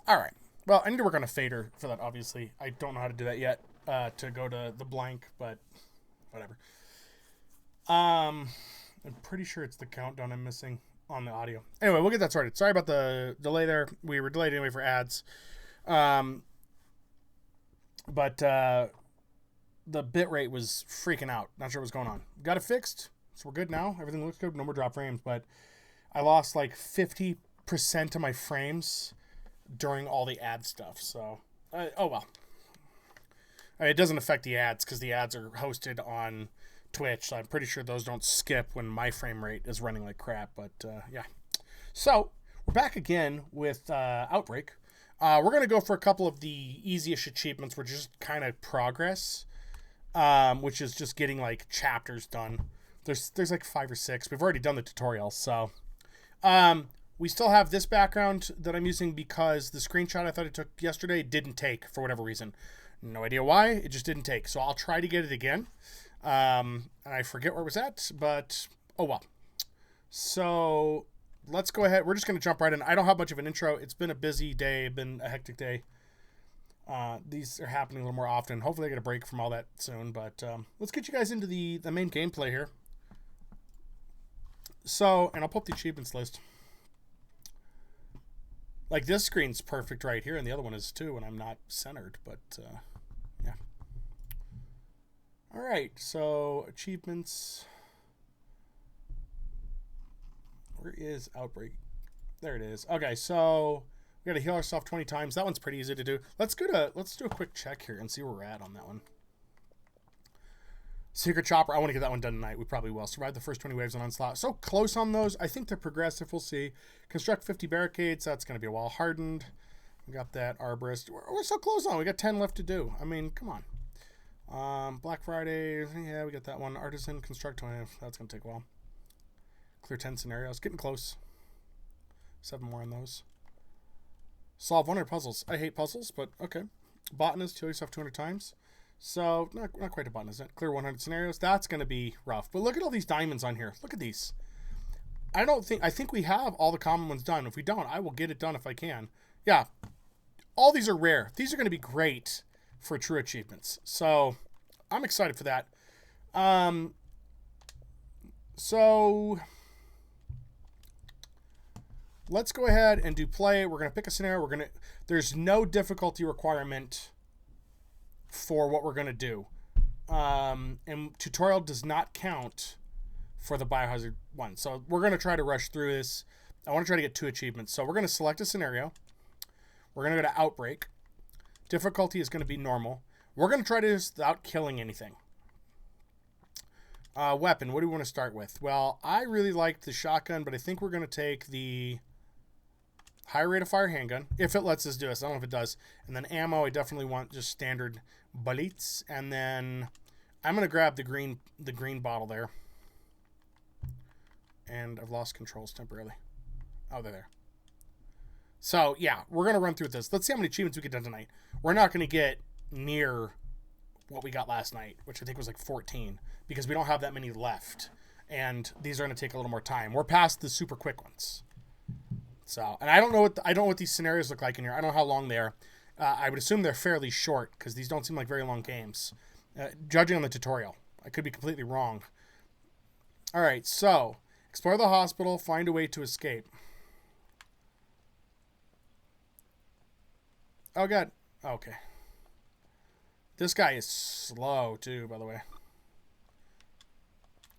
All right. Well, I need to work on a fader for that, obviously. I don't know how to do that yet to go to the blank, but whatever. I'm pretty sure it's the countdown I'm missing on the audio. Anyway, we'll get that started. Sorry about the delay there. We were delayed anyway for ads. Um, but the bit rate was freaking out. Not sure what's going on. Got it fixed, so we're good now. Everything looks good. No more drop frames, but I lost like 50% of my frames during all the ad stuff. So, oh well. It doesn't affect the ads because the ads are hosted on Twitch, so I'm pretty sure those don't skip when my frame rate is running like crap. But yeah. So, we're back again with Outbreak. We're going to go for a couple of the easiest achievements, which is kind of progress, which is just getting like chapters done. There's like 5 or 6. We've already done the tutorial, so we still have this background that I'm using because the screenshot I thought it took yesterday didn't take for whatever reason. No idea why, it just didn't take. So I'll try to get it again. And I forget where it was at, but oh well. So let's go ahead. We're just going to jump right in. I don't have much of an intro. It's been a busy day, been a hectic day. These are happening a little more often. Hopefully I get a break from all that soon, but let's get you guys into the main gameplay here. So, and I'll pull up the achievements list. Like this screen's perfect right here, and the other one is too when I'm not centered, but yeah. All right, so achievements. Where is Outbreak? There it is. Okay, so we got to heal ourselves 20 times. That one's pretty easy to do. Let's do a quick check here and see where we're at on that one. Secret Chopper, I want to get that one done tonight. We probably will. Survive the first 20 waves on Onslaught. So close on those. I think they're progressive. We'll see. Construct 50 barricades. That's going to be a while. Hardened. We got that. Arborist. We're so close on. We got 10 left to do. I mean, come on. Black Friday. Yeah, we got that one. Artisan. Construct 20. That's going to take a while. Clear 10 scenarios. Getting close. 7 more on those. Solve 100 puzzles. I hate puzzles, but okay. Botanist. Heal yourself 200 times. So, not quite a botanist. Clear 100 scenarios. That's going to be rough. But look at all these diamonds on here. Look at these. I think we have all the common ones done. If we don't, I will get it done if I can. Yeah. All these are rare. These are going to be great for true achievements. So, I'm excited for that. So, let's go ahead and do play. We're going to pick a scenario. There's no difficulty requirement for what we're going to do. And tutorial does not count for the Biohazard one. So we're going to try to rush through this. I want to try to get 2 achievements. So we're going to select a scenario. We're going to go to Outbreak. Difficulty is going to be normal. We're going to try to do this without killing anything. Weapon, what do we want to start with? Well, I really liked the shotgun, but I think we're going to take the high rate of fire handgun, if it lets us do this. I don't know if it does. And then ammo, I definitely want just standard bullets. And then I'm going to grab the green bottle there. And I've lost controls temporarily. Oh, they're there. So, yeah, we're going to run through this. Let's see how many achievements we get done tonight. We're not going to get near what we got last night, which I think was like 14, because we don't have that many left. And these are going to take a little more time. We're past the super quick ones. So, and I don't know what these scenarios look like in here. I don't know how long they are. I would assume they're fairly short because these don't seem like very long games. Judging on the tutorial, I could be completely wrong. All right, so explore the hospital, find a way to escape. Oh god. Okay. This guy is slow too, by the way.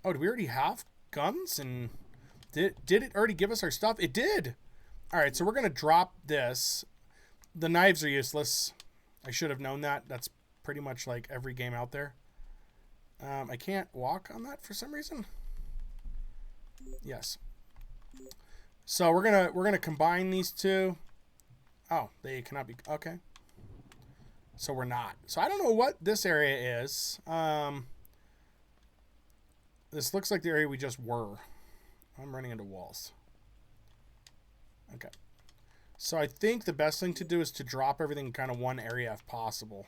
Oh, do we already have guns? And did it already give us our stuff? It did. All right, so we're going to drop this. The knives are useless. I should have known that. That's pretty much like every game out there. I can't walk on that for some reason. Yes. So we're going to combine these two. Oh, they cannot be. Okay. So we're not. So I don't know what this area is. This looks like the area we just were. I'm running into walls. Okay. So I think the best thing to do is to drop everything in kind of one area if possible.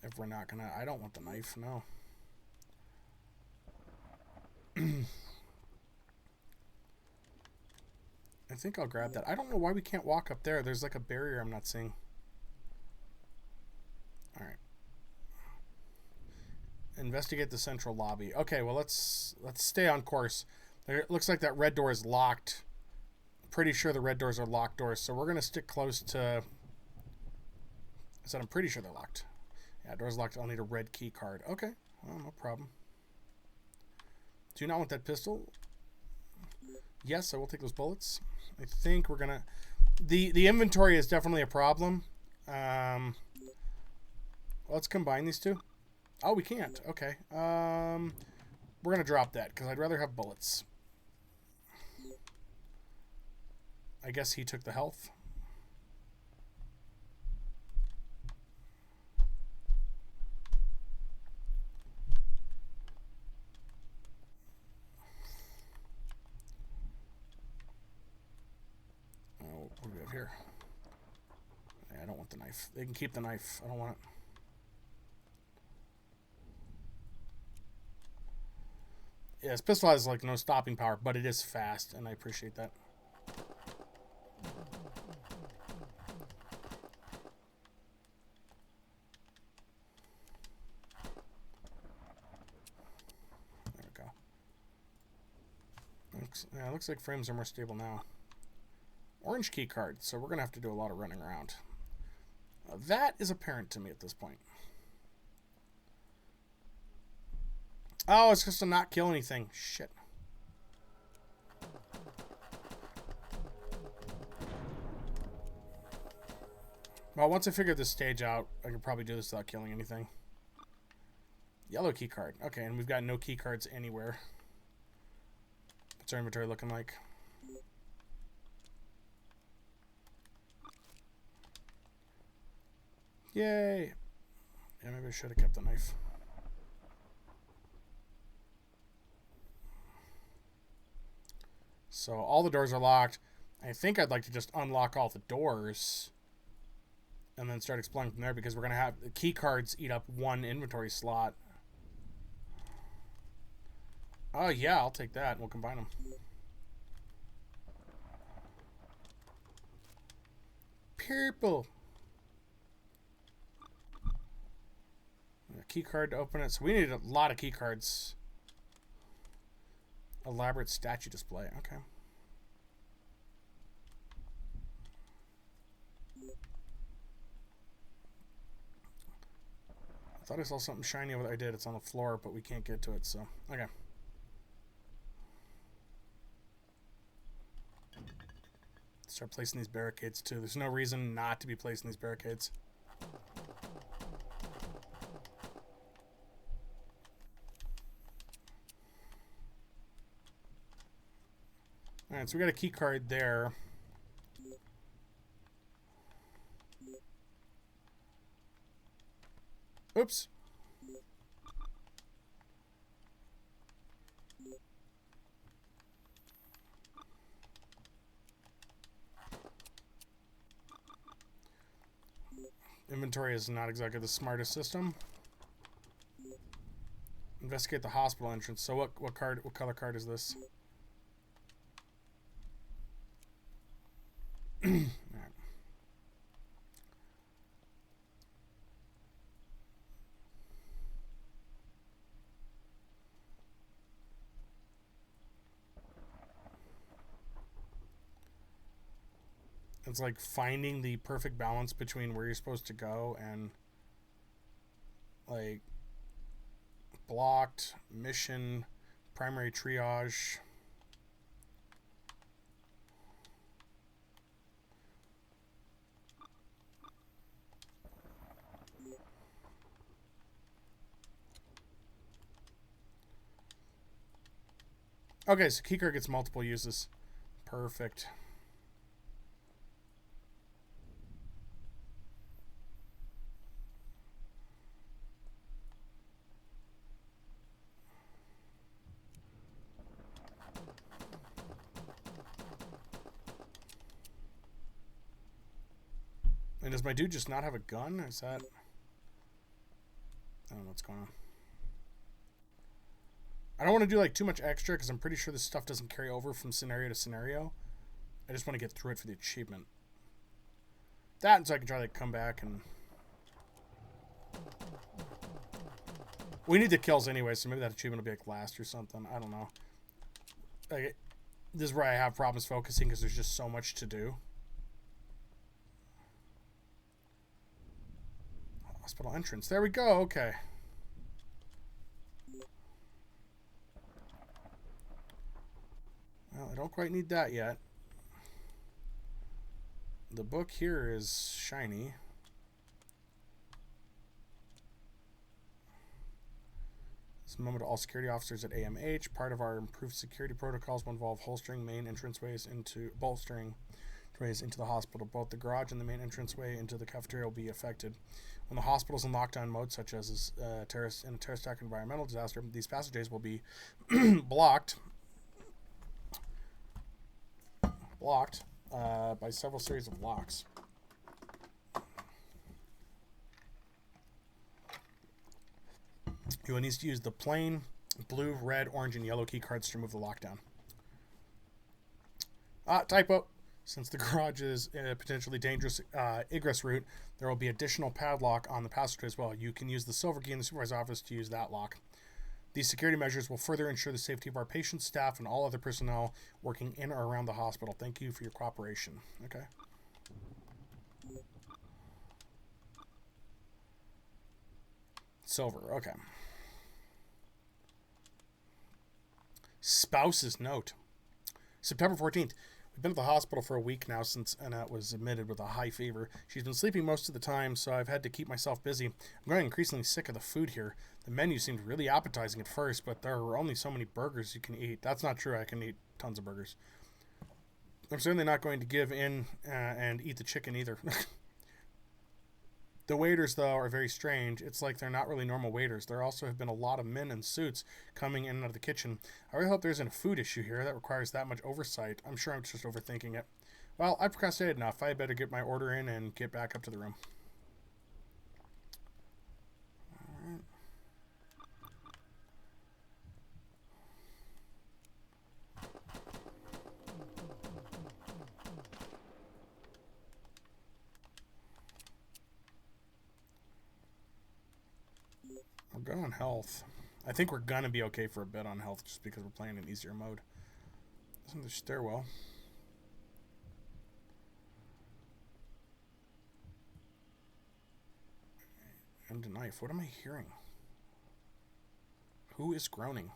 If we're not gonna... I don't want the knife, no. I think I'll grab that. I don't know why we can't walk up there. There's like a barrier I'm not seeing. All right. Investigate the central lobby. Okay, well let's stay on course. It looks like that red door is locked. Pretty sure the red doors are locked doors, so we're gonna stick close to. I said I'm pretty sure they're locked. Yeah, door's locked. I'll need a red key card. Okay, well, no problem. Do you not want that pistol? Yes, I will take those bullets. I think we're gonna. The inventory is definitely a problem. Let's combine these two. Oh, we can't. Okay. We're gonna drop that because I'd rather have bullets. I guess he took the health. Oh, what do we have here? Yeah, I don't want the knife. They can keep the knife. I don't want it. Yeah, his pistol has like no stopping power, but it is fast, and I appreciate that. There we go. Yeah, it looks like frames are more stable now. Orange key card, so we're gonna have to do a lot of running around. That is apparent to me at this point. Oh, it's just to not kill anything. Shit. Well, once I figure this stage out, I can probably do this without killing anything. Yellow key card. Okay, and we've got no key cards anywhere. What's our inventory looking like? Yay! Yeah, maybe I should have kept the knife. So all the doors are locked. I think I'd like to just unlock all the doors and then start exploring from there because we're going to have the key cards eat up one inventory slot. Oh, yeah, I'll take that. We'll combine them. Purple. A key card to open it. So we need a lot of key cards. Elaborate statue display. Okay. I thought I saw something shiny over there. I did. It's on the floor, but we can't get to it, so. Okay. Start placing these barricades, too. There's no reason not to be placing these barricades. Alright, so we got a key card there. Oops. Inventory is not exactly the smartest system. Investigate the hospital entrance. So what color card is this? Alright. It's like finding the perfect balance between where you're supposed to go and like blocked, mission, primary triage. Okay, so keycard gets multiple uses. Perfect. And does my dude just not have a gun? Or is that... I don't know what's going on. I don't want to do like too much extra because I'm pretty sure this stuff doesn't carry over from scenario to scenario. I just want to get through it for the achievement. That, and so I can try to come back and... We need the kills anyway, so maybe that achievement will be like last or something. I don't know. Like, this is where I have problems focusing because there's just so much to do. Hospital entrance. There we go. Okay. Well, I don't quite need that yet. The book here is shiny. This moment, all security officers at AMH. Part of our improved security protocols will involve bolstering main entranceways into the hospital. Both the garage and the main entranceway into the cafeteria will be affected. When the hospital is in lockdown mode, such as in a terrorist attack environmental disaster, these passageways will be blocked by several series of locks. You will need to use the plain blue, red, orange, and yellow key cards to remove the lockdown. Typo. Since the garage is a potentially dangerous egress route, there will be additional padlock on the passageway as well. You can use the silver key in the supervisor's office to use that lock. These security measures will further ensure the safety of our patients, staff, and all other personnel working in or around the hospital. Thank you for your cooperation. Okay. Silver. Okay. Spouse's note. September 14th. We've been at the hospital for a week now since Annette was admitted with a high fever. She's been sleeping most of the time, so I've had to keep myself busy. I'm growing increasingly sick of the food here. The menu seemed really appetizing at first, but there are only so many burgers you can eat. That's not true. I can eat tons of burgers. I'm certainly not going to give in and eat the chicken either. The waiters, though, are very strange. It's like they're not really normal waiters. There also have been a lot of men in suits coming in and out of the kitchen. I really hope there isn't a food issue here that requires that much oversight. I'm sure I'm just overthinking it. Well, I procrastinated enough. I better get my order in and get back up to the room. Alright. We'll go on health. I think we're gonna be okay for a bit on health just because we're playing in easier mode. Isn't there stairwell? And a knife. What am I hearing? Who is groaning?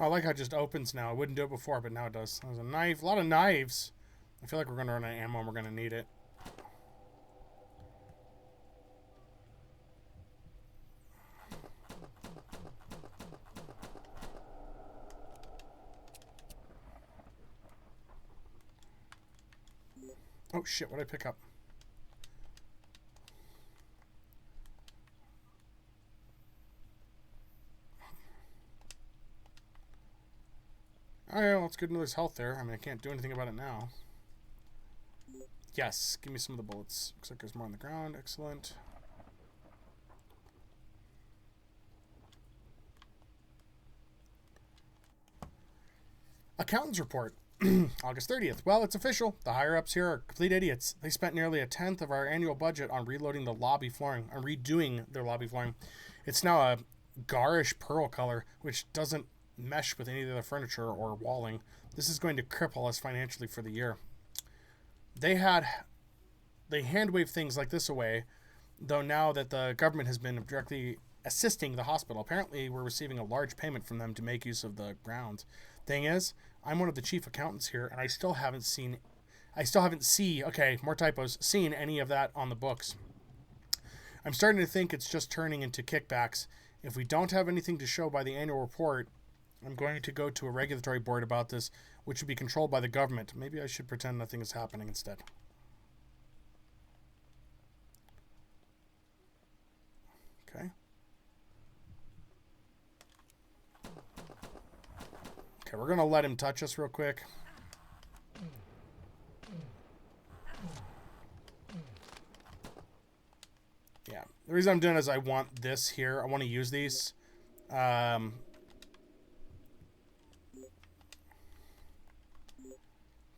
I like how it just opens now. I wouldn't do it before, but now it does. There's a knife. A lot of knives. I feel like we're going to run out of ammo and we're going to need it. Oh, shit. What did I pick up? Oh, yeah, well, it's good to know there's health there. I mean, I can't do anything about it now. Yes, give me some of the bullets. Looks like there's more on the ground. Excellent. Accountant's report. August 30th. Well, it's official. The higher-ups here are complete idiots. They spent nearly a tenth of our annual budget on reloading the lobby flooring, on redoing their lobby flooring. It's now a garish pearl color, which doesn't mesh with any of the other furniture or walling. This is going to cripple us financially for the year. They hand-wave things like this away, though now that the government has been directly assisting the hospital. Apparently, we're receiving a large payment from them to make use of the grounds. Thing is, I'm one of the chief accountants here, and I still haven't seen any of that on the books. I'm starting to think it's just turning into kickbacks. If we don't have anything to show by the annual report, I'm going to go to a regulatory board about this. which would be controlled by the government. Maybe I should pretend nothing is happening instead. Okay. Okay, we're going to let him touch us real quick. Yeah. The reason I'm doing it is I want this here. I want to use these.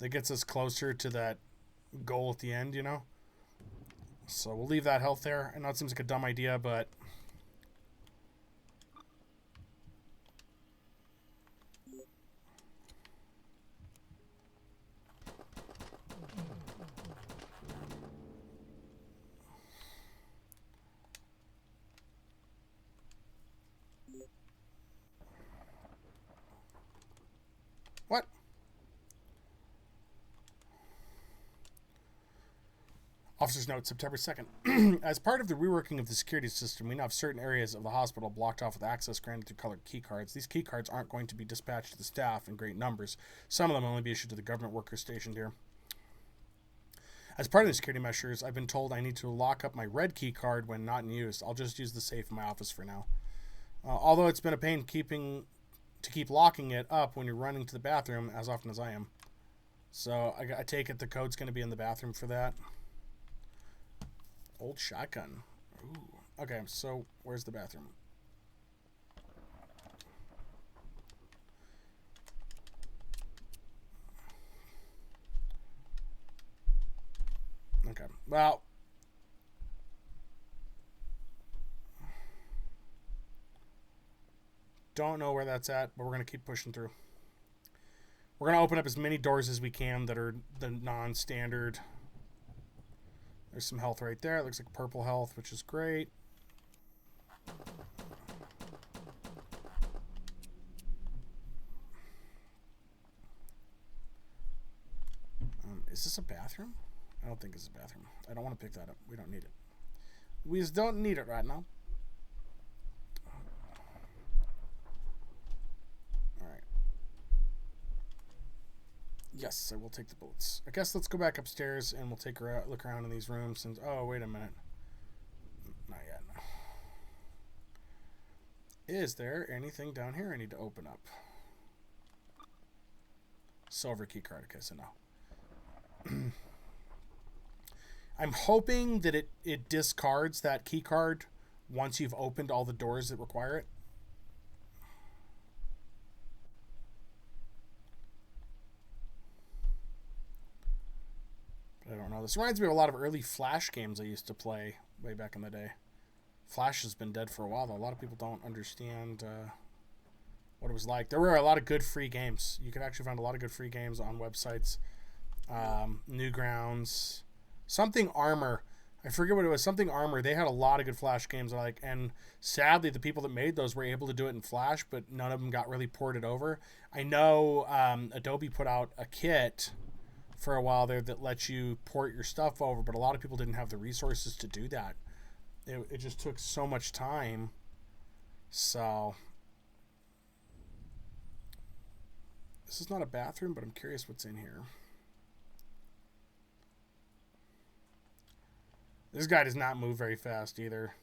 That gets us closer to that goal at the end, you know? So we'll leave that health there. I know it seems like a dumb idea, but... What? Officer's note, September 2nd. As part of the reworking of the security system, we now have certain areas of the hospital blocked off with access granted through colored key cards. These key cards aren't going to be dispatched to the staff in great numbers. Some of them will only be issued to the government workers stationed here. As part of the security measures, I've been told I need to lock up my red key card when not in use. I'll just use the safe in my office for now. Although it's been a pain to keep locking it up when you're running to the bathroom as often as I am. So I take it the code's going to be in the bathroom for that. Old shotgun. Ooh. Okay, so where's the bathroom? Okay, well... Don't know where that's at, but we're going to keep pushing through. We're going to open up as many doors as we can that are the non-standard. There's some health right there. It looks like purple health, which is great. Is this a bathroom? I don't think it's a bathroom. I don't want to pick that up. We don't need it. We just don't need it right now. Yes, I will take the bullets. I guess let's go back upstairs and we'll take a look around in these rooms. And oh, wait a minute. Not yet. Is there anything down here I need to open up? Silver key card. Okay, so no. I'm hoping that it discards that key card once you've opened all the doors that require it. I don't know. This reminds me of a lot of early Flash games I used to play way back in the day. Flash has been dead for a while, though. A lot of people don't understand what it was like. There were a lot of good free games. You could actually find a lot of good free games on websites. Newgrounds. Something Armor. I forget what it was. Something Armor. They had a lot of good Flash games. And sadly, the people that made those were able to do it in Flash, but none of them got really ported over. I know Adobe put out a kit for a while there that lets you port your stuff over, but a lot of people didn't have the resources to do that. It just took so much time. So this is not a bathroom, but I'm curious what's in here. This guy does not move very fast either.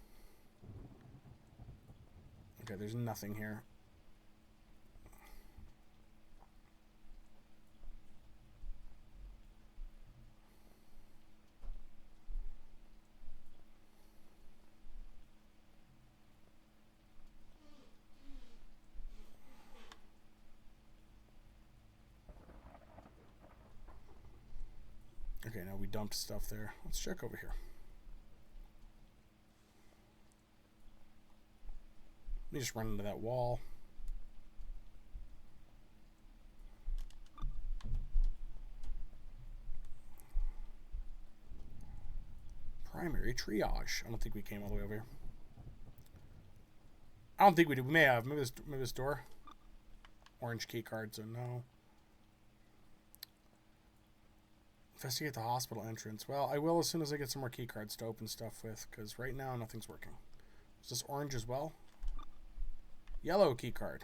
Okay, there's nothing here. Okay, now we dumped stuff there. Let's check over here. Let me just run into that wall. Primary triage. I don't think we came all the way over here. I don't think we did. We may have. Maybe this door. Orange key card, so no. Investigate the hospital entrance. Well, I will as soon as I get some more key cards to open stuff with, because right now nothing's working. Is this orange as well? Yellow key card.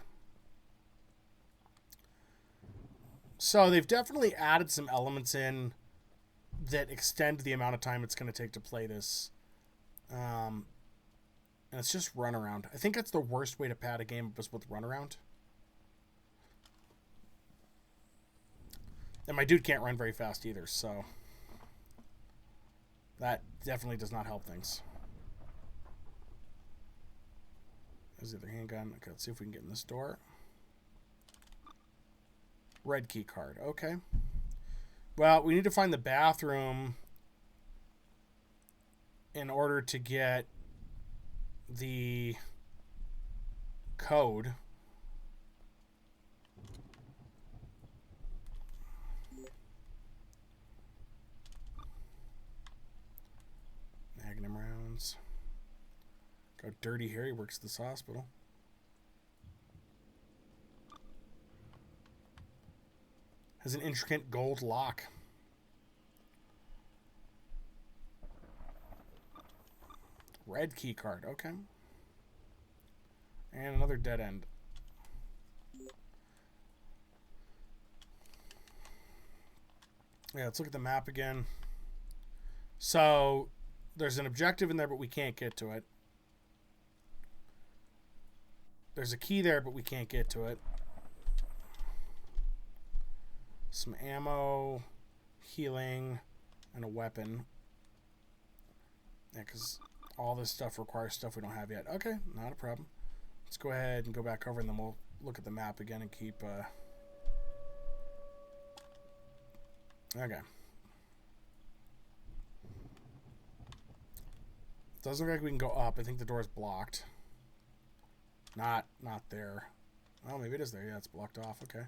So they've definitely added some elements in that extend the amount of time it's going to take to play this. And it's just run around. I think that's the worst way to pad a game was with run around. And my dude can't run very fast either, so that definitely does not help things. There's the other handgun. Okay, let's see if we can get in this door. Red key card. Okay. Well, we need to find the bathroom in order to get the code. Magnum rounds. Got Dirty Harry works at this hospital. Has an intricate gold lock. Red key card. Okay. And another dead end. Yeah, let's look at the map again. So, there's an objective in there, but we can't get to it. There's a key there, but we can't get to it. Some ammo, healing, and a weapon. Yeah, because all this stuff requires stuff we don't have yet. Okay, not a problem. Let's go ahead and go back over, and then we'll look at the map again and keep... Okay. Doesn't look like we can go up. I think the door's blocked. Not there. Oh, maybe it is there. Yeah, it's blocked off. Okay.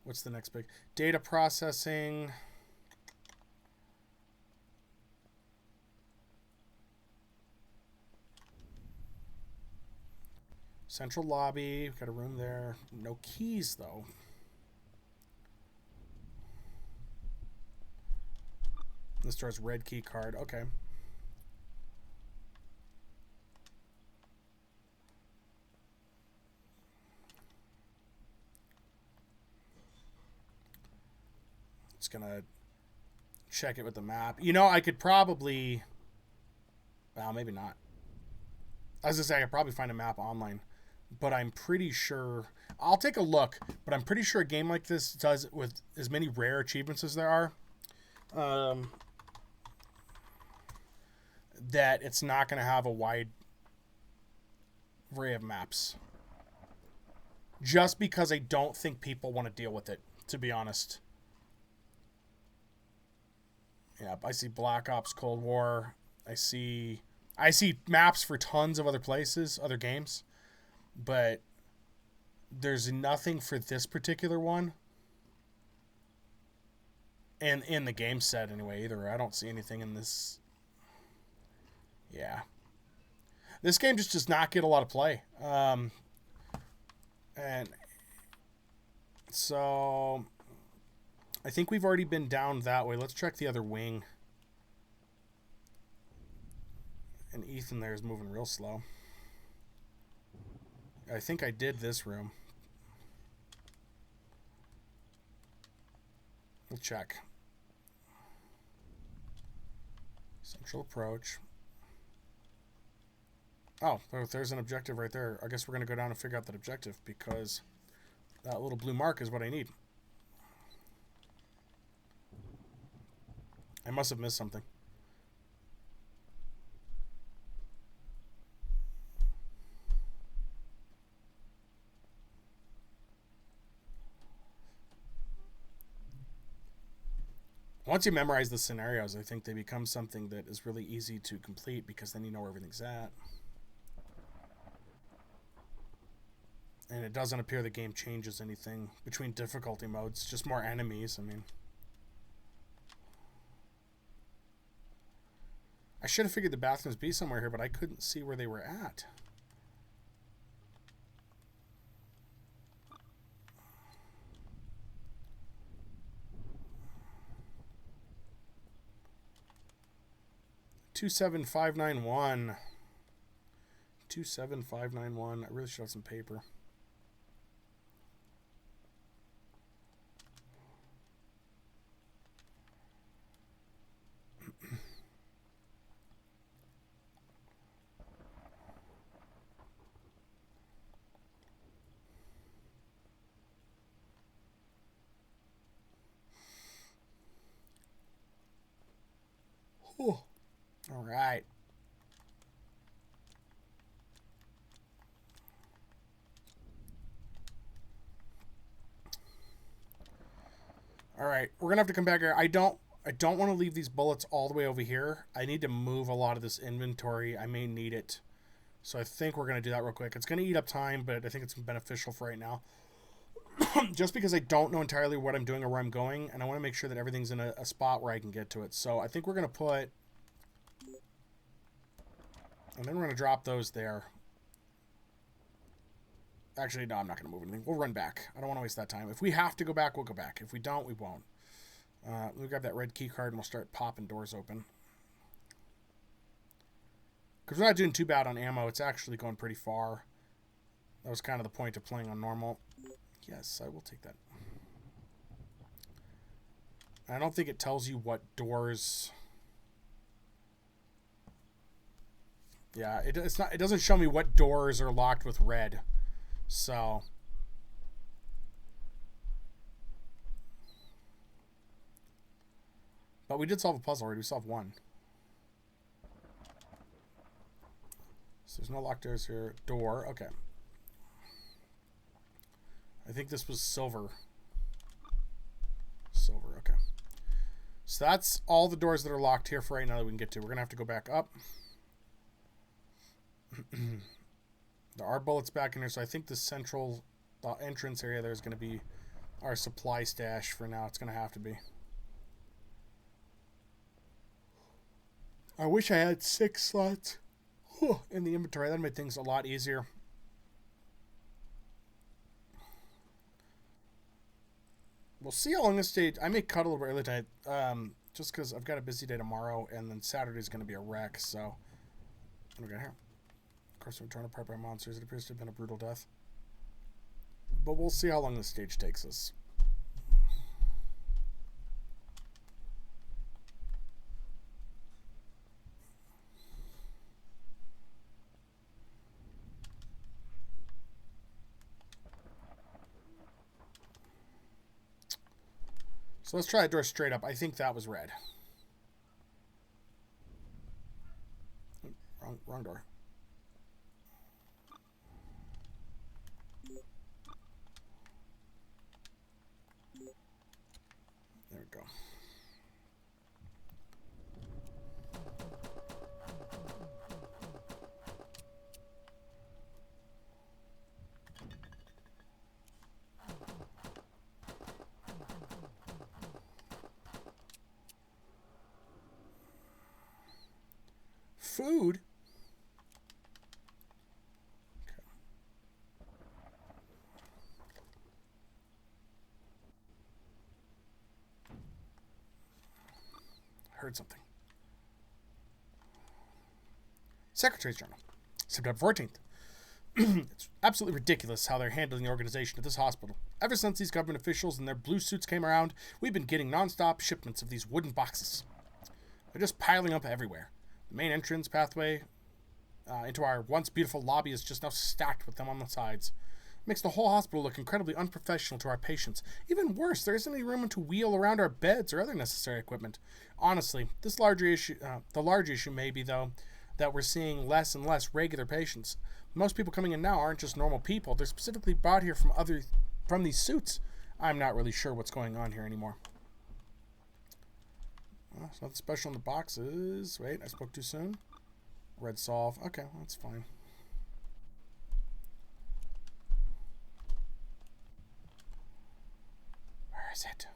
What's the next big? Data processing. Central lobby. We've got a room there. No keys, though. This door's red key card. Okay. It's gonna check it with the map. You know, I could probably... Well, maybe not. I was gonna say I could probably find a map online. But I'm pretty sure... I'll take a look. But I'm pretty sure a game like this does, with as many rare achievements as there are, that it's not going to have a wide array of maps. Just because I don't think people want to deal with it, to be honest. Yeah, I see Black Ops Cold War. I see maps for tons of other places, other games. But there's nothing for this particular one. And in the game set anyway, either. I don't see anything in this. Yeah. This game just does not get a lot of play. And so I think we've already been down that way. Let's check the other wing. And Ethan there is moving real slow. I think I did this room. We'll check. Central approach. Oh, there's an objective right there. I guess we're going to go down and figure out that objective because that little blue mark is what I need. I must have missed something. Once you memorize the scenarios, I think they become something that is really easy to complete because then you know where everything's at. And it doesn't appear the game changes anything between difficulty modes, just more enemies. I mean, I should have figured the bathrooms be somewhere here, but I couldn't see where they were at. $27591. 27591. I really should have some paper. Whew. All right. All right, we're gonna have to come back here. I don't want to leave these bullets all the way over here. I need to move a lot of this inventory. I may need it. So I think we're going to do that real quick. It's going to eat up time, but I think it's beneficial for right now. Just because I don't know entirely what I'm doing or where I'm going, and I want to make sure that everything's in a spot where I can get to it. So I think we're going to put... And then we're going to drop those there. Actually, no, I'm not going to move anything. We'll run back. I don't want to waste that time. If we have to go back, we'll go back. If we don't, we won't. Let me grab that red key card, and we'll start popping doors open. Because we're not doing too bad on ammo. It's actually going pretty far. That was kind of the point of playing on normal. Yes, I will take that. I don't think it tells you what doors... Yeah, it's not. It doesn't show me what doors are locked with red. So... But we did solve a puzzle already. We solved one. So there's no locked doors here. Door. Okay. I think this was silver. Silver. Okay. So that's all the doors that are locked here for right now that we can get to. We're going to have to go back up. There are bullets back in here. So I think the central entrance area there is going to be our supply stash for now. It's going to have to be. I wish I had 6 slots in the inventory. That made things a lot easier. We'll see how long this stage... I may cut a little bit early tonight, just because I've got a busy day tomorrow, and then Saturday's going to be a wreck, so... What do we got here? Of course, we're torn apart by monsters. It appears to have been a brutal death. But we'll see how long this stage takes us. So let's try that door straight up. I think that was red. Wrong door. There we go. Food? Okay. Heard something. Secretary's Journal, September 14th. It's absolutely ridiculous how they're handling the organization of this hospital. Ever since these government officials in their blue suits came around, we've been getting non-stop shipments of these wooden boxes. They're just piling up everywhere. The main entrance pathway into our once beautiful lobby is just now stacked with them on the sides. It makes the whole hospital look incredibly unprofessional to our patients. Even worse, there isn't any room to wheel around our beds or other necessary equipment. Honestly, the larger issue may be, though, that we're seeing less and less regular patients. Most people coming in now aren't just normal people. They're specifically brought here from these suits. I'm not really sure what's going on here anymore. Well, there's nothing special in the boxes. Wait, I spoke too soon. Red solve. Okay, well, that's fine. Where is it?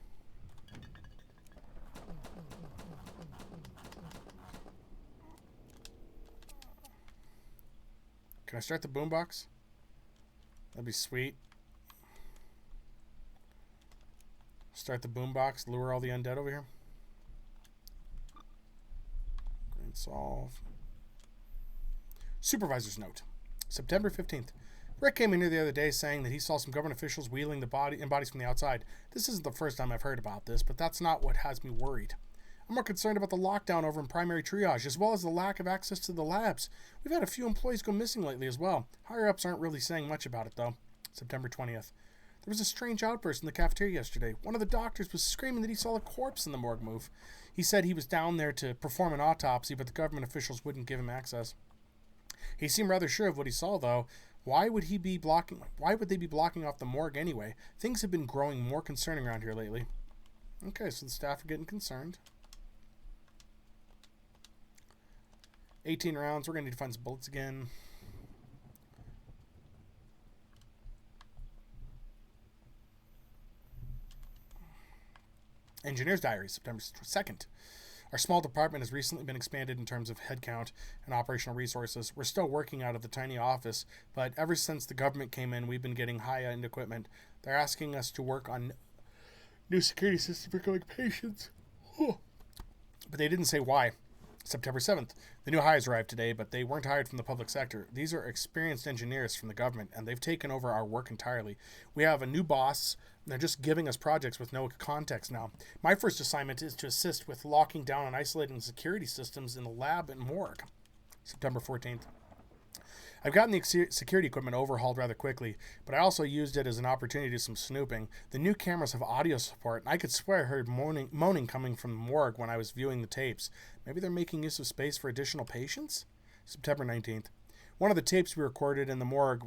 Can I start the boombox? That'd be sweet. Start the boombox, lure all the undead over here. Green solve. Supervisor's note. September 15th. Rick came in here the other day saying that he saw some government officials wheeling the bodies from the outside. This isn't the first time I've heard about this, but that's not what has me worried. I'm more concerned about the lockdown over in primary triage, as well as the lack of access to the labs. We've had a few employees go missing lately as well. Higher-ups aren't really saying much about it, though. September 20th. There was a strange outburst in the cafeteria yesterday. One of the doctors was screaming that he saw a corpse in the morgue move. He said he was down there to perform an autopsy, but the government officials wouldn't give him access. He seemed rather sure of what he saw, though. Why would they be blocking off the morgue anyway? Things have been growing more concerning around here lately. Okay, so the staff are getting concerned. 18 rounds. We're going to need to find some bullets again. Engineer's Diary, September 2nd. Our small department has recently been expanded in terms of headcount and operational resources. We're still working out of the tiny office, but ever since the government came in, we've been getting high-end equipment. They're asking us to work on new security systems for COVID patients. But they didn't say why. September 7th. The new hires arrived today, but they weren't hired from the public sector. These are experienced engineers from the government, and they've taken over our work entirely. We have a new boss, and they're just giving us projects with no context now. My first assignment is to assist with locking down and isolating security systems in the lab and morgue. September 14th. I've gotten the security equipment overhauled rather quickly, but I also used it as an opportunity to do some snooping. The new cameras have audio support, and I could swear I heard moaning coming from the morgue when I was viewing the tapes. Maybe they're making use of space for additional patients? September 19th. One of the tapes we recorded in the morgue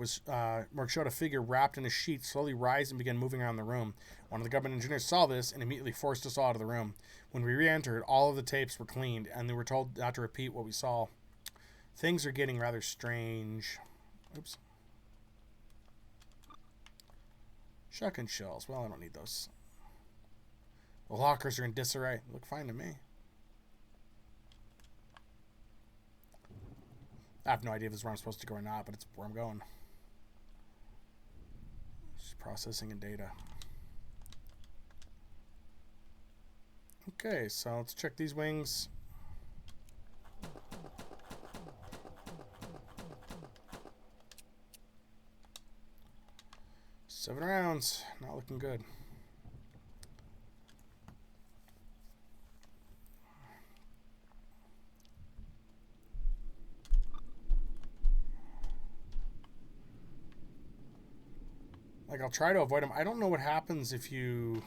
showed a figure wrapped in a sheet slowly rise and begin moving around the room. One of the government engineers saw this and immediately forced us all out of the room. When we re-entered, all of the tapes were cleaned, and they were told not to repeat what we saw. Things are getting rather strange. Oops. Shotgun shells. Well, I don't need those. The lockers are in disarray. Look fine to me. I have no idea if this is where I'm supposed to go or not, but it's where I'm going. Just processing and data. Okay, so let's check these wings. Seven rounds. Not looking good. Like, I'll try to avoid them. I don't know what happens if you...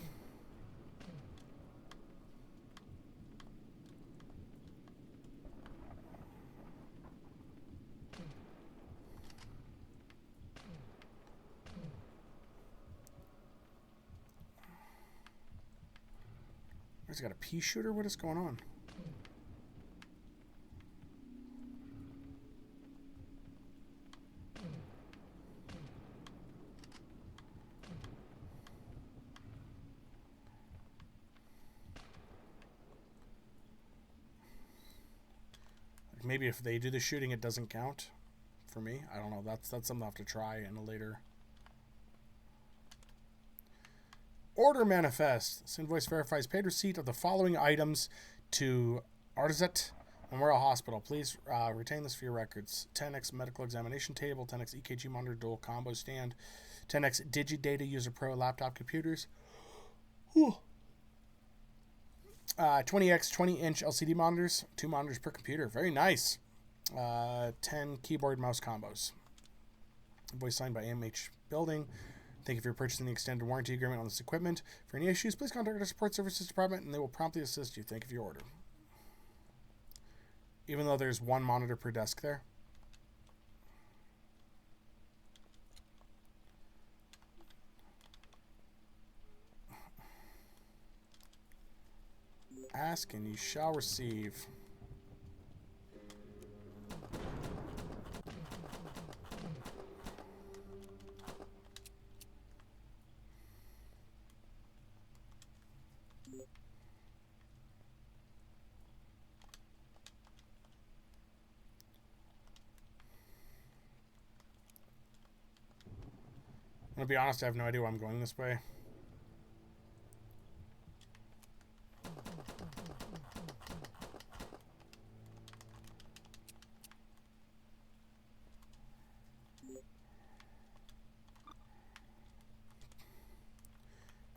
He's got a pea shooter? What is going on? Maybe if they do the shooting, it doesn't count for me. I don't know. That's something I'll have to try in a later... Order manifest. This invoice verifies paid receipt of the following items to Arzet Memorial Hospital. Please retain this for your records. 10x medical examination table, 10x EKG monitor, dual combo stand, 10x DigiData User Pro laptop computers, 20x 20-inch LCD monitors, 2 monitors per computer. Very nice. 10 keyboard mouse combos. Invoice signed by AMH Building. Thank you for purchasing the extended warranty agreement on this equipment. For any issues, please contact our support services department and they will promptly assist you. Thank you for your order. Even though there's 1 monitor per desk there. Ask and you shall receive. I'm gonna be honest, I have no idea why I'm going this way.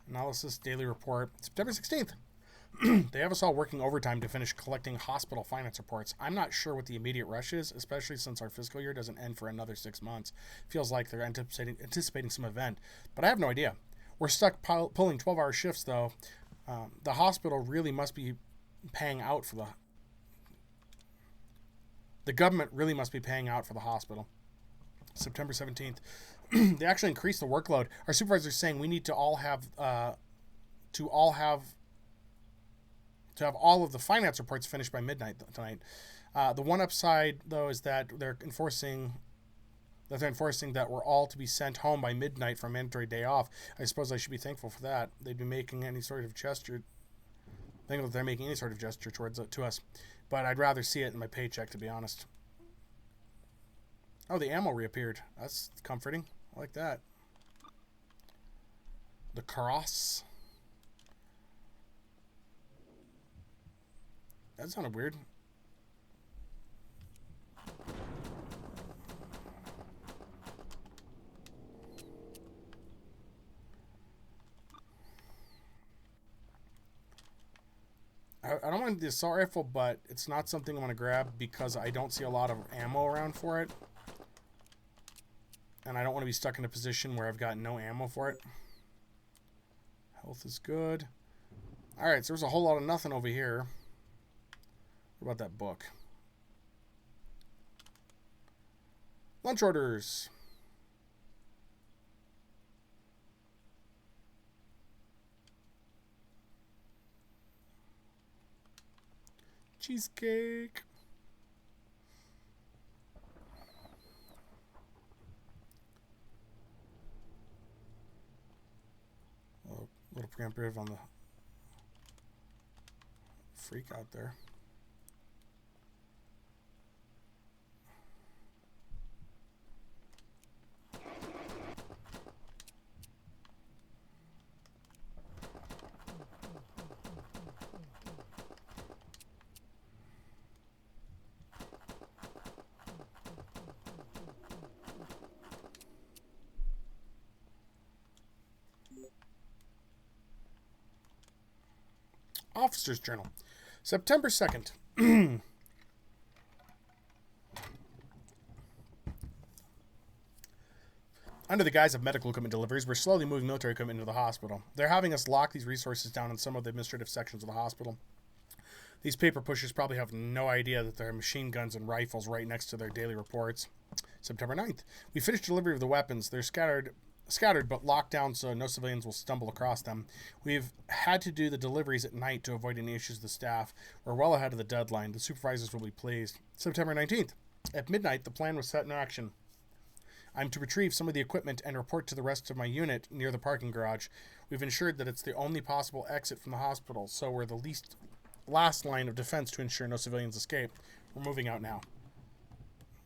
Analysis daily report, September 16th. They have us all working overtime to finish collecting hospital finance reports. I'm not sure what the immediate rush is, especially since our fiscal year doesn't end for another 6 months. Feels like they're anticipating some event, but I have no idea. We're stuck pulling 12-hour shifts, though. The hospital really must be paying out for the government really must be paying out for the hospital. September 17th. They actually increased the workload. Our supervisor is saying we need to have all of the finance reports finished by midnight tonight. The one upside, though, is that they're enforcing that we're all to be sent home by midnight for a mandatory day off. I suppose I should be thankful for that. They'd be making any sort of gesture. Thankful that they're making any sort of gesture to us. But I'd rather see it in my paycheck, to be honest. Oh, the ammo reappeared. That's comforting. I like that. The cross. That sounded weird. I don't want the assault rifle, but it's not something I'm going to grab because I don't see a lot of ammo around for it. And I don't want to be stuck in a position where I've got no ammo for it. Health is good. Alright, so there's a whole lot of nothing over here. What about that book? Lunch orders. Cheesecake. A little preemptive on the freak out there. Officer's Journal, September 2nd. Under the guise of medical equipment deliveries, we're slowly moving military equipment into the hospital. They're having us lock these resources down in some of the administrative sections of the hospital. These paper pushers probably have no idea that there are machine guns and rifles right next to their daily reports. September 9th. We finished delivery of the weapons. They're scattered but locked down so no civilians will stumble across them. We've had to do the deliveries at night to avoid any issues with the staff. We're well ahead of the deadline. The supervisors will be pleased. September 19th. At midnight, the plan was set in action. I'm to retrieve some of the equipment and report to the rest of my unit near the parking garage. We've ensured that it's the only possible exit from the hospital, so we're the last line of defense to ensure no civilians escape. We're moving out now.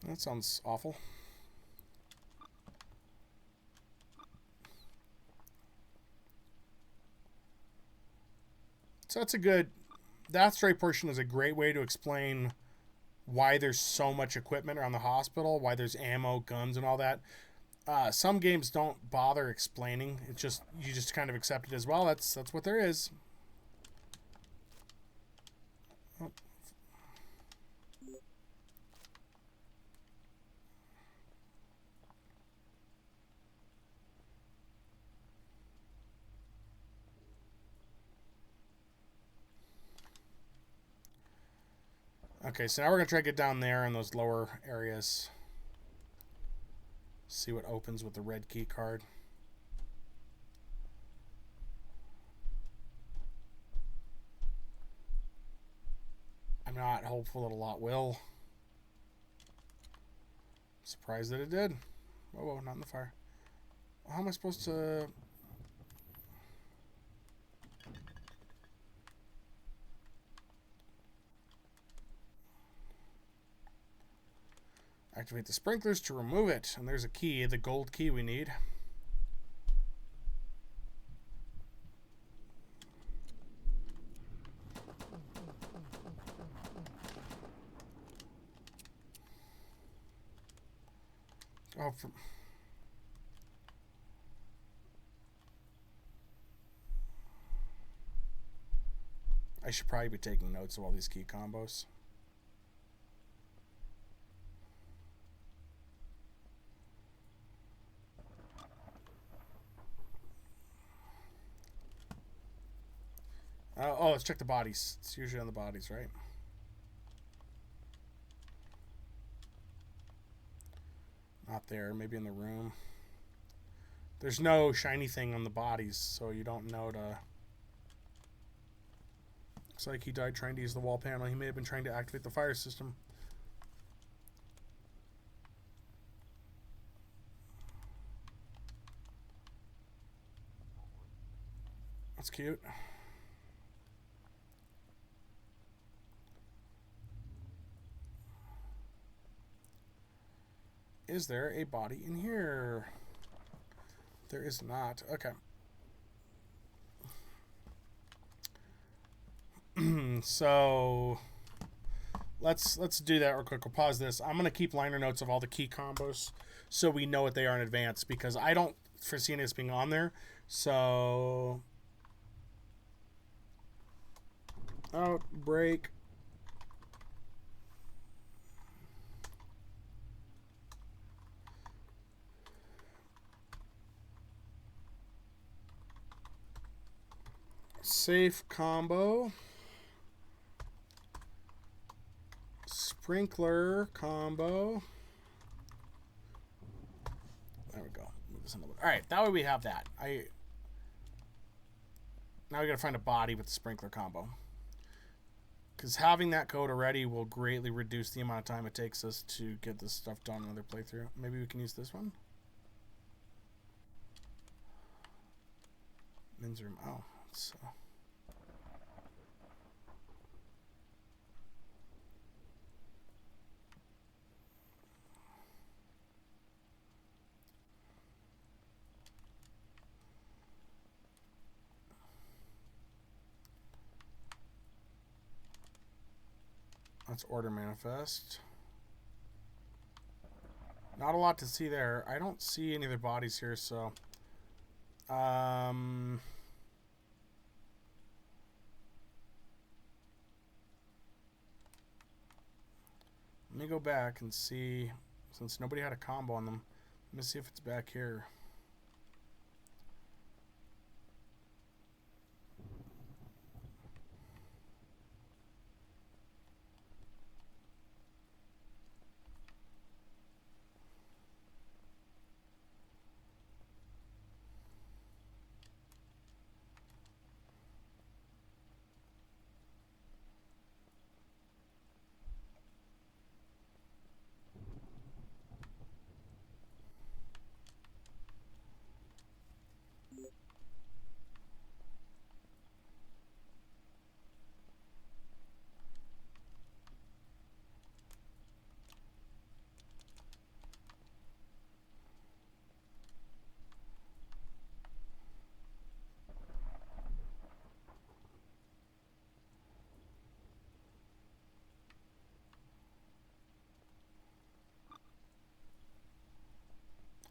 That sounds awful. So that story portion is a great way to explain why there's so much equipment around the hospital, why there's ammo, guns, and all that. Some games don't bother explaining. It's just, you just kind of accept it as, well, that's what there is. Oh. Okay, so now we're going to try to get down there in those lower areas. See what opens with the red key card. I'm not hopeful that a lot will. Surprised that it did. Whoa, not in the fire. How am I supposed to... Activate the sprinklers to remove it. And there's a key, the gold key we need. Oh, I should probably be taking notes of all these key combos. Oh, let's check the bodies. It's usually on the bodies, right? Not there. Maybe in the room. There's no shiny thing on the bodies, so you don't know to... Looks like he died trying to use the wall panel. He may have been trying to activate the fire system. That's cute. Is there a body in here? There is not. Okay. So let's do that real quick. We'll pause this. I'm gonna keep liner notes of all the key combos so we know what they are in advance, because I don't foresee this being on there. So Outbreak. Safe combo. Sprinkler combo. There we go. Move this in a little bit. All right, that way we have that. Now we gotta find a body with the sprinkler combo, because having that code already will greatly reduce the amount of time it takes us to get this stuff done in another playthrough. Maybe we can use this one. Men's room. Oh, so. Let's order manifest. Not a lot to see there. I don't see any other bodies here, so let me go back and see, since nobody had a combo on them. Let me see if it's back here.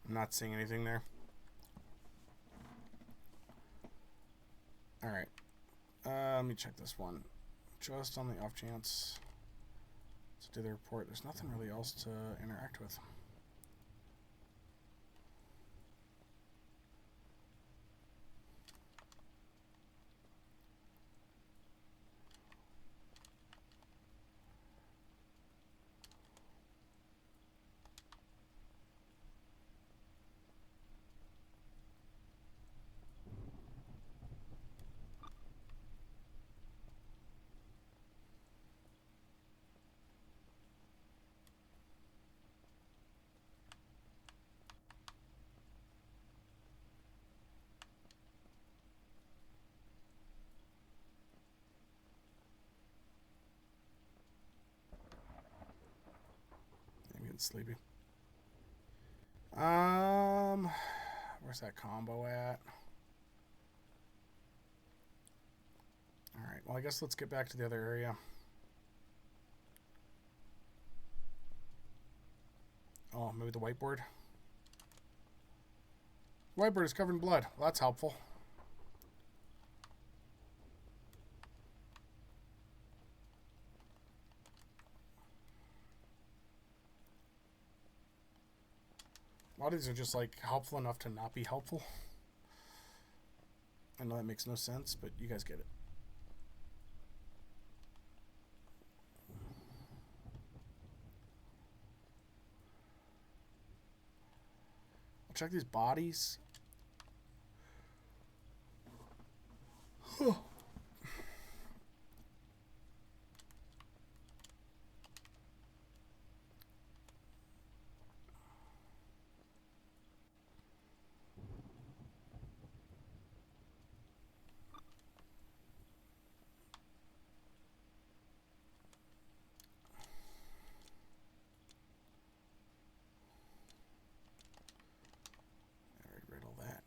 I'm not seeing anything there. All right. Let me check this one. Just on the off chance to do the report. There's nothing really else to interact with. Sleepy. Where's that combo at? All right. Well, I guess let's get back to the other area. Oh, maybe the whiteboard. Whiteboard is covered in blood. Well, that's helpful. A lot of these are just like helpful enough to not be helpful. I know that makes no sense, but you guys get it. Check these bodies. Read all that.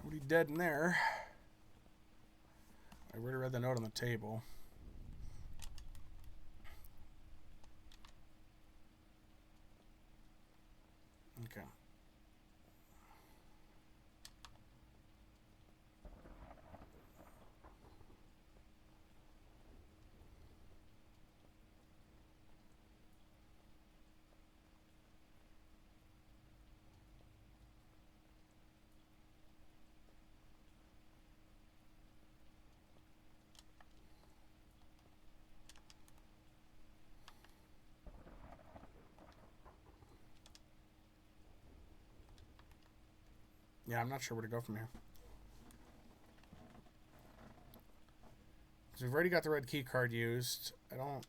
Somebody dead in there. I already read the note on the table. Okay. Yeah, I'm not sure where to go from here. Because we've already got the red key card used. I don't...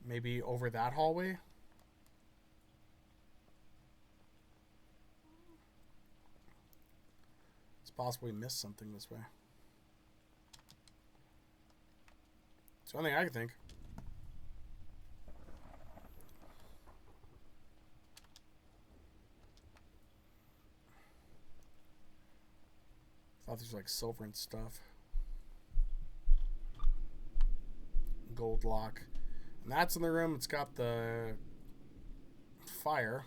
Maybe over that hallway? It's possible we missed something this way. It's the only thing I can think. Thought there's like silver and stuff. Gold lock. And that's in the room. It's got the fire.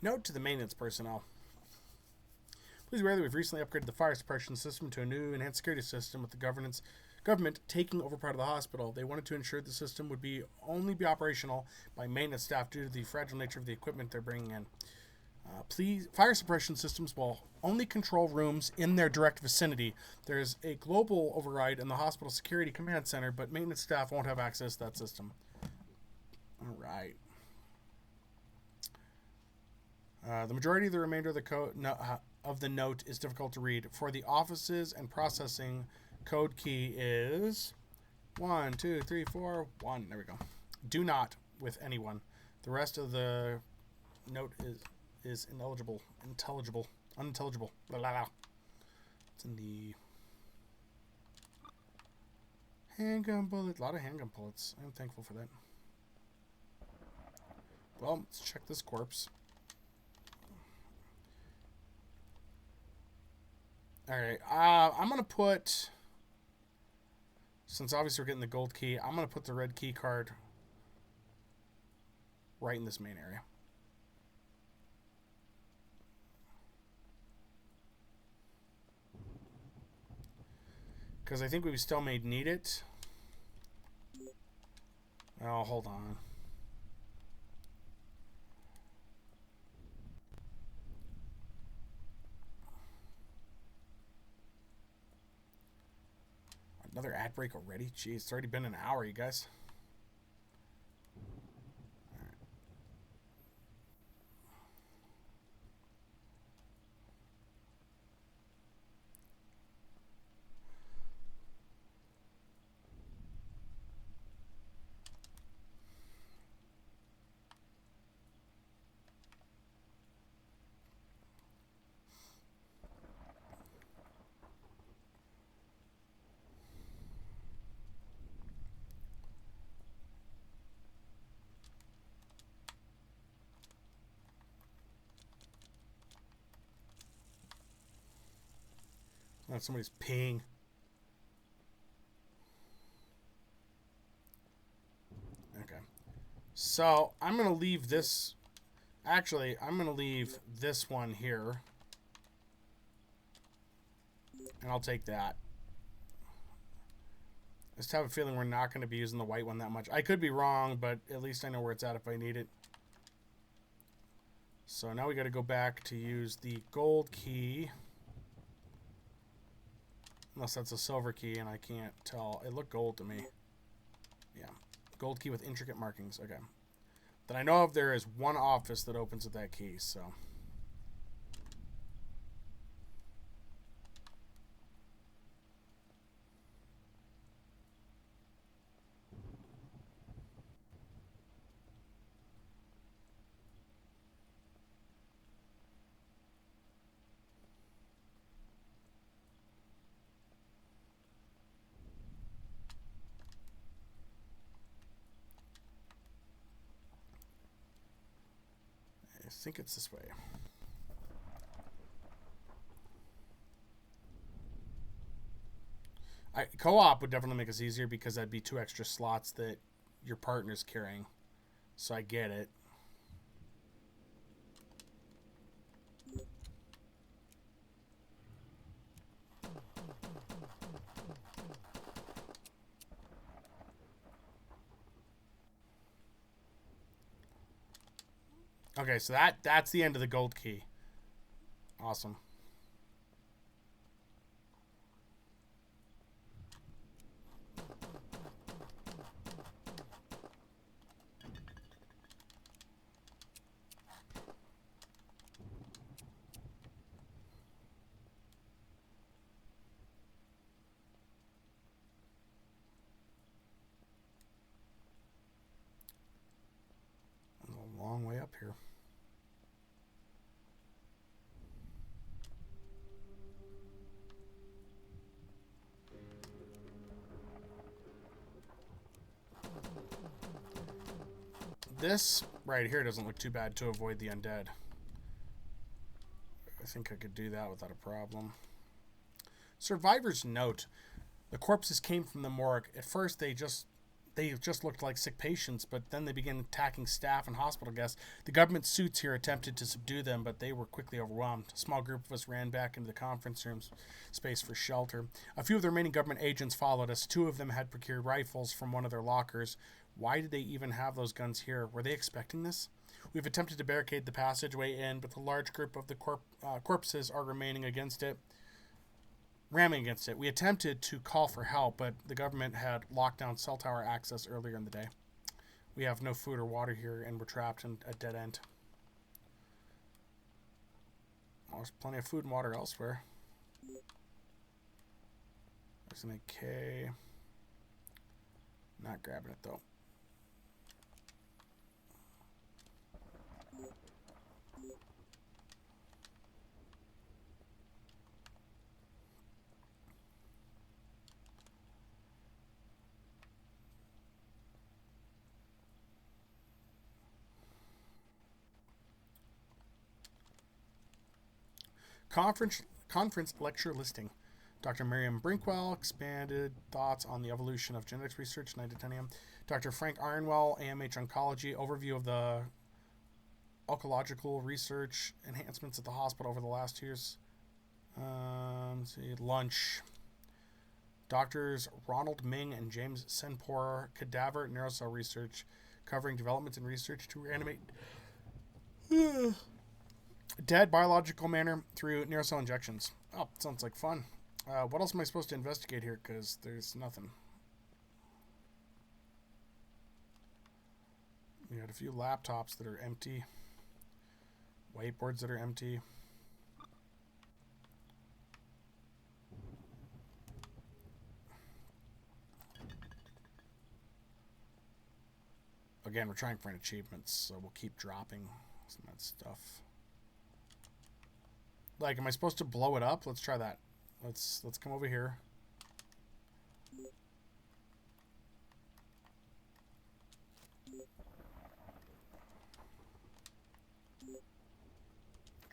Note to the maintenance personnel. Please be aware that we've recently upgraded the fire suppression system to a new enhanced security system with the government taking over part of the hospital. They wanted to ensure the system would only be operational by maintenance staff due to the fragile nature of the equipment they're bringing in. Please, fire suppression systems will only control rooms in their direct vicinity. There's a global override in the hospital security command center, but maintenance staff won't have access to that system. All right. The majority of the remainder of the code of the note is difficult to read. For the offices and processing, code key is 1, 2, 3, 4, 1. There we go. Do not with anyone. The rest of the note is unintelligible. Blah, blah, blah. It's in the handgun bullet. A lot of handgun bullets. I'm thankful for that. Well, let's check this corpse. Alright, I'm going to put, since obviously we're getting the gold key, I'm going to put the red key card right in this main area. Because I think we still may need it. Oh, hold on. Another ad break already? Jeez, it's already been an hour, you guys. Oh, somebody's peeing. So I'm going to leave this. Actually, I'm going to leave this one here. And I'll take that. I just have a feeling we're not going to be using the white one that much. I could be wrong, but at least I know where it's at if I need it. So now we got to go back to use the gold key. Unless that's a silver key and I can't tell. It looked gold to me. Yeah. Gold key with intricate markings. Okay. Then I know of there is one office that opens with that key, so. I think it's this way. Co-op would definitely make us easier because that'd be 2 extra slots that your partner's carrying. So I get it. Okay, so that's the end of the gold key. Awesome. A long way up here. This right here doesn't look too bad to avoid the undead. I think I could do that without a problem. Survivor's note. The corpses came from the morgue. At first, they just looked like sick patients, but then they began attacking staff and hospital guests. The government suits here attempted to subdue them, but they were quickly overwhelmed. A small group of us ran back into the conference room space for shelter. A few of the remaining government agents followed us. 2 of them had procured rifles from one of their lockers. Why did they even have those guns here? Were they expecting this? We've attempted to barricade the passageway in, but a large group of the corpses are ramming against it. We attempted to call for help, but the government had locked down cell tower access earlier in the day. We have no food or water here, and we're trapped in a dead end. Well, there's plenty of food and water elsewhere. There's an AK. Not grabbing it, though. Conference lecture listing. Dr. Miriam Brinkwell expanded thoughts on the evolution of genetics research, 9 to 10 a.m. Dr. Frank Ironwell, AMH Oncology, overview of the oncological research enhancements at the hospital over the last 2 years. Let's see, lunch. Doctors Ronald Ming and James Senpour, cadaver neurocell research, covering developments in research to reanimate dead biological manner through neurocell injections. Oh, sounds like fun. What else am I supposed to investigate here? Because there's nothing. We got a few laptops that are empty. Whiteboards that are empty. Again, we're trying for an achievements, so we'll keep dropping some of that stuff. Like, am I supposed to blow it up? Let's try that. Let's come over here.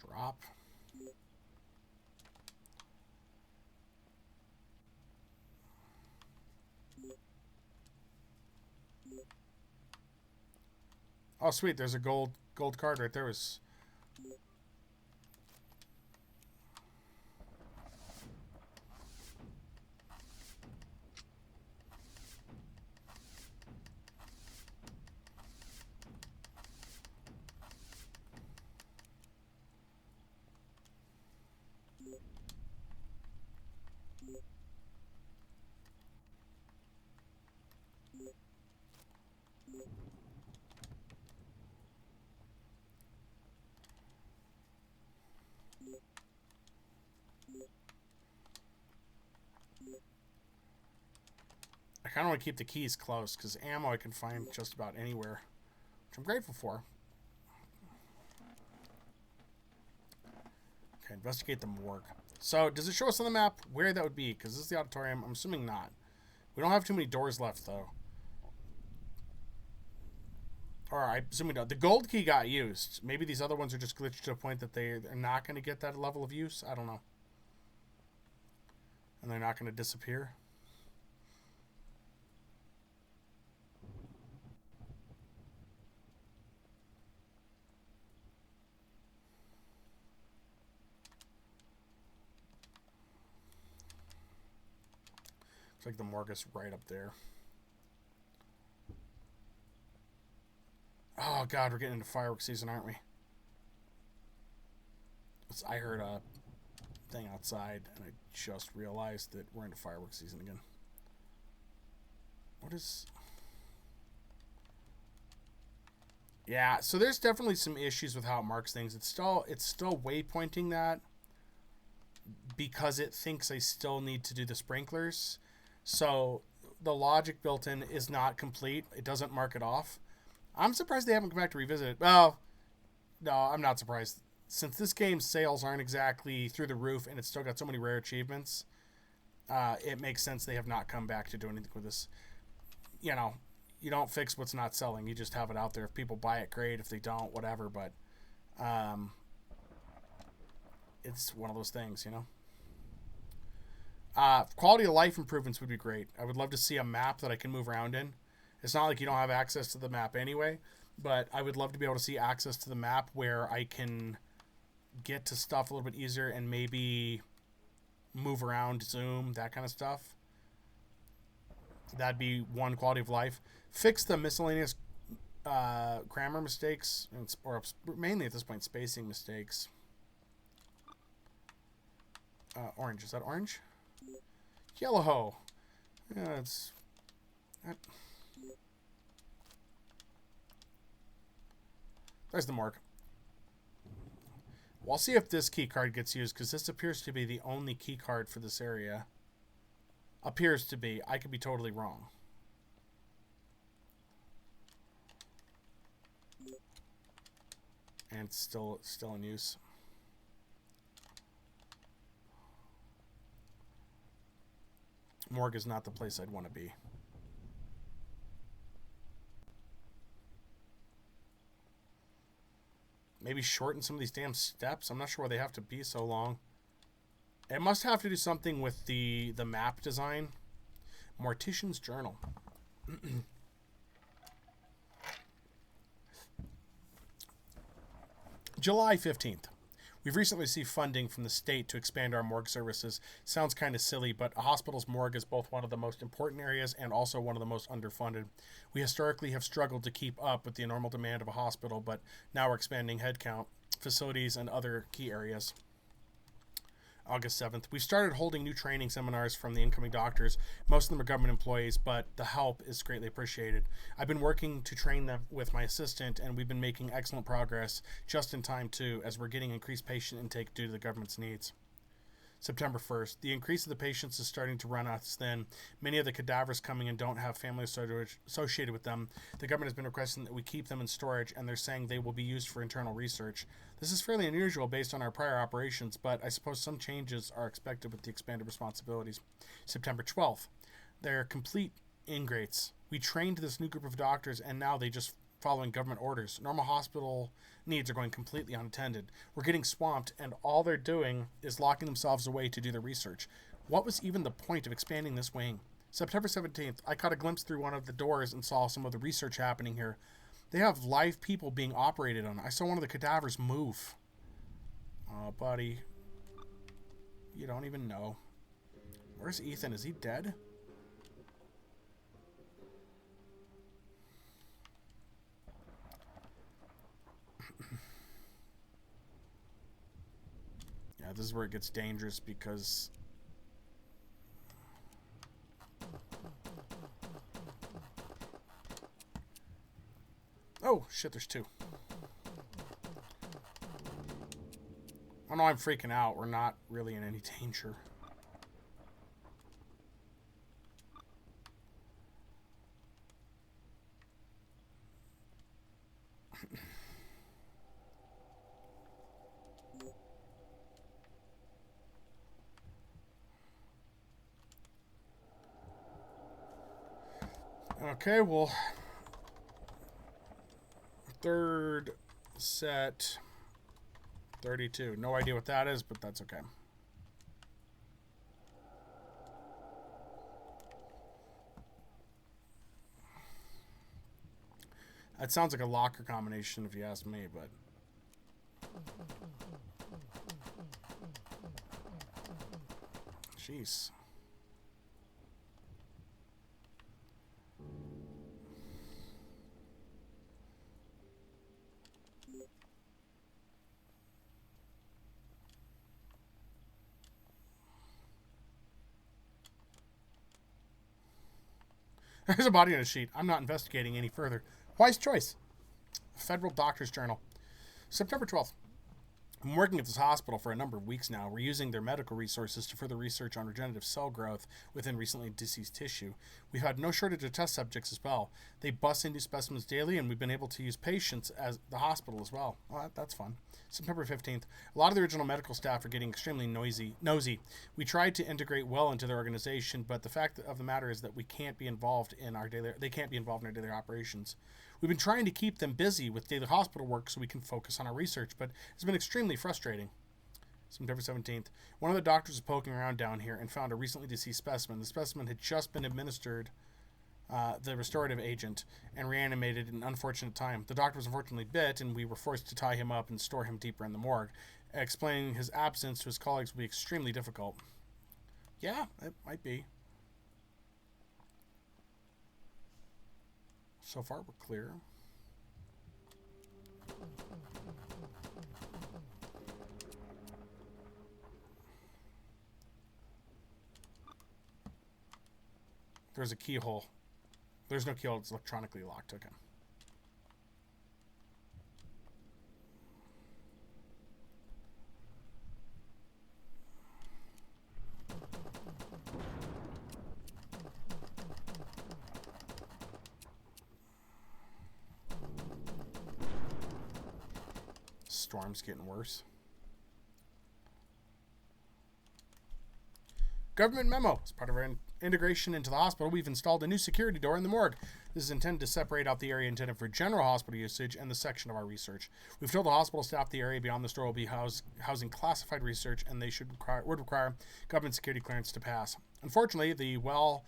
Drop. Oh, sweet. There's a gold card right there. Was I kind of want to keep the keys close because ammo I can find just about anywhere, which I'm grateful for. Okay, investigate the morgue. So, does it show us on the map where that would be? Because this is the auditorium. I'm assuming not. We don't have too many doors left, though. Or I assume we don't. The gold key got used. Maybe these other ones are just glitched to a point that they're not going to get that level of use. I don't know. And they're not going to disappear. Looks like the morgue is right up there. Oh, God, we're getting into fireworks season, aren't we? I heard a thing outside, and I just realized that we're into fireworks season again. What is... Yeah, so there's definitely some issues with how it marks things. It's still waypointing that because it thinks I still need to do the sprinklers. So the logic built in is not complete. It doesn't mark it off. I'm surprised they haven't come back to revisit it. Well, no, I'm not surprised. Since this game's sales aren't exactly through the roof and it's still got so many rare achievements, it makes sense they have not come back to do anything with this. You know, you don't fix what's not selling. You just have it out there. If people buy it, great. If they don't, whatever. But it's one of those things, you know. Quality of life improvements would be great. I would love to see a map that I can move around in. It's not like you don't have access to the map anyway, but I would love to be able to see access to the map where I can get to stuff a little bit easier and maybe move around, zoom, that kind of stuff. That'd be one, quality of life. Fix the miscellaneous grammar mistakes, or mainly at this point, spacing mistakes. Orange. Is that orange? Yellow. Yeah, it's... There's the morgue. Well, I'll see if this key card gets used, because this appears to be the only key card for this area. Appears to be. I could be totally wrong. And it's still in use. Morgue is not the place I'd want to be. Maybe shorten some of these damn steps. I'm not sure why they have to be so long. It must have to do something with the map design. Mortician's Journal. July 15th. We've recently received funding from the state to expand our morgue services. Sounds kind of silly, but a hospital's morgue is both one of the most important areas and also one of the most underfunded. We historically have struggled to keep up with the normal demand of a hospital, but now we're expanding headcount, facilities, and other key areas. August 7th. We've started holding new training seminars from the incoming doctors. Most of them are government employees, but the help is greatly appreciated. I've been working to train them with my assistant, and we've been making excellent progress, just in time too, as we're getting increased patient intake due to the government's needs. September 1st. The increase of the patients is starting to run us thin. Many of the cadavers coming in don't have families associated with them. The government has been requesting that we keep them in storage, and they're saying they will be used for internal research. This is fairly unusual based on our prior operations, but I suppose some changes are expected with the expanded responsibilities. September 12th. They're complete ingrates. We trained this new group of doctors, and now they just following government orders. Normal hospital needs are going completely unattended. We're getting swamped, and all they're doing is locking themselves away to do their research. What was even the point of expanding this wing? September 17th, I caught a glimpse through one of the doors and saw some of the research happening here. They have live people being operated on. I saw one of the cadavers move. Oh, buddy. You don't even know. Where's Ethan? Is he dead? Yeah, this is where it gets dangerous because... Oh, shit, there's two. I know I'm freaking out. We're not really in any danger. Okay, well... Third set... 32. No idea what that is, but that's okay. That sounds like a locker combination if you ask me, but... Jeez. There's a body on a sheet. I'm not investigating any further. Wise choice. Federal Doctor's Journal. September 12th. I'm working at this hospital for a number of weeks now. We're using their medical resources to further research on regenerative cell growth within recently deceased tissue. We've had no shortage of test subjects as well. They bust into specimens daily, and we've been able to use patients as the hospital as well. Well, that's fun. September 15th. A lot of the original medical staff are getting extremely nosy. We tried to integrate well into their organization, but the fact of the matter is that they can't be involved in our daily operations. We've been trying to keep them busy with daily hospital work so we can focus on our research, but it's been extremely frustrating. September 17th. One of the doctors was poking around down here and found a recently deceased specimen. The specimen had just been administered the restorative agent and reanimated in an unfortunate time. The doctor was unfortunately bit, and we were forced to tie him up and store him deeper in the morgue. Explaining his absence to his colleagues will be extremely difficult. Yeah, it might be. So far, we're clear. There's a keyhole. There's no keyhole. It's electronically locked. Okay. Storm's getting worse. Government memo. As part of our integration into the hospital, we've installed a new security door in the morgue. This is intended to separate out the area intended for general hospital usage and the section of our research. We've told the hospital staff the area beyond this door will be housing classified research, and they would require government security clearance to pass. Unfortunately, the wall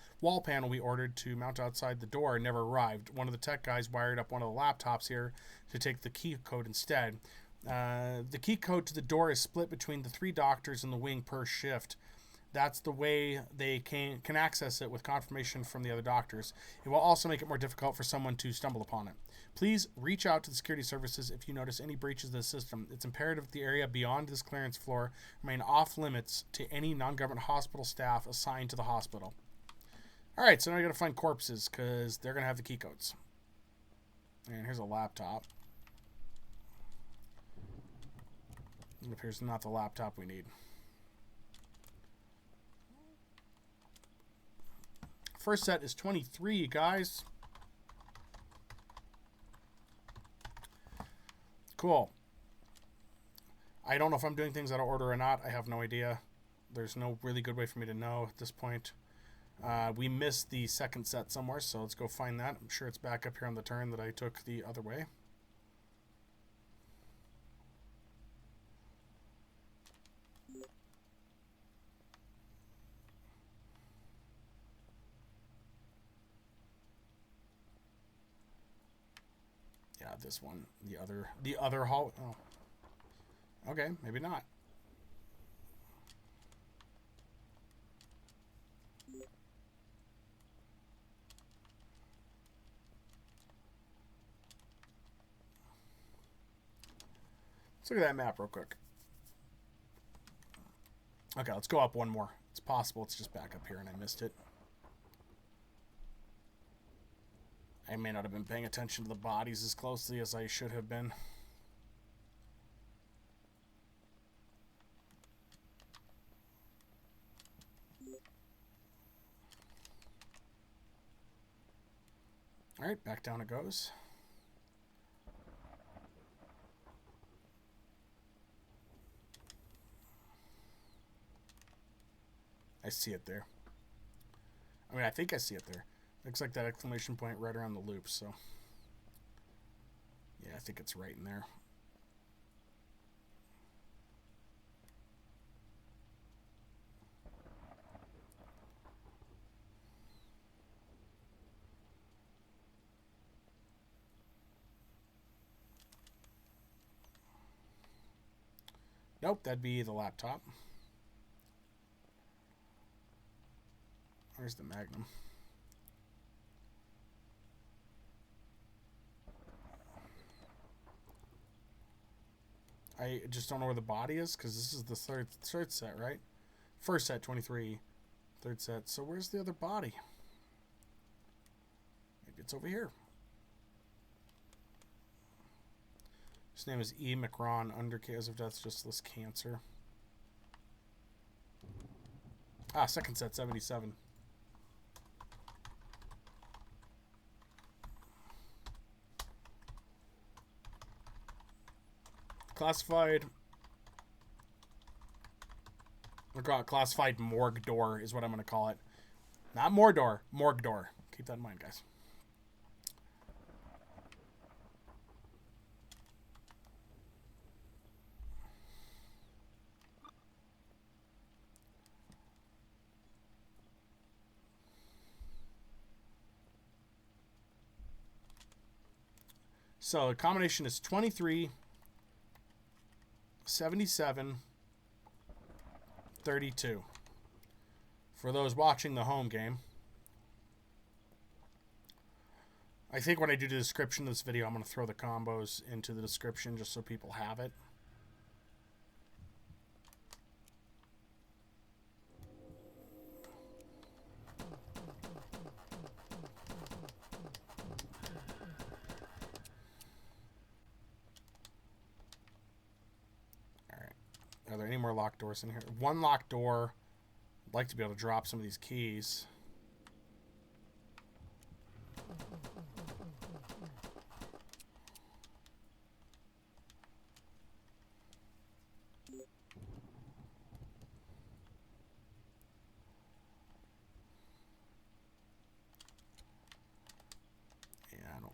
panel we ordered to mount outside the door never arrived. One of the tech guys wired up one of the laptops here to take the key code instead. The key code to the door is split between the 3 doctors in the wing per shift. That's the way they can access it with confirmation from the other doctors. It will also make it more difficult for someone to stumble upon it. Please reach out to the security services if you notice any breaches of the system. It's imperative that the area beyond this clearance floor remain off limits to any non-government hospital staff assigned to the hospital. All right, so now I got to find corpses because they're going to have the key codes. And here's a laptop. It appears not the laptop we need. First set is 23, guys. Cool. I don't know if I'm doing things out of order or not. I have no idea. There's no really good way for me to know at this point. We missed the second set somewhere, so let's go find that. I'm sure it's back up here on the turn that I took the other way. have this one. The other hall. Oh. Okay, maybe not. Let's look at that map real quick. Okay, let's go up one more. It's possible it's just back up here and I missed it. I may not have been paying attention to the bodies as closely as I should have been. Alright, back down it goes. I see it there. I mean, I think I see it there. Looks like that exclamation point right around the loop, so... yeah, I think it's right in there. Nope, that'd be the laptop. Where's the Magnum? I just don't know where the body is, because this is the third set, right? First set, 23. Third set. So where's the other body? Maybe it's over here. His name is E. McRon, under cause of death, just this cancer. Ah, second set, 77. Classified. We're going classified morgue door is what I'm going to call it. Not Mordor, morgue door. Keep that in mind, guys. So the combination is 23, 77, 32. For those watching the home game, I think when I do the description of this video, I'm going to throw the combos into the description just so people have it. Are there any more locked doors in here? One locked door. I'd like to be able to drop some of these keys. Yeah, I don't.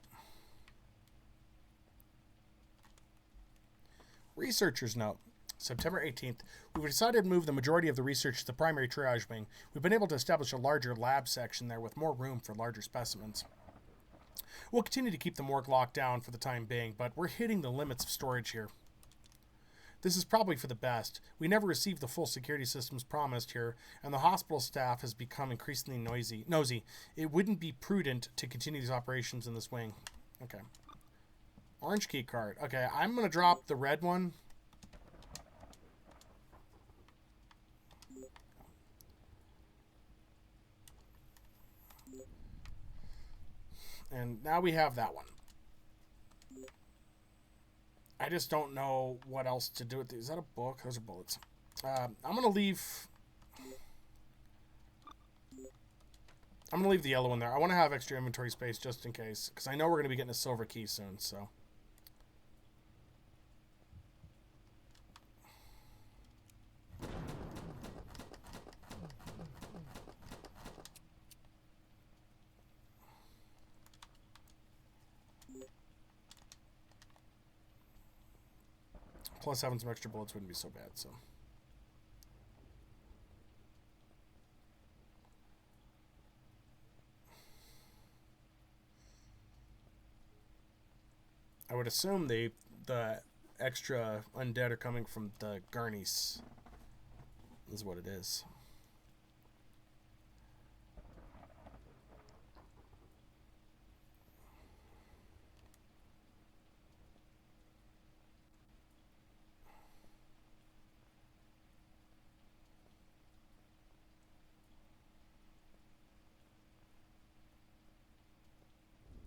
Researchers note. September 18th, we've decided to move the majority of the research to the primary triage wing. We've been able to establish a larger lab section there with more room for larger specimens. We'll continue to keep the morgue locked down for the time being, but we're hitting the limits of storage here. This is probably for the best. We never received the full security systems promised here, and the hospital staff has become increasingly nosy. It wouldn't be prudent to continue these operations in this wing. Okay. Orange key card. Okay, I'm going to drop the red one. And now we have that one. I just don't know what else to do with these. Is that a book? Those are bullets. I'm going to leave... I'm going to leave the yellow one there. I want to have extra inventory space just in case. Because I know we're going to be getting a silver key soon, so... Plus having some extra bullets wouldn't be so bad, so... I would assume the extra undead are coming from the Garnies. Is what it is.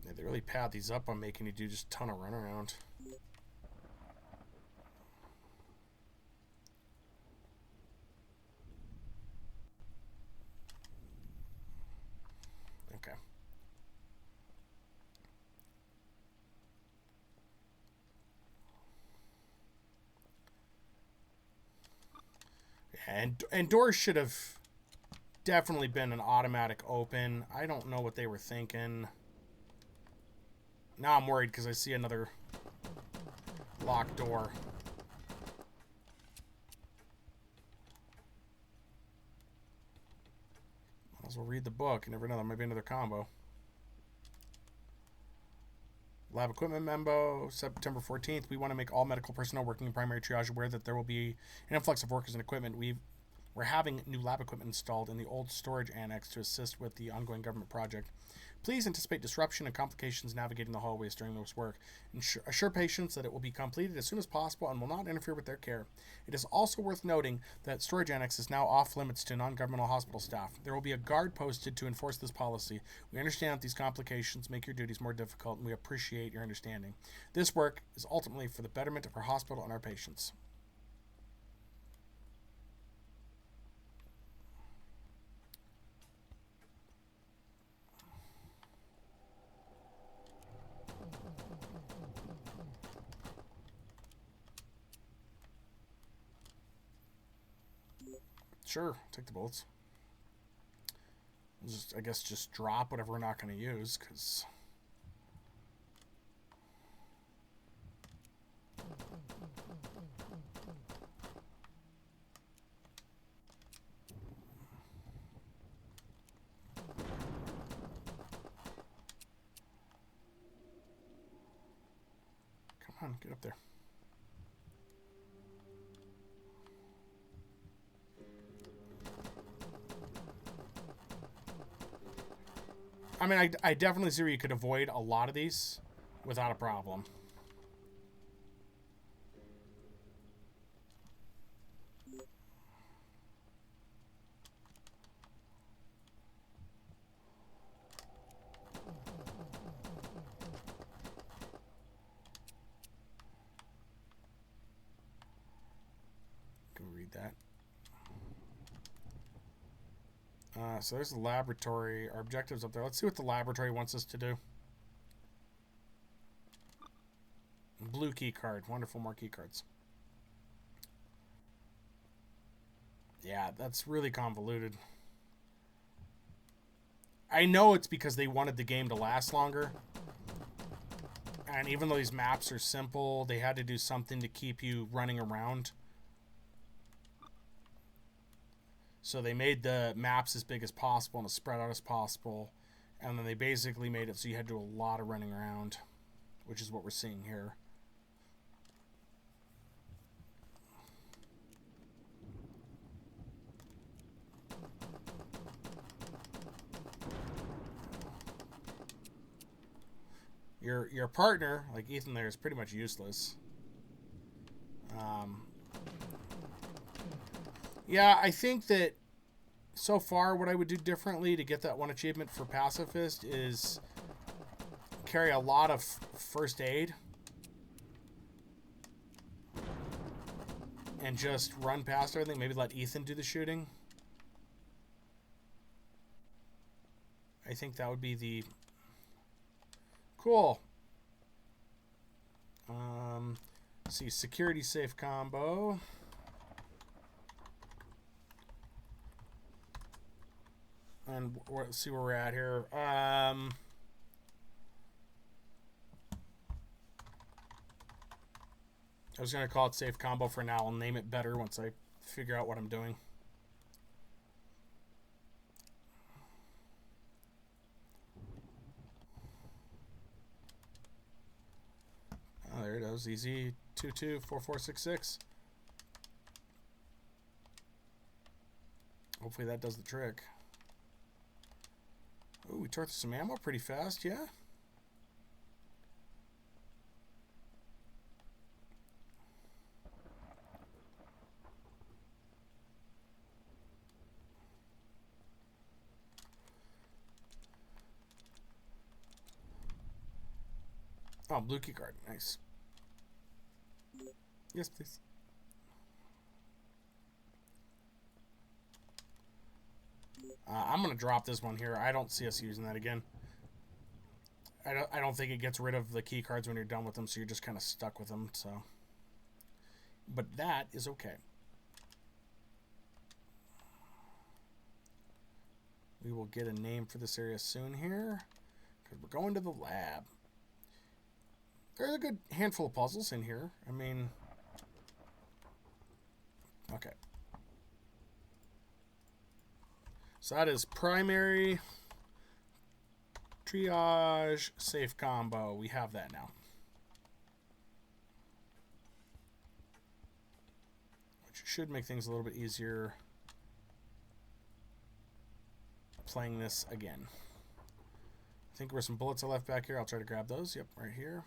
Yeah, they really pad these up on making you do just a ton of runaround. Okay. And doors should have definitely been an automatic open. I don't know what they were thinking. Now I'm worried because I see another locked door. Might as well read the book. You never know, there might be another combo. Lab equipment memo, September 14th. We want to make all medical personnel working in primary triage aware that there will be an influx of workers and equipment. We're having new lab equipment installed in the old storage annex to assist with the ongoing government project. Please anticipate disruption and complications navigating the hallways during this work. Assure patients that it will be completed as soon as possible and will not interfere with their care. It is also worth noting that storage annex is now off limits to non-governmental hospital staff. There will be a guard posted to enforce this policy. We understand that these complications make your duties more difficult, and we appreciate your understanding. This work is ultimately for the betterment of our hospital and our patients. Sure, take the bullets. I guess just drop whatever we're not going to use, because... Come on, get up there. I mean, I definitely see where you could avoid a lot of these without a problem. Go read that. So there's the laboratory. Our objective's up there. Let's see what the laboratory wants us to do. Blue key card. Wonderful, more key cards. Yeah, that's really convoluted. I know it's because they wanted the game to last longer. And even though these maps are simple, they had to do something to keep you running around. So they made the maps as big as possible and as spread out as possible. And then they basically made it so you had to do a lot of running around, which is what we're seeing here. Your partner, like Ethan there, is pretty much useless. Yeah, I think that so far what I would do differently to get that one achievement for Pacifist is carry a lot of first aid and just run past everything. Maybe let Ethan do the shooting. I think that would be the... Cool. Let's see, security safe combo. And let's see where we're at here. I was going to call it safe combo for now. I'll name it better once I figure out what I'm doing. Oh, there it is. Easy 224466. Hopefully that does the trick. Oh, we tore through some ammo pretty fast, yeah. Oh, blue key card. Nice. Yes, please. I'm going to drop this one here. I don't see us using that again. I don't think it gets rid of the key cards when you're done with them, so you're just kind of stuck with them. So, but that is okay. We will get a name for this area soon here, because we're going to the lab. There's a good handful of puzzles in here. I mean, okay. So that is primary, triage, safe combo. We have that now. Which should make things a little bit easier playing this again. I think there's some bullets I left back here. I'll try to grab those. Yep, right here.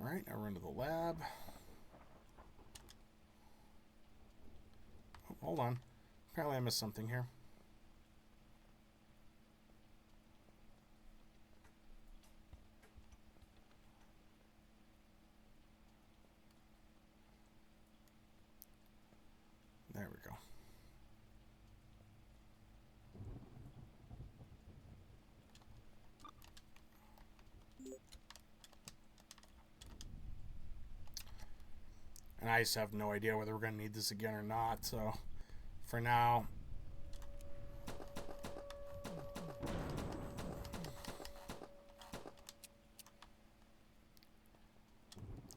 Alright, now we're into the lab. Oh, hold on. Apparently I missed something here. There we go. And I just have no idea whether we're going to need this again or not. So, for now,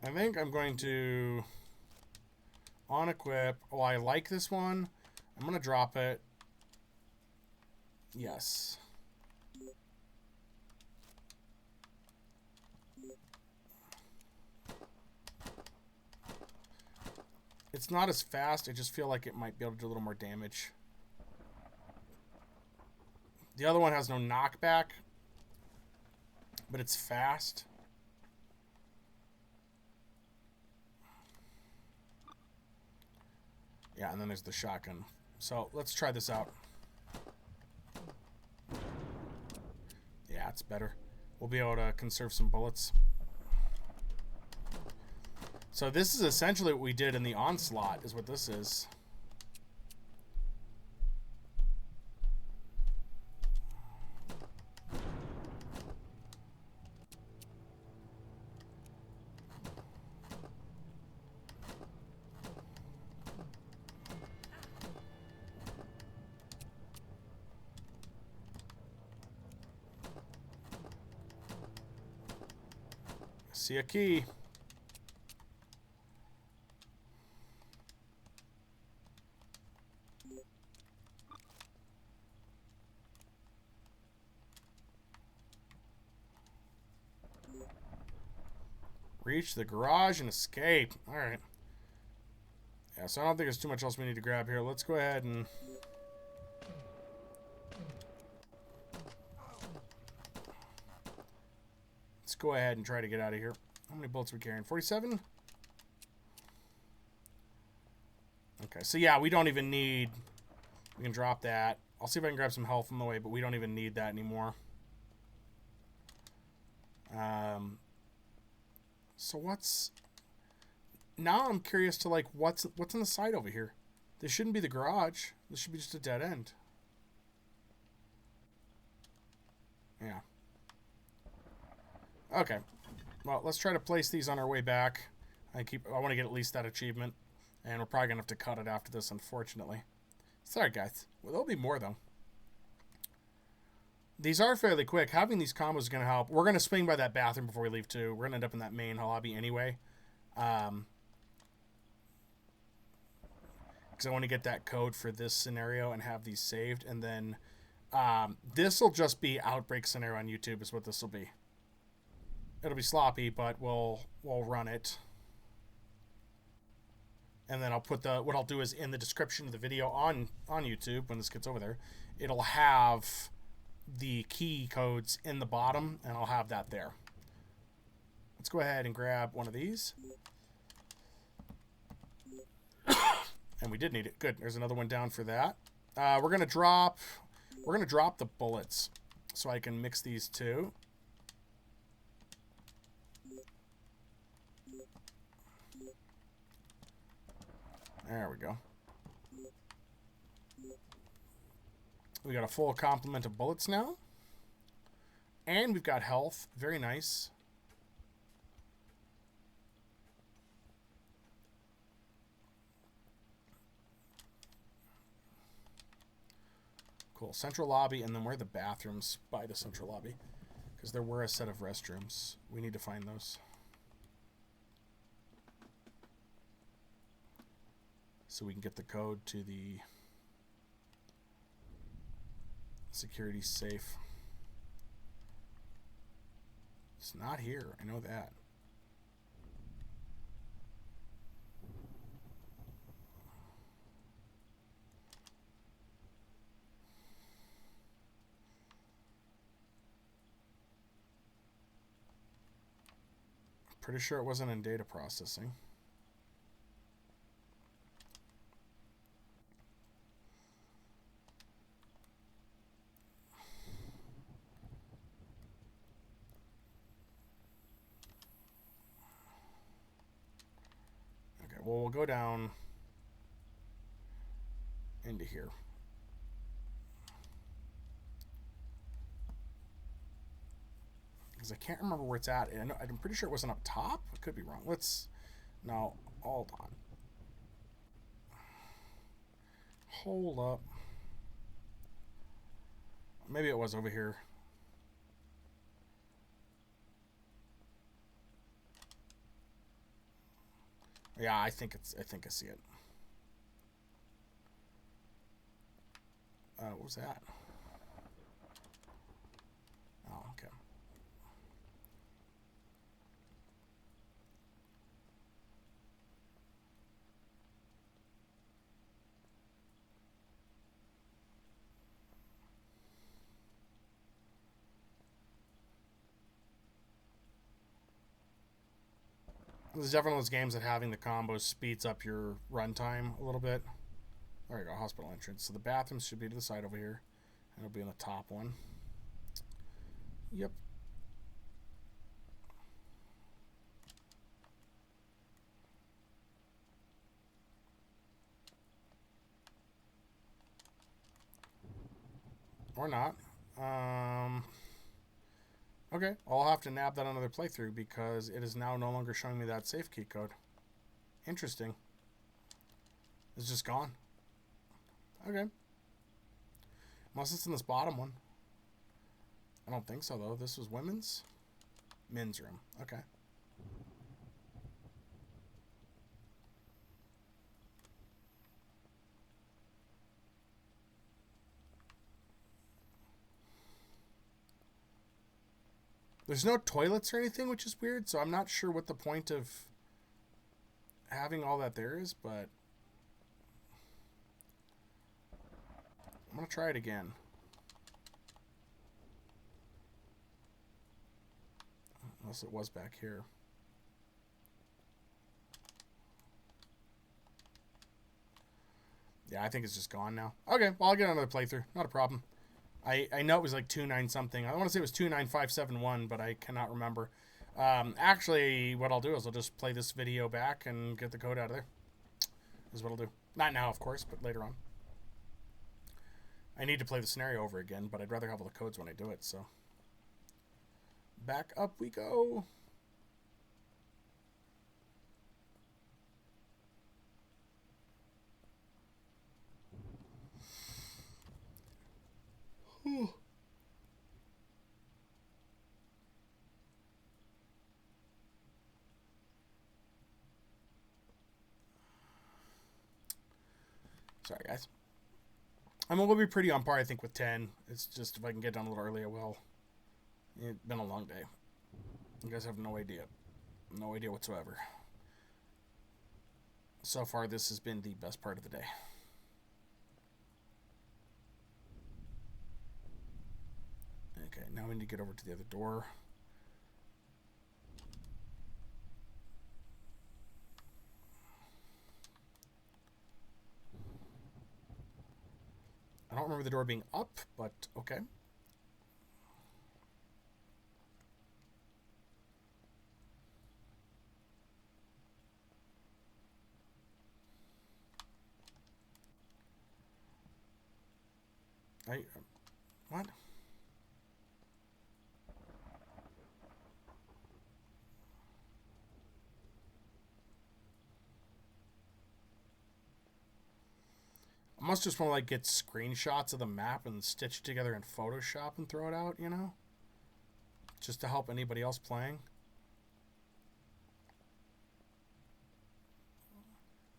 I think I'm going to on-equip. Oh, I like this one. I'm going to drop it. Yes. It's not as fast. I just feel like it might be able to do a little more damage. The other one has no knockback, but it's fast. Yeah, and then there's the shotgun. So let's try this out. Yeah, it's better. We'll be able to conserve some bullets. So this is essentially what we did in the Onslaught, is what this is. See a key. Reach the garage and escape. Alright. Yeah, so I don't think there's too much else we need to grab here. Let's go ahead and... let's go ahead and try to get out of here. How many bullets are we carrying? 47? Okay, so yeah, we don't even need... we can drop that. I'll see if I can grab some health on the way, but we don't even need that anymore. So what's... now I'm curious to, like, what's on the side over here? This shouldn't be the garage. This should be just a dead end. Yeah. Okay. Well, let's try to place these on our way back. I want to get at least that achievement. And we're probably going to have to cut it after this, unfortunately. Sorry, guys. Well, there'll be more, though. These are fairly quick. Having these combos is going to help. We're going to swing by that bathroom before we leave, too. We're going to end up in that main lobby anyway. Because I want to get that code for this scenario and have these saved. And then this will just be Outbreak scenario on YouTube is what this will be. It'll be sloppy, but we'll run it. And then I'll put what I'll do is in the description of the video on YouTube, when this gets over there, it'll have the key codes in the bottom, and I'll have that there. Let's go ahead and grab one of these. And we did need it. Good. There's another one down for that. We're gonna drop the bullets so I can mix these two. There we go. We got a full complement of bullets now. And we've got health. Very nice. Cool. Central lobby, and then where are the bathrooms by the central lobby? Because there were a set of restrooms. We need to find those. So we can get the code to the security safe. It's not here. I know that. Pretty sure it wasn't in data processing. Well, we'll go down into here. Because I can't remember where it's at. And I'm pretty sure it wasn't up top. I could be wrong. No, hold on. Hold up. Maybe it was over here. Yeah, I think I see it. What was that? Oh, okay. This is definitely one of those games that having the combos speeds up your runtime a little bit. There you go, hospital entrance. So the bathrooms should be to the side over here. And it'll be on the top one. Yep. Or not. Okay, I'll have to nab that another playthrough because it is now no longer showing me that safe key code. Interesting. It's just gone. Okay. Unless it's in this bottom one. I don't think so, though. This was women's? Men's room. Okay. There's no toilets or anything, which is weird, so I'm not sure what the point of having all that there is, but I'm going to try it again. Unless it was back here. Yeah, I think it's just gone now. Okay, well, I'll get another playthrough. Not a problem. I know it was like 29 something. I want to say it was 29571, but I cannot remember. Actually, what I'll do is I'll just play this video back and get the code out of there. Is what I'll do. Not now, of course, but later on. I need to play the scenario over again, but I'd rather have all the codes when I do it, so. Back up we go. Sorry, guys. I mean, we'll be pretty on par, I think, with 10. It's just if I can get done a little early, I will. It's been a long day. You guys have no idea. No idea whatsoever. So far, this has been the best part of the day. Okay, now we need to get over to the other door. I don't remember the door being up, but okay. What? I must just want to like get screenshots of the map and stitch it together in Photoshop and throw it out, you know? Just to help anybody else playing.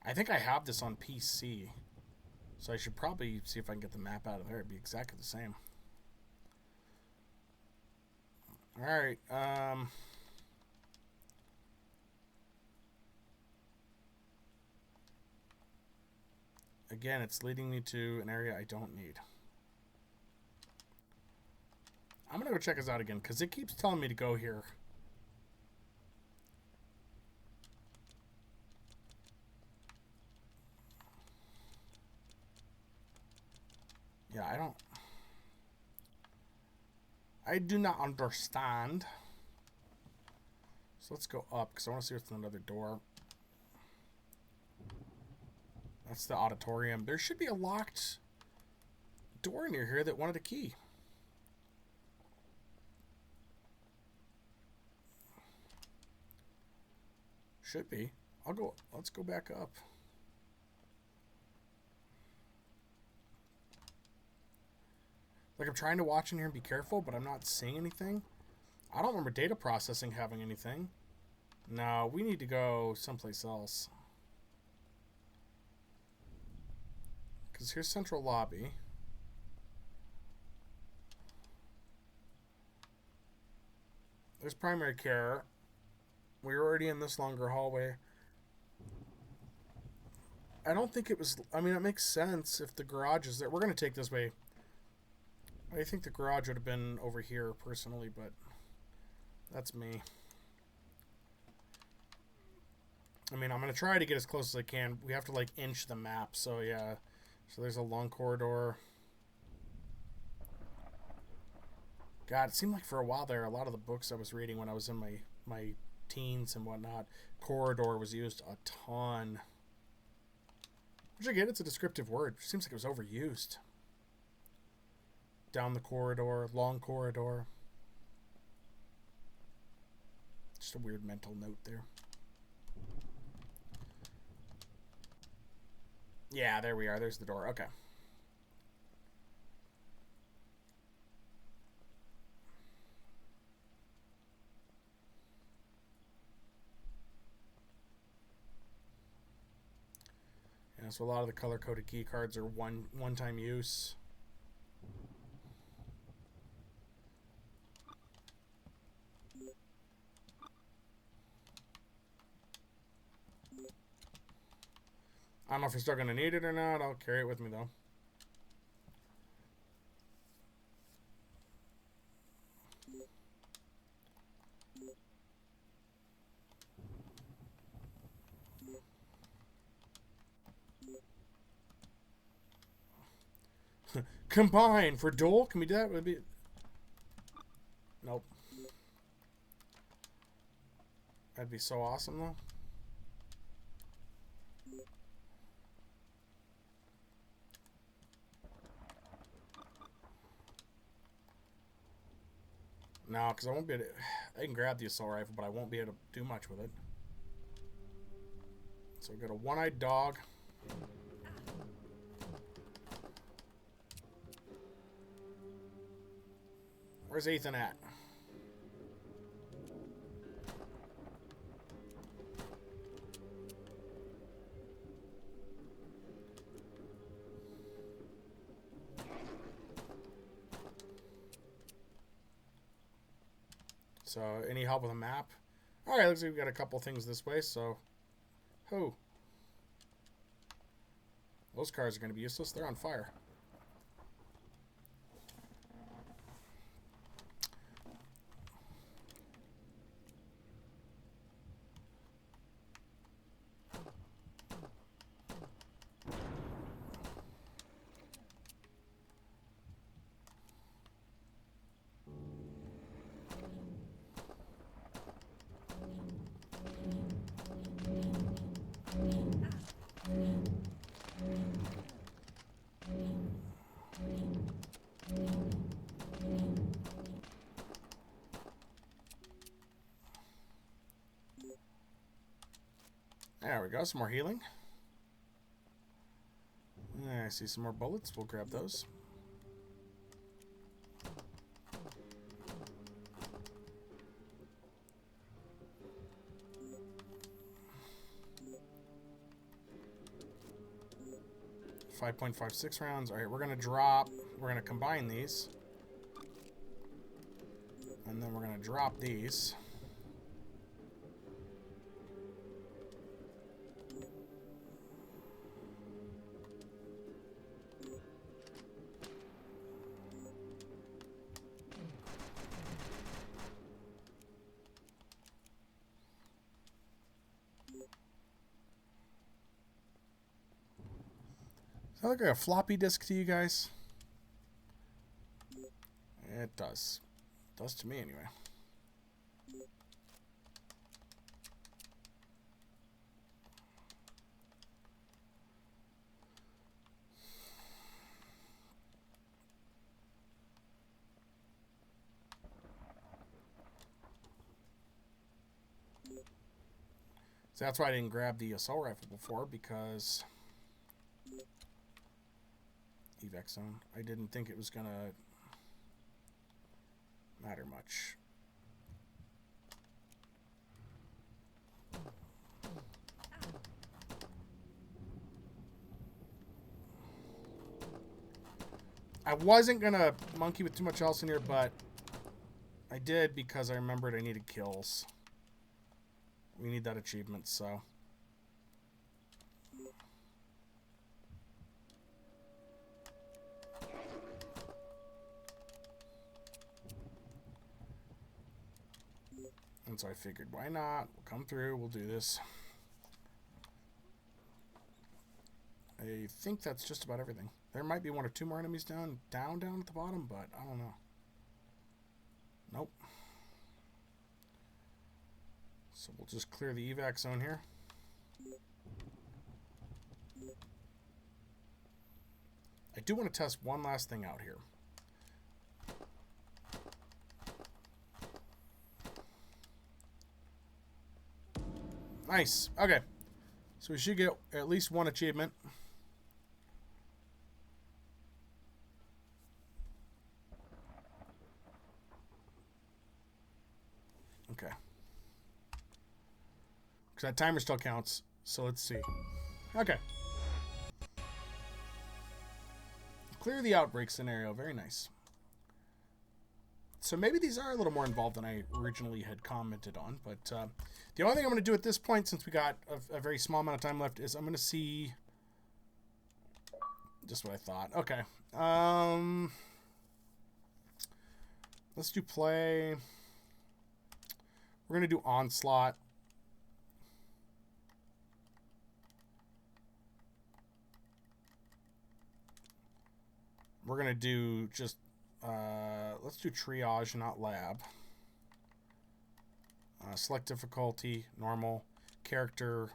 I think I have this on PC. So I should probably see if I can get the map out of there. It'd be exactly the same. Alright, again, it's leading me to an area I don't need. I'm gonna go check this out again, because it keeps telling me to go here. Yeah, I do not understand. So let's go up, because I want to see what's in another door. That's the auditorium. There should be a locked door near here that wanted a key. Should be. Let's go back up. Like, I'm trying to watch in here and be careful, but I'm not seeing anything. I don't remember data processing having anything. No, we need to go someplace else. Because here's central lobby. There's primary care. We were already in this longer hallway. I don't think it was... I mean, it makes sense if the garage is there. We're going to take this way. I think the garage would have been over here, personally, but that's me. I mean, I'm going to try to get as close as I can. We have to, like, inch the map, so yeah. So there's a long corridor. God, it seemed like for a while there, a lot of the books I was reading when I was in my teens and whatnot, corridor was used a ton. Which, again, it's a descriptive word. It seems like it was overused. Down the corridor, long corridor. Just a weird mental note there. Yeah, there we are. There's the door. Okay. Yeah, so a lot of the color-coded key cards are one-time use. I don't know if you're still going to need it or not. I'll carry it with me, though. Combine for duel? Can we do that? Would be... Nope. That'd be so awesome, though. No, because I won't be able to... I can grab the assault rifle, but I won't be able to do much with it. So we got a one-eyed dog. Where's Ethan at? So, any help with a map? Alright, looks like we've got a couple things this way, so... Oh. Those cars are going to be useless. They're on fire. There we go, some more healing. I see some more bullets. We'll grab those. .56 rounds. All right, we're gonna drop. We're gonna combine these, and then we're gonna drop these. Does that look like a floppy disk to you guys? It does. It does to me anyway. So that's why I didn't grab the assault rifle before, because evac zone. I didn't think it was gonna matter much. I wasn't gonna monkey with too much else in here, but I did because I remembered I needed kills. We need that achievement, so. And so I figured, why not? We'll come through, we'll do this. I think that's just about everything. There might be one or two more enemies down at the bottom, but I don't know. Nope. So we'll just clear the evac zone here. I do want to test one last thing out here. Nice. Okay. So we should get at least one achievement. Okay. Because that timer still counts. So let's see. Okay. Clear the outbreak scenario. Very nice. So maybe these are a little more involved than I originally had commented on. But the only thing I'm going to do at this point, since we got a very small amount of time left, is I'm going to see just what I thought. Okay. Let's do play. We're going to do onslaught. We're going to do just, let's do triage, not lab. Select difficulty, normal, character.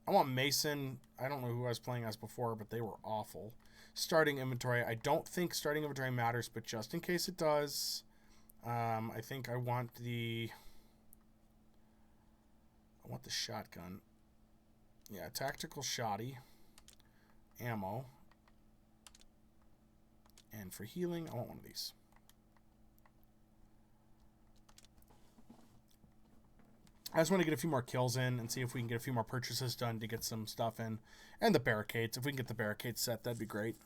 I want Mason. I don't know who I was playing as before, but they were awful. Starting inventory. I don't think starting inventory matters, but just in case it does, I think I want the shotgun. Yeah, tactical shotty. Ammo. And for healing, I want one of these. I just want to get a few more kills in and see if we can get a few more purchases done to get some stuff in. And the barricades. If we can get the barricades set, that'd be great.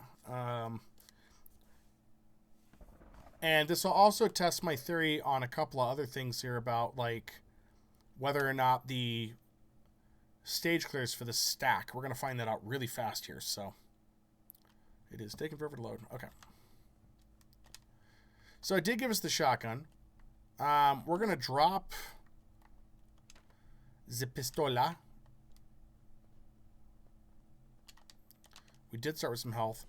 And this will also test my theory on a couple of other things here about, like, whether or not the stage clears for the stack. We're going to find that out really fast here, so it is taking forever to load. Okay. So it did give us the shotgun. We're going to drop the pistola. We did start with some health.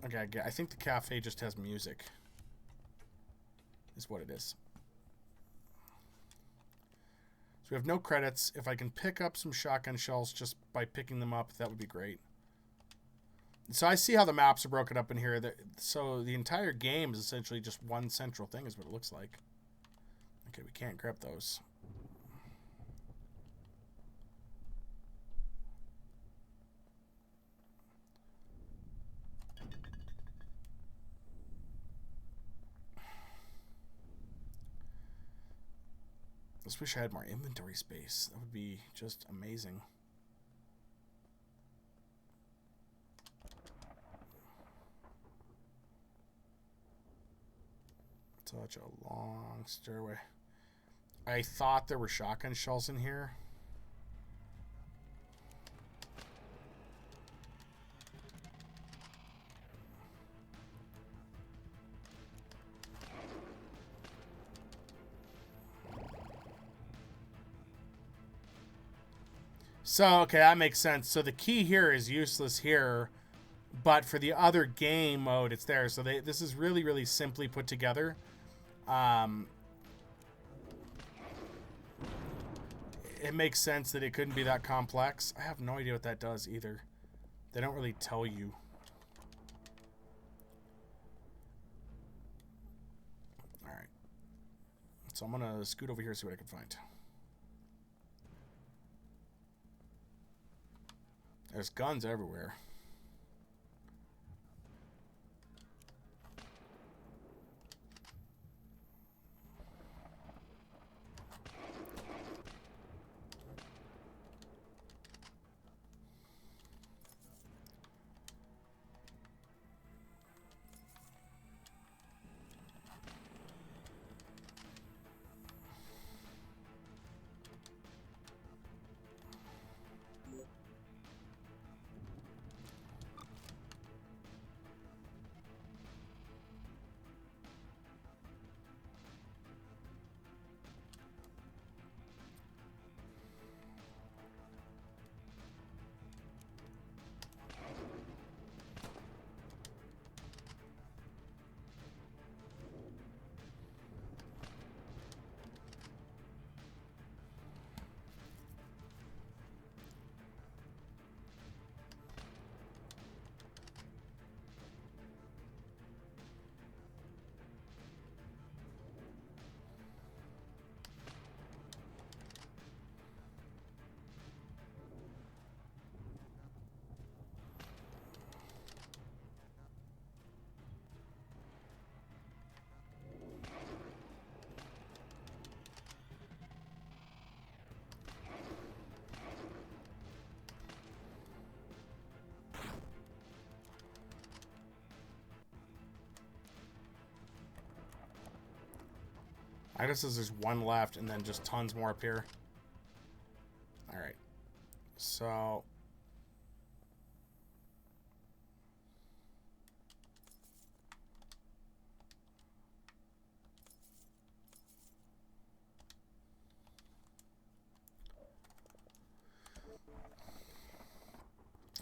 Okay, I think the cafe just has music. Is what it is. So we have no credits. If I can pick up some shotgun shells just by picking them up, that would be great. So I see how the maps are broken up in here. So the entire game is essentially just one central thing is what it looks like. Okay, we can't grab those. I just wish I had more inventory space. That would be just amazing. Such a long stairway. I thought there were shotgun shells in here. So, okay, that makes sense. So the key here is useless here, but for the other game mode, it's there. So this is really, really simply put together. It makes sense that it couldn't be that complex. I have no idea what that does either. They don't really tell you. Alright. So I'm going to scoot over here and see what I can find. There's guns everywhere. I guess there's one left and then just tons more up here. Alright. So...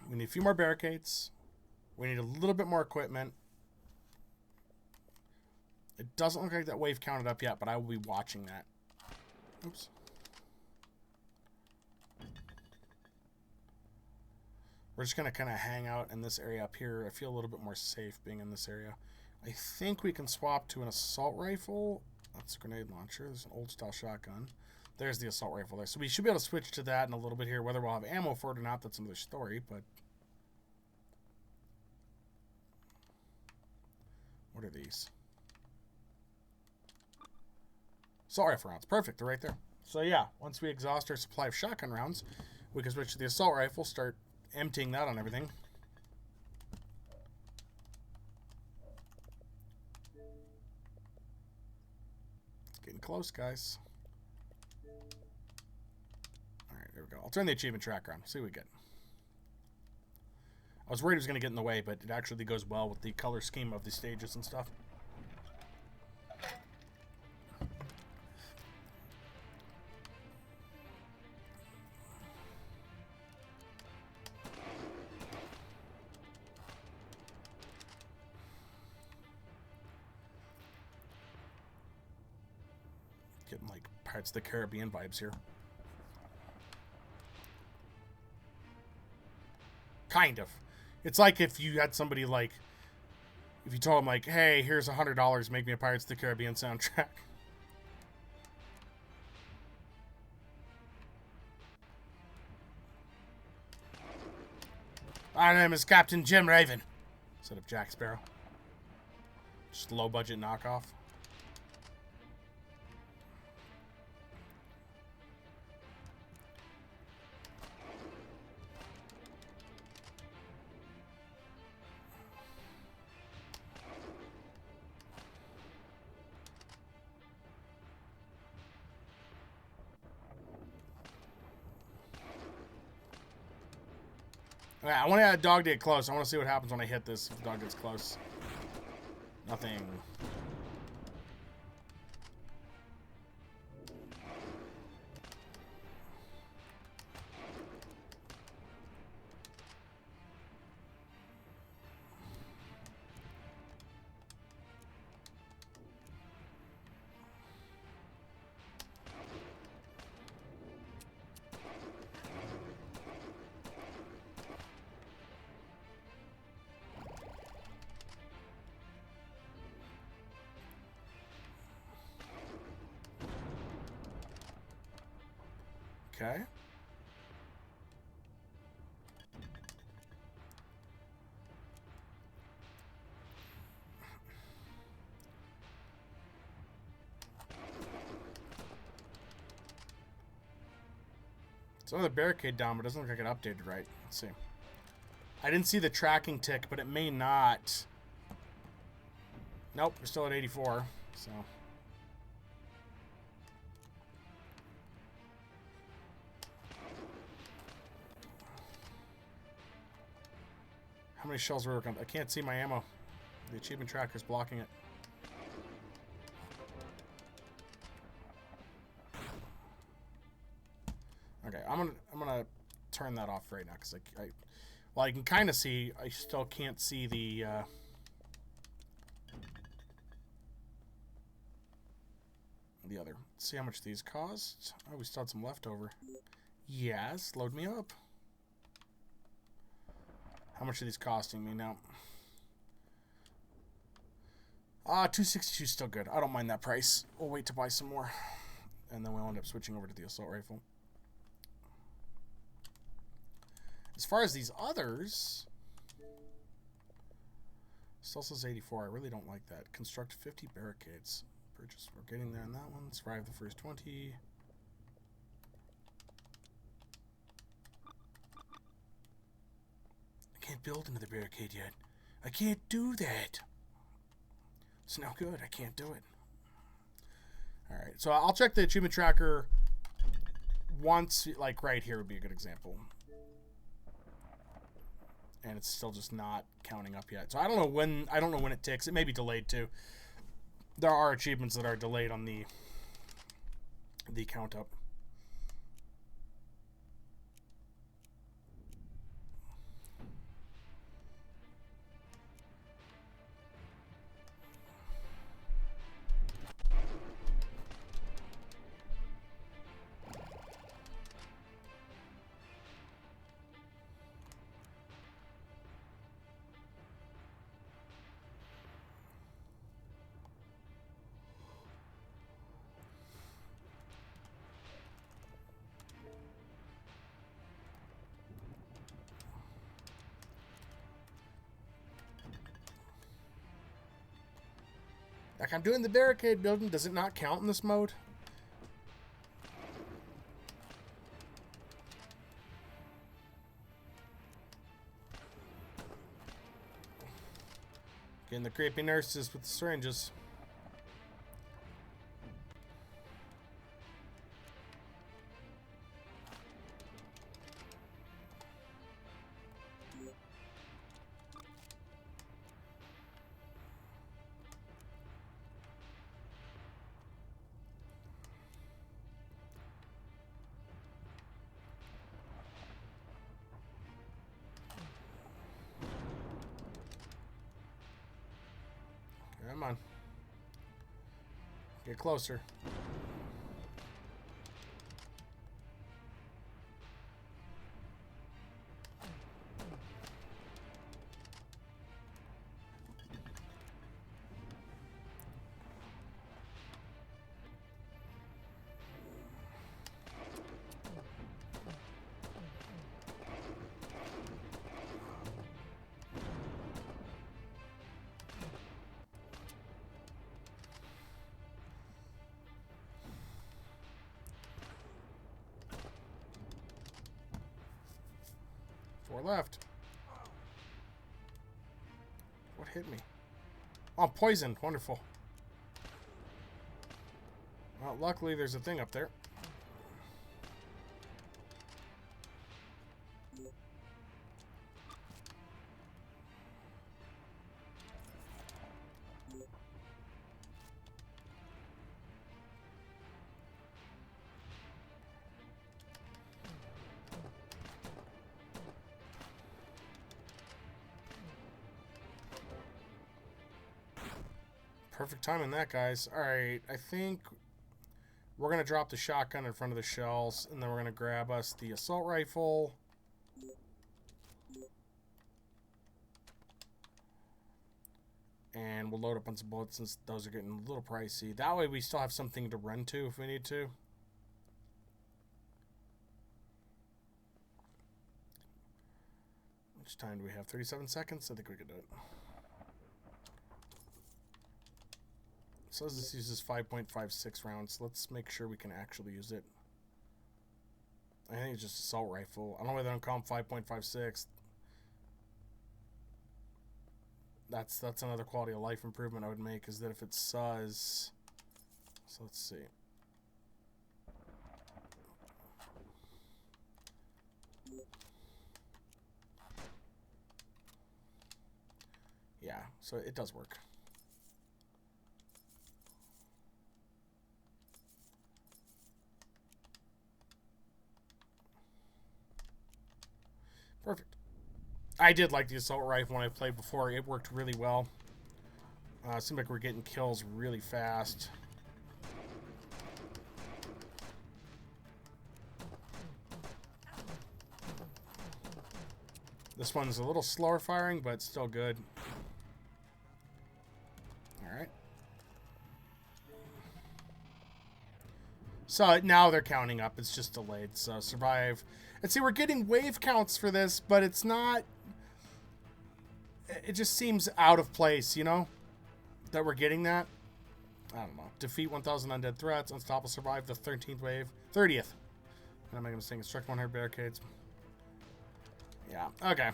we need a few more barricades. We need a little bit more equipment. It doesn't look like that wave counted up yet, but I will be watching that. Oops. We're just going to kind of hang out in this area up here. I feel a little bit more safe being in this area. I think we can swap to an assault rifle. That's a grenade launcher. There's an old style shotgun. There's the assault rifle there. So we should be able to switch to that in a little bit here. Whether we'll have ammo for it or not, that's another story. But what are these? Assault rifle rounds. Perfect. They're right there. So yeah, once we exhaust our supply of shotgun rounds, we can switch to the assault rifle, start emptying that on everything. Getting close, guys. Alright, there we go. I'll turn the achievement tracker on. See what we get. I was worried it was going to get in the way, but it actually goes well with the color scheme of the stages and stuff. Getting like Pirates of the Caribbean vibes here. Kind of. It's like if you had somebody like, if you told them like, hey, here's $100, make me a Pirates of the Caribbean soundtrack. My name is Captain Jim Raven, instead of Jack Sparrow. Just low budget knockoff. I want to have a dog get close. I want to see what happens when I hit this if the dog gets close. Nothing. Okay. It's another barricade down, but it doesn't look like it updated right. Let's see. I didn't see the tracking tick, but it may not. Nope, we're still at 84, so... How many shells are working? I can't see my ammo. The achievement tracker's blocking it. Okay, I'm gonna turn that off right now because well, I can kind of see. I still can't see the. The other. Let's see how much these cost. Oh, we still had some leftover. Yes, load me up. How much are these costing me now? $262 is still good. I don't mind that price. We'll wait to buy some more. And then we'll end up switching over to the assault rifle. As far as these others... Still says 84. I really don't like that. Construct 50 barricades. Purchase. We're getting there on that one. Survive the first 20. I can't build another barricade yet. I can't do that. It's no good. I can't do it. Alright, so I'll check the achievement tracker once, like right here would be a good example. And it's still just not counting up yet. So I don't know when it ticks. It may be delayed too. There are achievements that are delayed on the count up. Like I'm doing the barricade building. Does it not count in this mode? Getting the creepy nurses with the syringes. Come on. Get closer. Four left. What hit me? Oh, poisoned. Wonderful. Well, luckily there's a thing up there. Perfect timing that, guys. Alright, I think we're going to drop the shotgun in front of the shells, and then we're going to grab us the assault rifle. And we'll load up on some bullets since those are getting a little pricey. That way we still have something to run to if we need to. How much time do we have? 37 seconds? I think we could do it. It says this uses 5.56 rounds. Let's make sure we can actually use it. I think it's just assault rifle. I don't know why they don't call them 5.56. That's another quality of life improvement I would make, is that if it says... So let's see. Yeah, so it does work. Perfect. I did like the assault rifle when I played before. It worked really well. Seemed like we're getting kills really fast. This one's a little slower firing, but still good. Alright. So now they're counting up. It's just delayed. So survive. And see, we're getting wave counts for this, but it's not... It just seems out of place, you know? That we're getting that. I don't know. Defeat 1,000 undead threats. Unstoppable survive the 13th wave. 30th. I'm making a mistake. Construct 100 barricades. Yeah. Okay.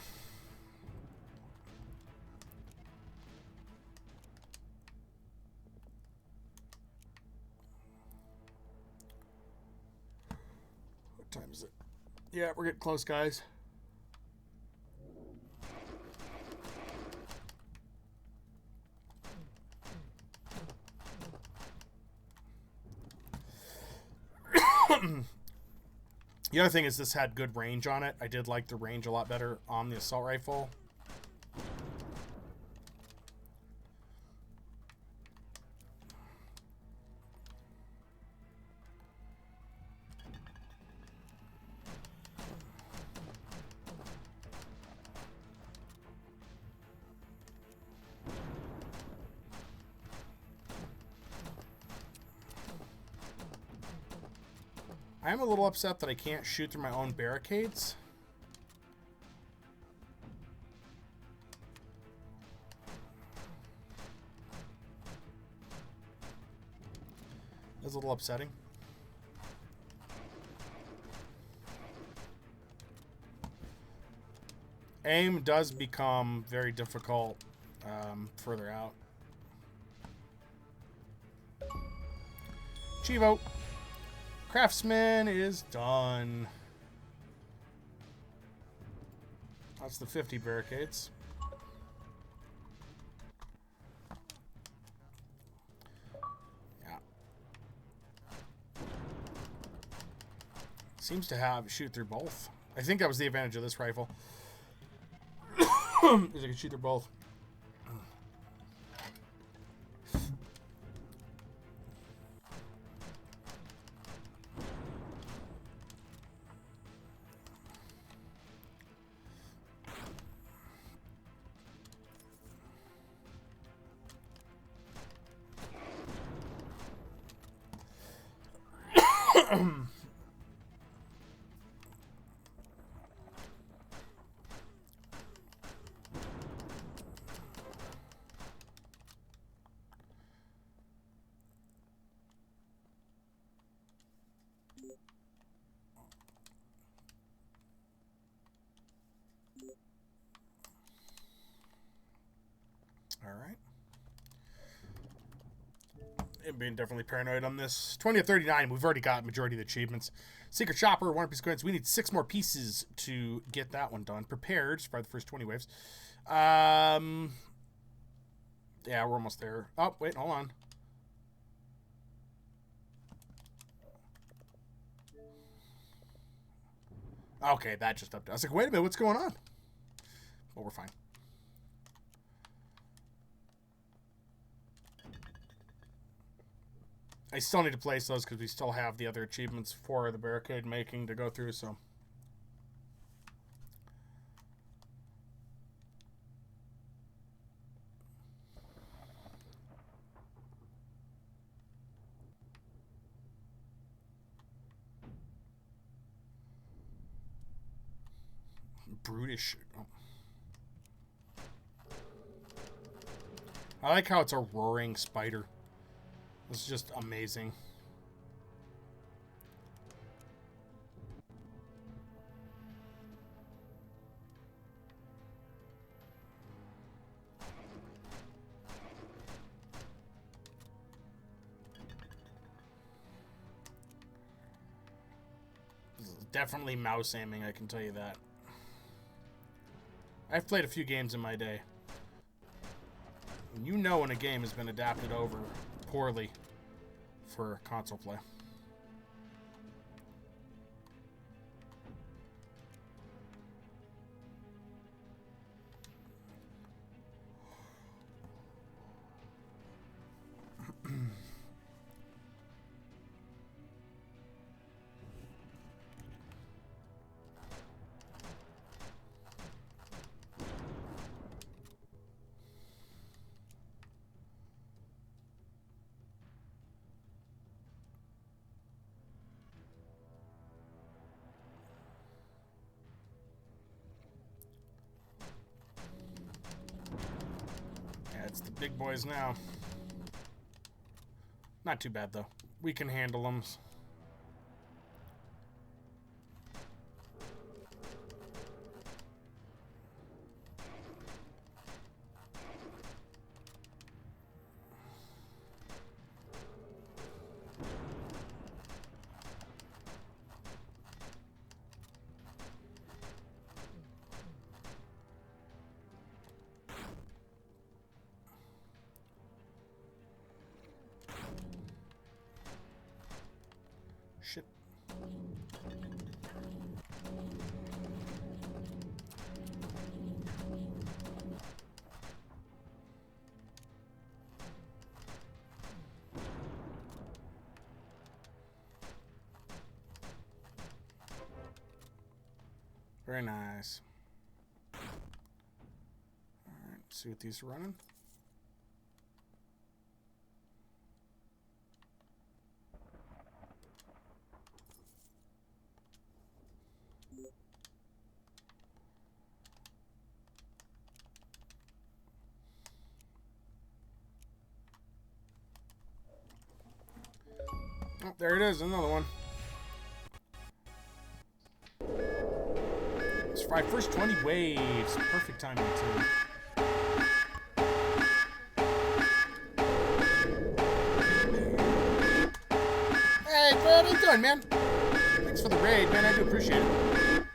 What time is it? Yeah, we're getting close, guys. The other thing is this had good range on it. I did like the range a lot better on the assault rifle. I am a little upset that I can't shoot through my own barricades. That's a little upsetting. Aim does become very difficult further out. Chivo. Craftsman is done. That's the 50 barricades. Yeah. Seems to have shoot through both. I think that was the advantage of this rifle. Is I can shoot through both. All right. I'm being definitely paranoid on this. 20 of 39. We've already got majority of the achievements. Secret Shopper, 1 piece of coins. We need 6 more pieces to get that one done. Prepared for the first 20 waves. Yeah, we're almost there. Oh, wait, hold on. Okay, that just updated. I was like, wait a minute, what's going on? Well, we're fine. I still need to place those because we still have the other achievements for the barricade making to go through, so. Brutish. Oh. I like how it's a roaring spider. It's just amazing. This is definitely mouse aiming, I can tell you that. I've played a few games in my day. And you know when a game has been adapted over poorly for console play. It's the big boys now. Not too bad, though. We can handle them. Shit. Very nice. Alright, see what these are running. Oh, there it is, another one. It's for my first 20 waves. Perfect timing, too. Hey, Brad, how you doing, man? Thanks for the raid, man. I do appreciate it.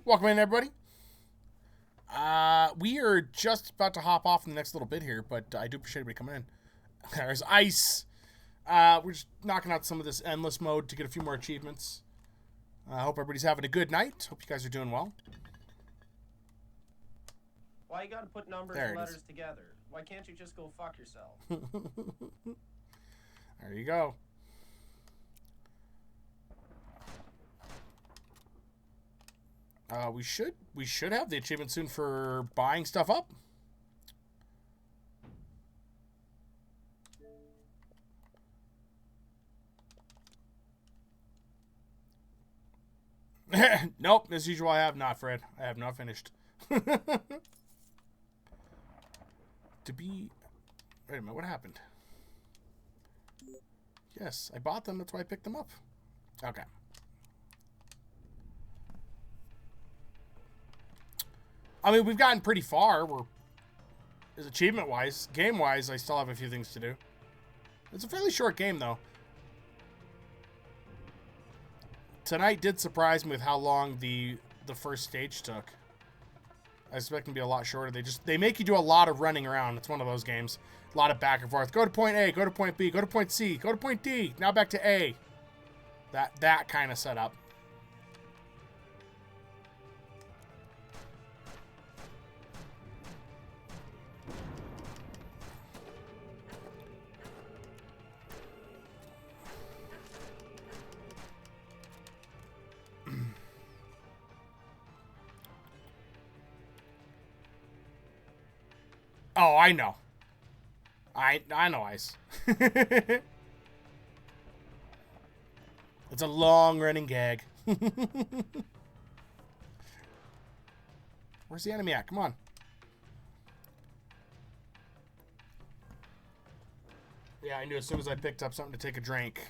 Welcome in, everybody. We are just about to hop off in the next little bit here, but I do appreciate everybody coming in. There's ice. We're just knocking out some of this endless mode to get a few more achievements. I hope everybody's having a good night. Hope you guys are doing well. Why you gotta put numbers and letters together? Why can't you just go fuck yourself? There you go. We should have the achievement soon for buying stuff up. Nope, as usual, I have not, Fred. I have not finished. To be... Wait a minute, what happened? Yes, I bought them. That's why I picked them up. Okay. I mean, we've gotten pretty far. As achievement-wise, game-wise, I still have a few things to do. It's a fairly short game, though. Tonight did surprise me with how long the first stage took. I expect it to be a lot shorter. They make you do a lot of running around. It's one of those games. A lot of back and forth. Go to point A, go to point B, go to point C, go to point D. Now back to A. That kind of setup. Oh, I know. I know Ice. It's a long-running gag. Where's the enemy at? Come on. Yeah, I knew as soon as I picked up something to take a drink.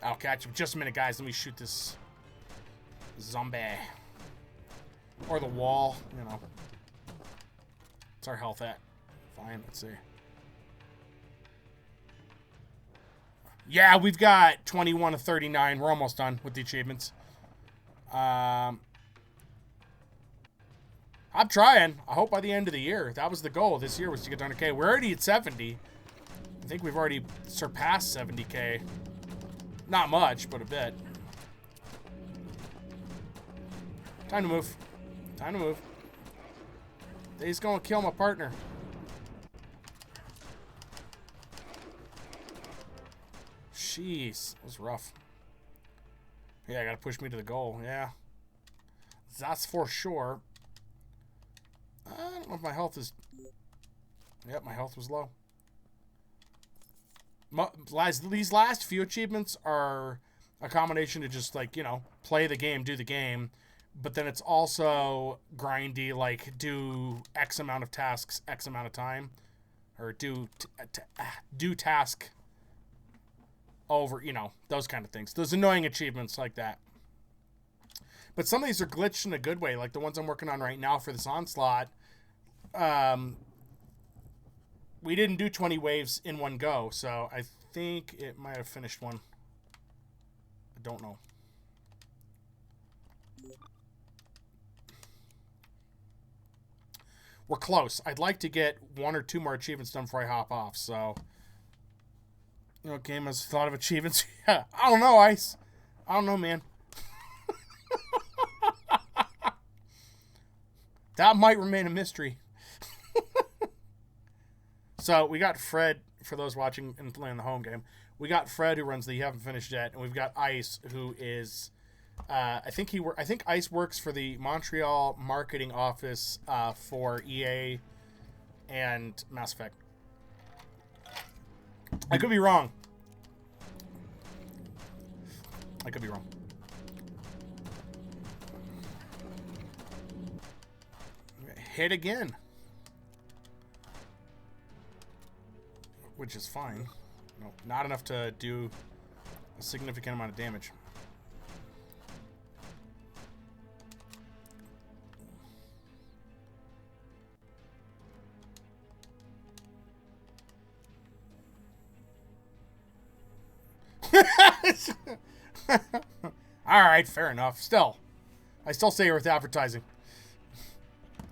I'll catch him. Just a minute, guys. Let me shoot this zombie. Or the wall, you know. What's our health at? Fine, let's see. Yeah, we've got 21 to 39. We're almost done with the achievements. I'm trying. I hope by the end of the year. That was the goal this year, was to get to 100K. We're already at 70. I think we've already surpassed 70K. Not much, but a bit. Time to move. Time to move. He's gonna kill my partner. Jeez, that was rough. Yeah, I gotta push me to the goal. Yeah. That's for sure. I don't know if my health is... Yep, my health was low. These last few achievements are a combination to just, like, you know, play the game, do the game. But then it's also grindy, like, do X amount of tasks, X amount of time. Or do task over, you know, those kind of things. Those annoying achievements like that. But some of these are glitched in a good way, like the ones I'm working on right now for this onslaught. We didn't do 20 waves in one go, so I think it might have finished one. I don't know. We're close. I'd like to get 1 or 2 more achievements done before I hop off, so... You know, game has thought of achievements. Yeah, I don't know, Ice. I don't know, man. That might remain a mystery. So, we got Fred, for those watching and playing the home game. We got Fred, who runs the You Haven't Finished Yet, and we've got Ice, who is... I think Ice works for the Montreal marketing office for EA and Mass Effect. I could be wrong. I could be wrong. Hit again. Which is fine. No, not enough to do a significant amount of damage. Alright, fair enough. Still. I still say you're worth advertising.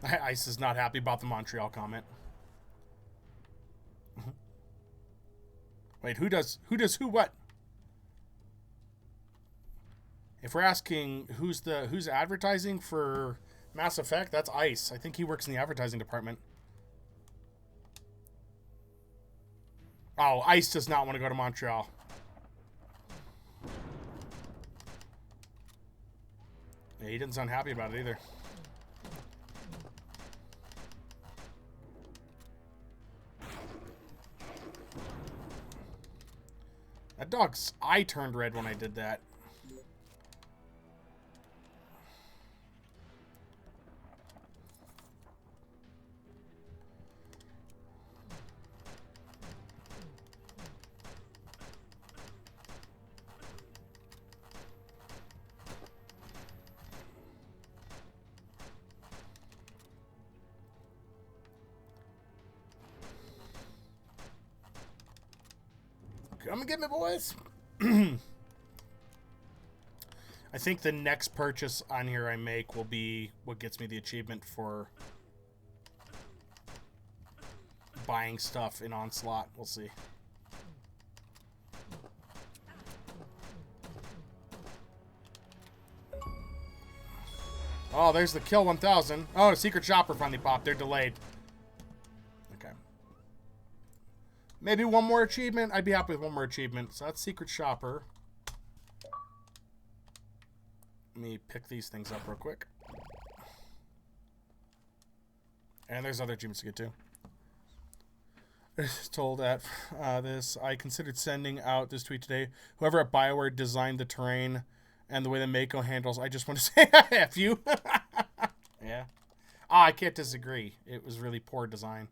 Ice is not happy about the Montreal comment. Wait, who does who what? If we're asking who's advertising for Mass Effect, that's Ice. I think he works in the advertising department. Oh, Ice does not want to go to Montreal. Yeah, he didn't sound happy about it either. That dog's eye turned red when I did that. Come and get me, boys. I think the next purchase on here I make will be what gets me the achievement for buying stuff in Onslaught. We'll see. Oh, there's the kill 1000. Oh, Secret Shopper finally popped. They're delayed. Okay. Maybe one more achievement. I'd be happy with one more achievement. So that's Secret Shopper. Let me pick these things up real quick. And there's other achievements to get to. Told at this, I considered sending out this tweet today. Whoever at BioWare designed the terrain and the way the Mako handles, I just want to say F you. Yeah. I can't disagree. It was really poor design.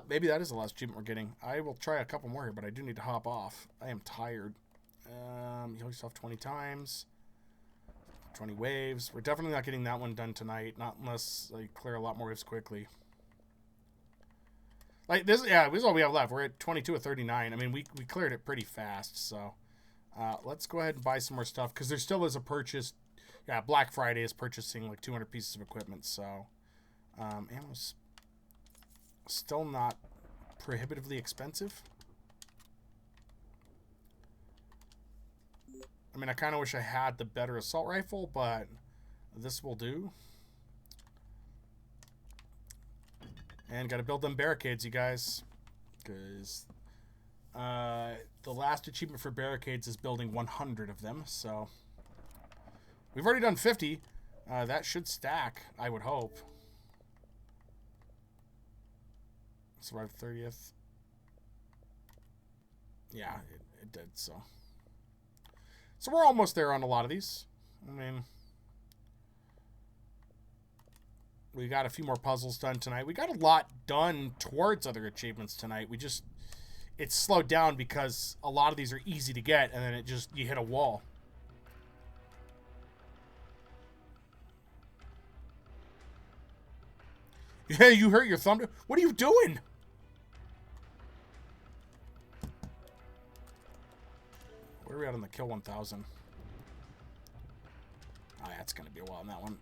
Maybe that is the last achievement we're getting. I will try a couple more here, but I do need to hop off. I am tired. Heal yourself 20 times. 20 waves. We're definitely not getting that one done tonight. Not unless I clear a lot more waves quickly. Like this, yeah, this is all we have left. We're at 22 of 39. I mean, we cleared it pretty fast, so let's go ahead and buy some more stuff because there still is a purchase. Yeah, Black Friday is purchasing like 200 pieces of equipment, so ammo's still not prohibitively expensive. I mean, I kind of wish I had the better assault rifle, but this will do. And got to build them barricades, you guys. Because the last achievement for barricades is building 100 of them. So we've already done 50. That should stack, I would hope. Survived 30th. Yeah, it did, so. So we're almost there on a lot of these. I mean, we got a few more puzzles done tonight. We got a lot done towards other achievements tonight. It's slowed down because a lot of these are easy to get, and then you hit a wall. Yeah, you hurt your thumb. What are you doing? Where are we at on the kill 1000? Oh, yeah, it's going to be a while on that one.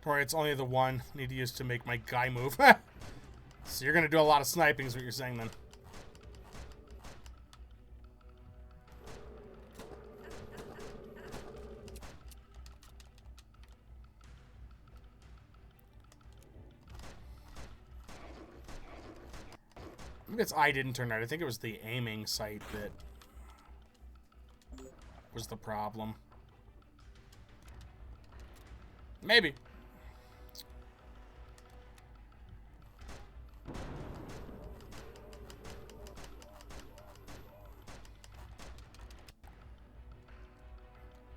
Don't worry, it's only the one I need to use to make my guy move. So you're going to do a lot of sniping is what you're saying then. Maybe its eye didn't turn right. I think it was the aiming sight that was the problem. Maybe.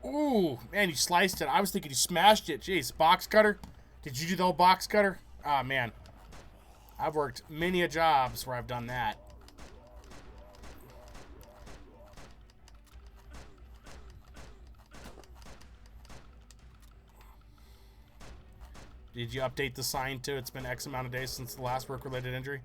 Ooh, man, you sliced it. I was thinking you smashed it. Jeez, box cutter? Did you do the whole box cutter? Ah, man. I've worked many a jobs where I've done that. Did you update the sign too? It's been X amount of days since the last work-related injury.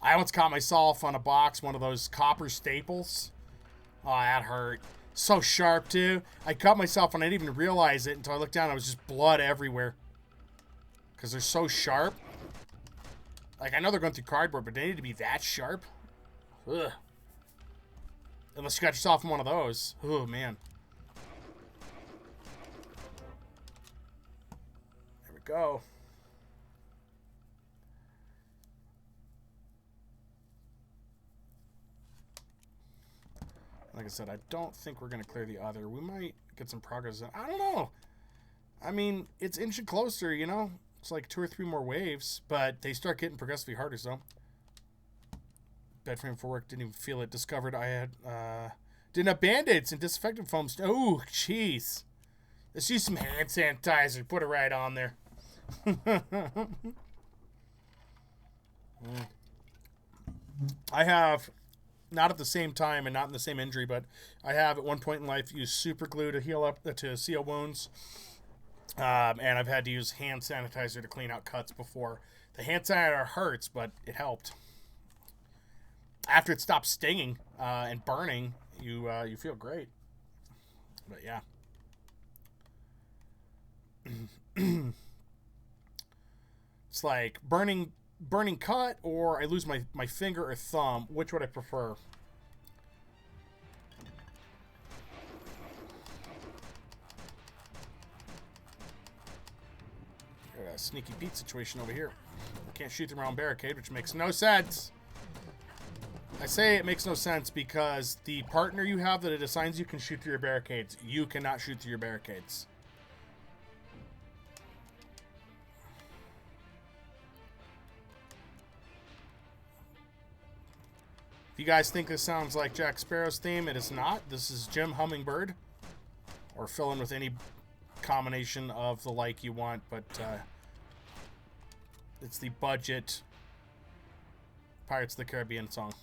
I once caught myself on a box, one of those copper staples. Oh, that hurt. So sharp, too. I cut myself and I didn't even realize it until I looked down and it was just blood everywhere. Because they're so sharp. Like, I know they're going through cardboard, but they need to be that sharp? Ugh. Unless you got yourself in one of those. Oh, man. There we go. Like I said, I don't think we're going to clear the other. We might get some progress. I don't know. I mean, it's inching closer, you know? It's like 2 or 3 more waves, but they start getting progressively harder, so. Bed frame for work, didn't even feel it. Discovered I had, didn't have Band-Aids and disinfectant foams. Oh, jeez. Let's use some hand sanitizer. Put it right on there. I have, not at the same time and not in the same injury, but I have at one point in life used super glue to heal up, to seal wounds. And I've had to use hand sanitizer to clean out cuts before. The hand sanitizer hurts, but it helped. After it stops stinging and burning, you feel great. But yeah. It's like burning cut, or I lose my finger or thumb. Which would I prefer? Got a sneaky Pete situation over here. Can't shoot through my own barricade, which makes no sense. I say it makes no sense because the partner you have that it assigns you can shoot through your barricades. You cannot shoot through your barricades. If you guys think this sounds like Jack Sparrow's theme, it is not. This is Jim Hummingbird. Or fill in with any combination of the like you want, but it's the budget Pirates of the Caribbean song.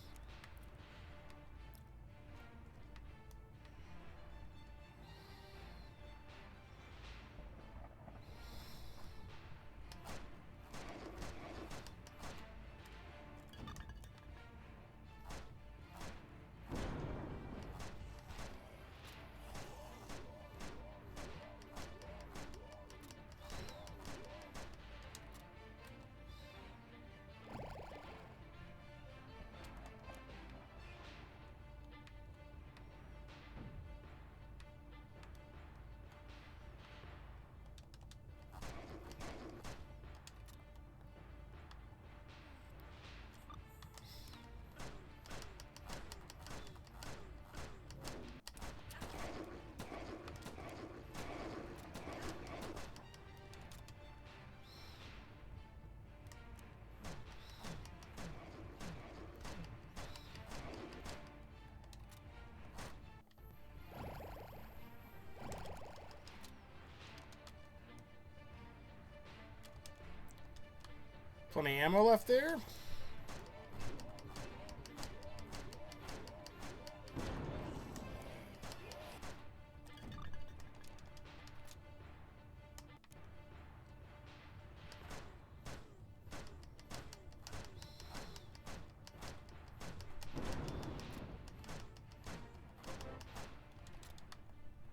Plenty of ammo left there.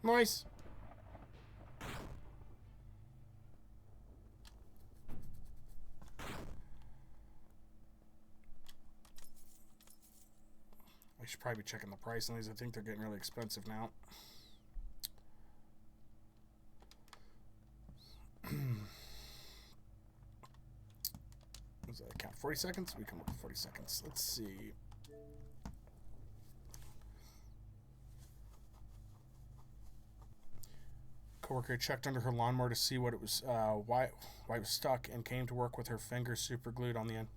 Nice. I should probably be checking the price on these. I think they're getting really expensive now. Does that count? 40 seconds? We come up with 40 seconds. Let's see. Coworker checked under her lawnmower to see what it was, why it was stuck, and came to work with her finger super glued on the end.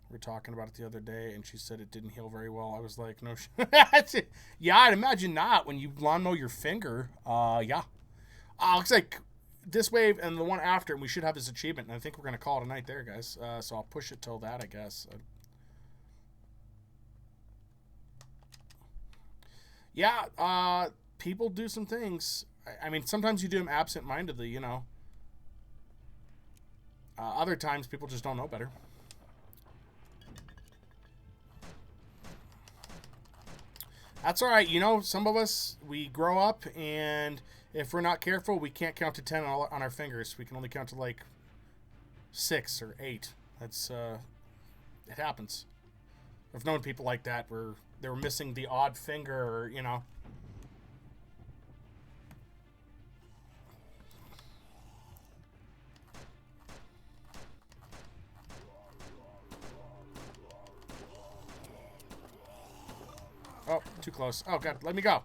We were talking about it the other day, and she said it didn't heal very well. I was like, no shit. Yeah, I'd imagine not when you lawnmower your finger. Yeah. Looks like this wave and the one after, and we should have this achievement, and I think we're going to call it a night there, guys. So I'll push it till that, I guess. Yeah, people do some things. I mean, sometimes you do them absent-mindedly, you know. Other times, people just don't know better. That's all right. You know, some of us, we grow up, and if we're not careful, we can't count to 10 on our fingers. We can only count to, like, 6 or 8. That's, it happens. I've known people like that where they were missing the odd finger, or, you know. Oh, too close. Oh, God, let me go.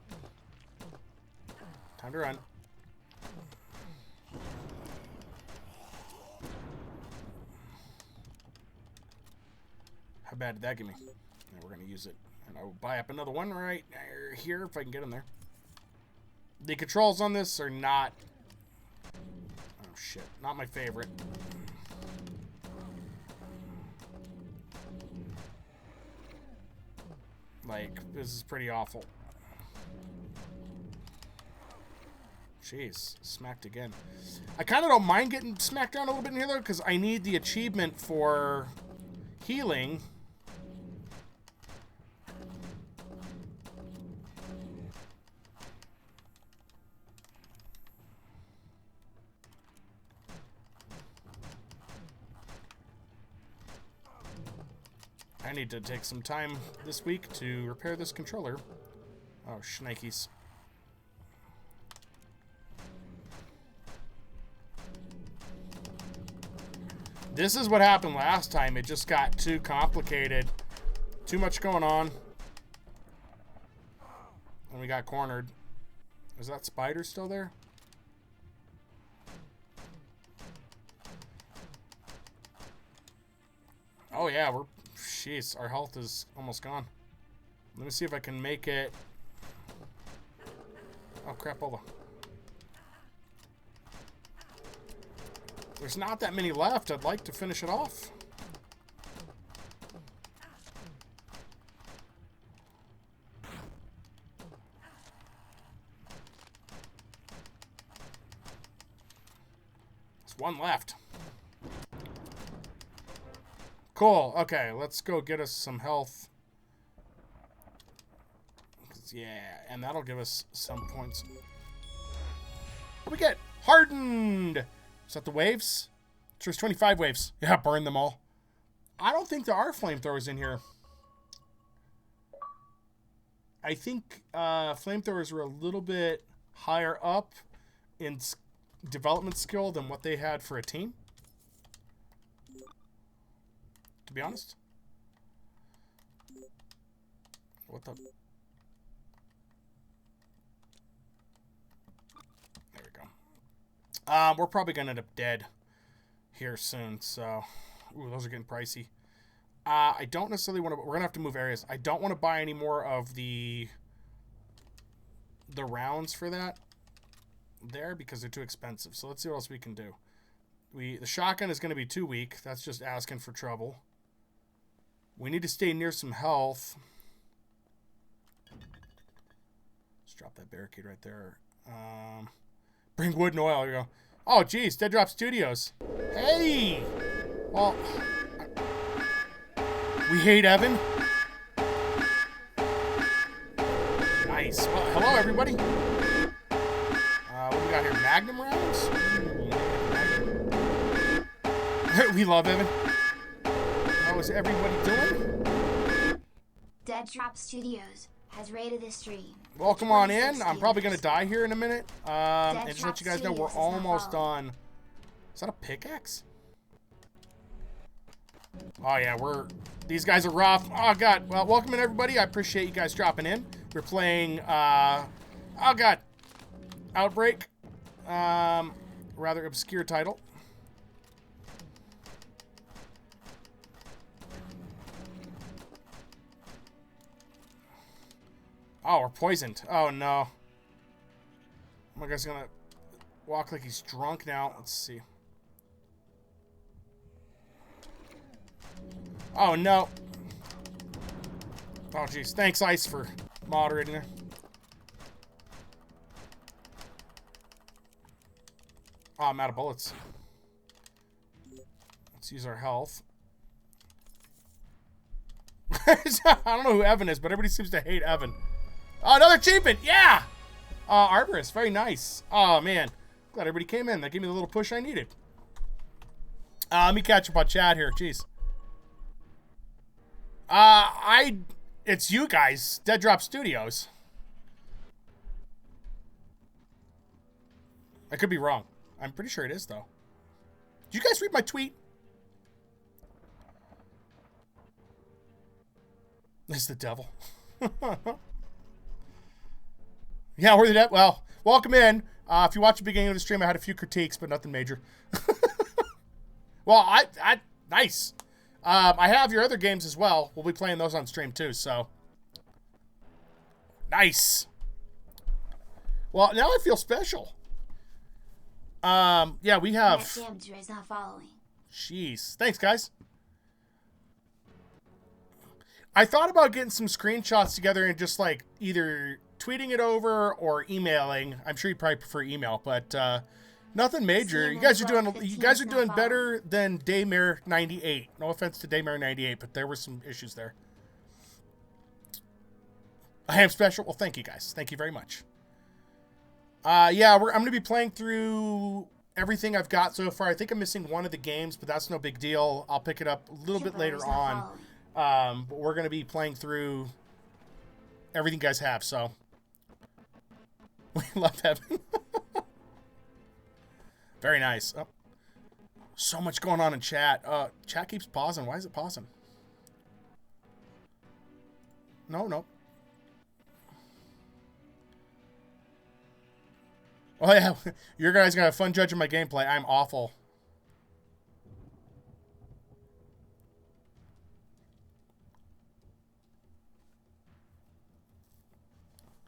Time to run. How bad did that give me? Yeah, we're going to use it. And I will buy up another one right here if I can get him there. The controls on this are not... Oh, shit. Not my favorite. Like, this is pretty awful. Jeez, smacked again. I kind of don't mind getting smacked down a little bit in here, though, because I need the achievement for healing. I need to take some time this week to repair this controller. Oh, shnikes. This is what happened last time. It just got too complicated. Too much going on. And we got cornered. Is that spider still there? Oh, yeah, we're... Jeez, our health is almost gone. Let me see if I can make it... Oh, crapola. There's not that many left. I'd like to finish it off. There's one left. Cool. Okay, let's go get us some health. Yeah, and that'll give us some points. What we get? Hardened! Is that the waves? There's 25 waves. Yeah, burn them all. I don't think there are flamethrowers in here. I think flamethrowers are a little bit higher up in development skill than what they had for a team. To be honest. What the... There we go. We're probably going to end up dead here soon, so... Ooh, those are getting pricey. I don't necessarily want to... We're going to have to move areas. I don't want to buy any more of the rounds for that there because they're too expensive. So let's see what else we can do. The shotgun is going to be too weak. That's just asking for trouble. We need to stay near some health. Let's drop that barricade right there. Bring wood and oil. Here we go. Oh, geez. Dead Drop Studios. Hey! Well, we hate Evan. Nice. Well, hello, everybody. What do we got here? Magnum rounds? We love Evan. How is everybody doing? Dead Drop Studios has rated the stream. Welcome on in. I'm probably going to die here in a minute. And just let you guys know we're almost done. Is that a pickaxe? Oh, yeah, these guys are rough. Oh, God. Well, welcome in, everybody. I appreciate you guys dropping in. We're playing, oh, God, Outbreak. Rather obscure title. Oh, we're poisoned. Oh, no. My guy's gonna walk like he's drunk now. Let's see. Oh, no. Oh, jeez. Thanks, Ice, for moderating there. Oh, I'm out of bullets. Let's use our health. I don't know who Evan is, but everybody seems to hate Evan. Oh, another achievement! Yeah! Arborist, very nice. Oh, man. Glad everybody came in. That gave me the little push I needed. Let me catch up on chat here. Jeez. It's you guys. Dead Drop Studios. I could be wrong. I'm pretty sure it is, though. Did you guys read my tweet? It's the devil. Yeah, we're the devil. Well, welcome in. If you watch the beginning of the stream, I had a few critiques, but nothing major. Well, nice. I have your other games as well. We'll be playing those on stream too, so. Nice. Well, now I feel special. Yeah, we have. Jeez. Thanks, guys. I thought about getting some screenshots together and just like either tweeting it over or emailing. I'm sure you probably prefer email, but nothing major. You guys are doing better than Daymare 98. No offense to Daymare 98, but there were some issues there. I am special. Well, thank you guys. Thank you very much. Yeah, I'm going to be playing through everything I've got so far. I think I'm missing one of the games, but that's no big deal. I'll pick it up a little bit later on. But we're going to be playing through everything you guys have, so. We love heaven. Very nice. Oh. So much going on in chat. Chat keeps pausing. Why is it pausing? No. Oh, yeah. You guys going to have fun judging my gameplay. I'm awful.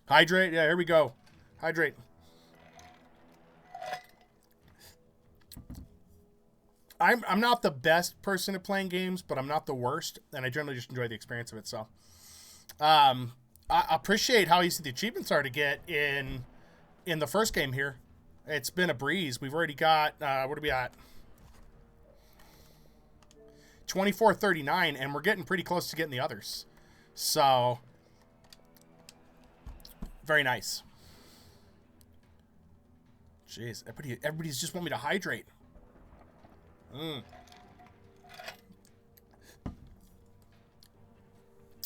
Hydrate. Yeah, here we go. Hydrate. I'm not the best person at playing games, but I'm not the worst, and I generally just enjoy the experience of it. So, I appreciate how easy the achievements are to get in the first game here. It's been a breeze. We've already got what are we at? 2439, and we're getting pretty close to getting the others. So, very nice. Jeez, everybody's just want me to hydrate.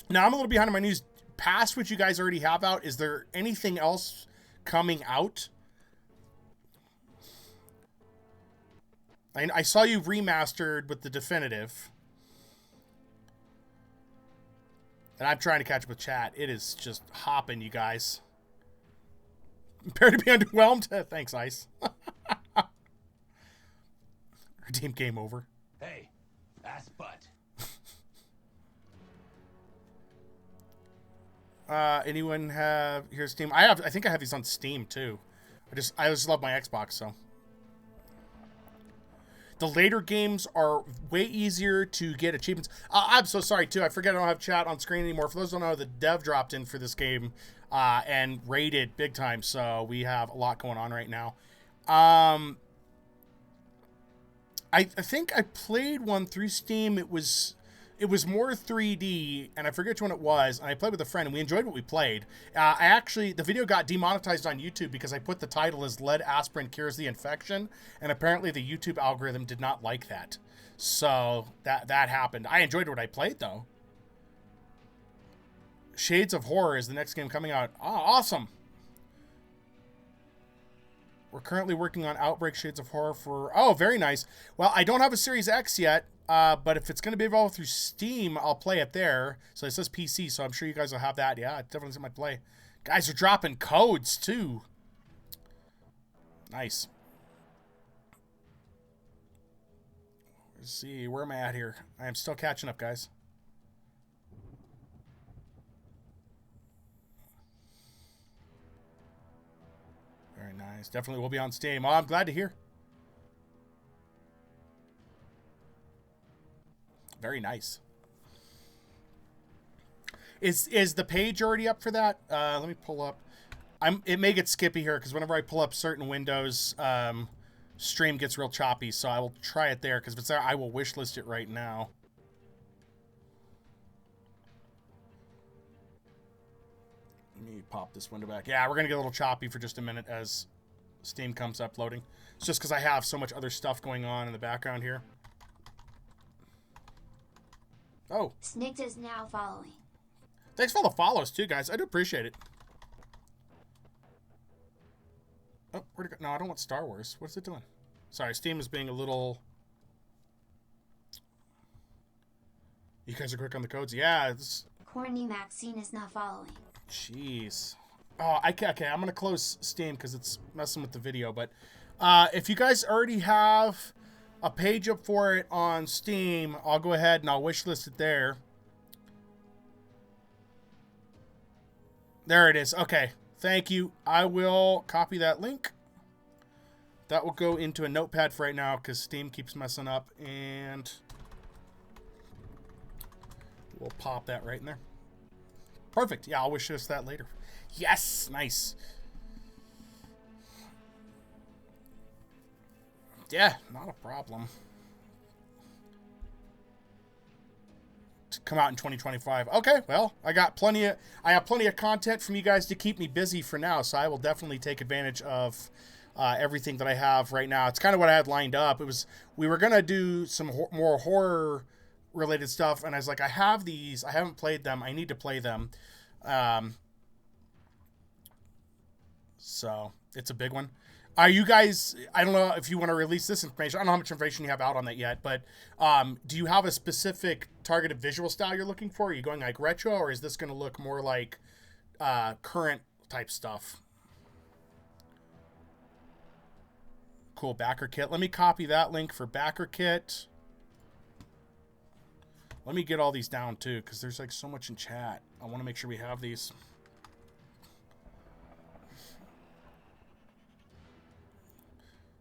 Now, I'm a little behind on my news. Past what you guys already have out, is there anything else coming out? I saw you remastered with the definitive. And I'm trying to catch up with chat. It is just hopping, you guys. Prepare to be underwhelmed? Thanks, Ice. Redeem game over. Hey, ass butt. Anyone have here's Steam? I think I have these on Steam too. I just love my Xbox, so. The later games are way easier to get achievements. I'm so sorry too. I forget I don't have chat on screen anymore. For those who don't know, the dev dropped in for this game and raided big time. So we have a lot going on right now. I think I played one through Steam. It was more 3D, and I forget which one it was, and I played with a friend, and we enjoyed what we played. The video got demonetized on YouTube because I put the title as Lead Aspirin Cures the Infection, and apparently the YouTube algorithm did not like that. So, that happened. I enjoyed what I played, though. Shades of Horror is the next game coming out. Oh, awesome! We're currently working on Outbreak Shades of Horror for... Oh, very nice. Well, I don't have a Series X yet. But if it's going to be available through Steam, I'll play it there. So it says PC, so I'm sure you guys will have that. Yeah, it definitely might play. Guys are dropping codes, too. Nice. Let's see, where am I at here? I am still catching up, guys. Very nice. Definitely will be on Steam. Oh, I'm glad to hear. Very nice. Is the page already up for that? Let me pull up. It may get skippy here because whenever I pull up certain windows, stream gets real choppy. So I will try it there because if it's there, I will wishlist it right now. Let me pop this window back. Yeah, we're gonna get a little choppy for just a minute as Steam comes up loading. It's just because I have so much other stuff going on in the background here. Oh. Snicked is now following. Thanks for all the follows, too, guys. I do appreciate it. Oh, where'd it go? No, I don't want Star Wars. What's it doing? Sorry, Steam is being a little... You guys are quick on the codes? Yeah, it's... Courtney Maxine is now following. Jeez. Oh, okay, I'm going to close Steam because it's messing with the video. But if you guys already have a page up for it on Steam, I'll go ahead and I'll wishlist it there. There it is. Okay. Thank you. I will copy that link. That will go into a notepad for right now because Steam keeps messing up. And we'll pop that right in there. Perfect. Yeah, I'll wish us that later. Yes. Nice. Yeah, not a problem. To come out in 2025. Okay, well, I have plenty of content from you guys to keep me busy for now, so I will definitely take advantage of everything that I have right now. It's kind of what I had lined up. We were gonna do some more horror related stuff, and I was like, I have these, I haven't played them, I need to play them. So it's a big one. Are you guys, I don't know if you want to release this information. I don't know how much information you have out on that yet, but do you have a specific targeted visual style you're looking for? Are you going like retro, or is this going to look more like current type stuff? Cool, backer kit. Let me copy that link for backer kit. Let me get all these down too, because there's like so much in chat. I want to make sure we have these.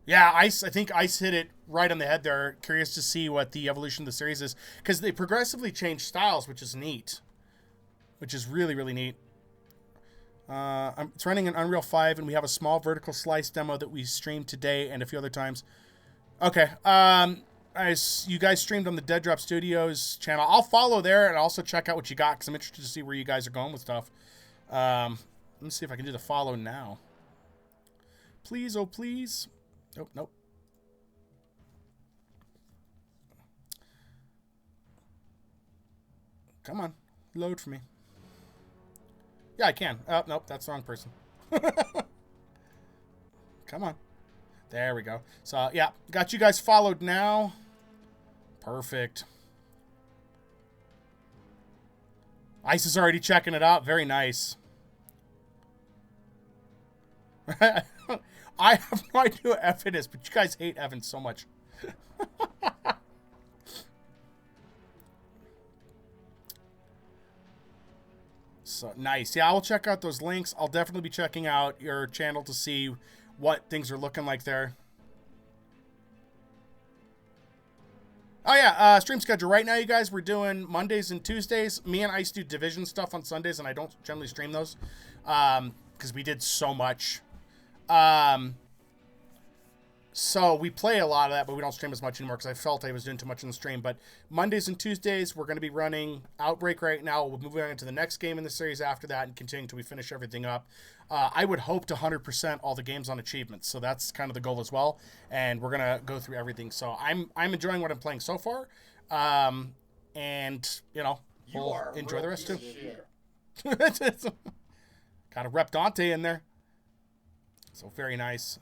Yeah, Ice. I think Ice hit it right on the head there. Curious to see what the evolution of the series is, because they progressively change styles, which is neat. Which is really, really neat. It's running in Unreal 5, and we have a small vertical slice demo that we streamed today and a few other times. Okay. You guys streamed on the Dead Drop Studios channel. I'll follow there and also check out what you got, because I'm interested to see where you guys are going with stuff. Let me see if I can do the follow now. Please, oh please. Nope, nope. Come on. Load for me. Yeah, I can. Oh, nope, that's the wrong person. Come on. There we go. So, yeah, got you guys followed now. Perfect. Ice is already checking it out. Very nice. I have no idea what F it is, but you guys hate Evan so much. So, nice. Yeah, I will check out those links. I'll definitely be checking out your channel to see what things are looking like there. Oh, yeah, stream schedule. Right now, you guys, we're doing Mondays and Tuesdays. Me and Ice do Division stuff on Sundays, and I don't generally stream those because we did so much. So we play a lot of that, but we don't stream as much anymore because I felt I was doing too much in the stream. But Mondays and Tuesdays, we're going to be running Outbreak right now. We'll move on into the next game in the series after that and continue until we finish everything up. I would hope to 100% all the games on achievements. So that's kind of the goal as well. And we're going to go through everything. So I'm enjoying what I'm playing so far. And, you know, we'll enjoy the rest too. Got a rep Dante in there. So very nice.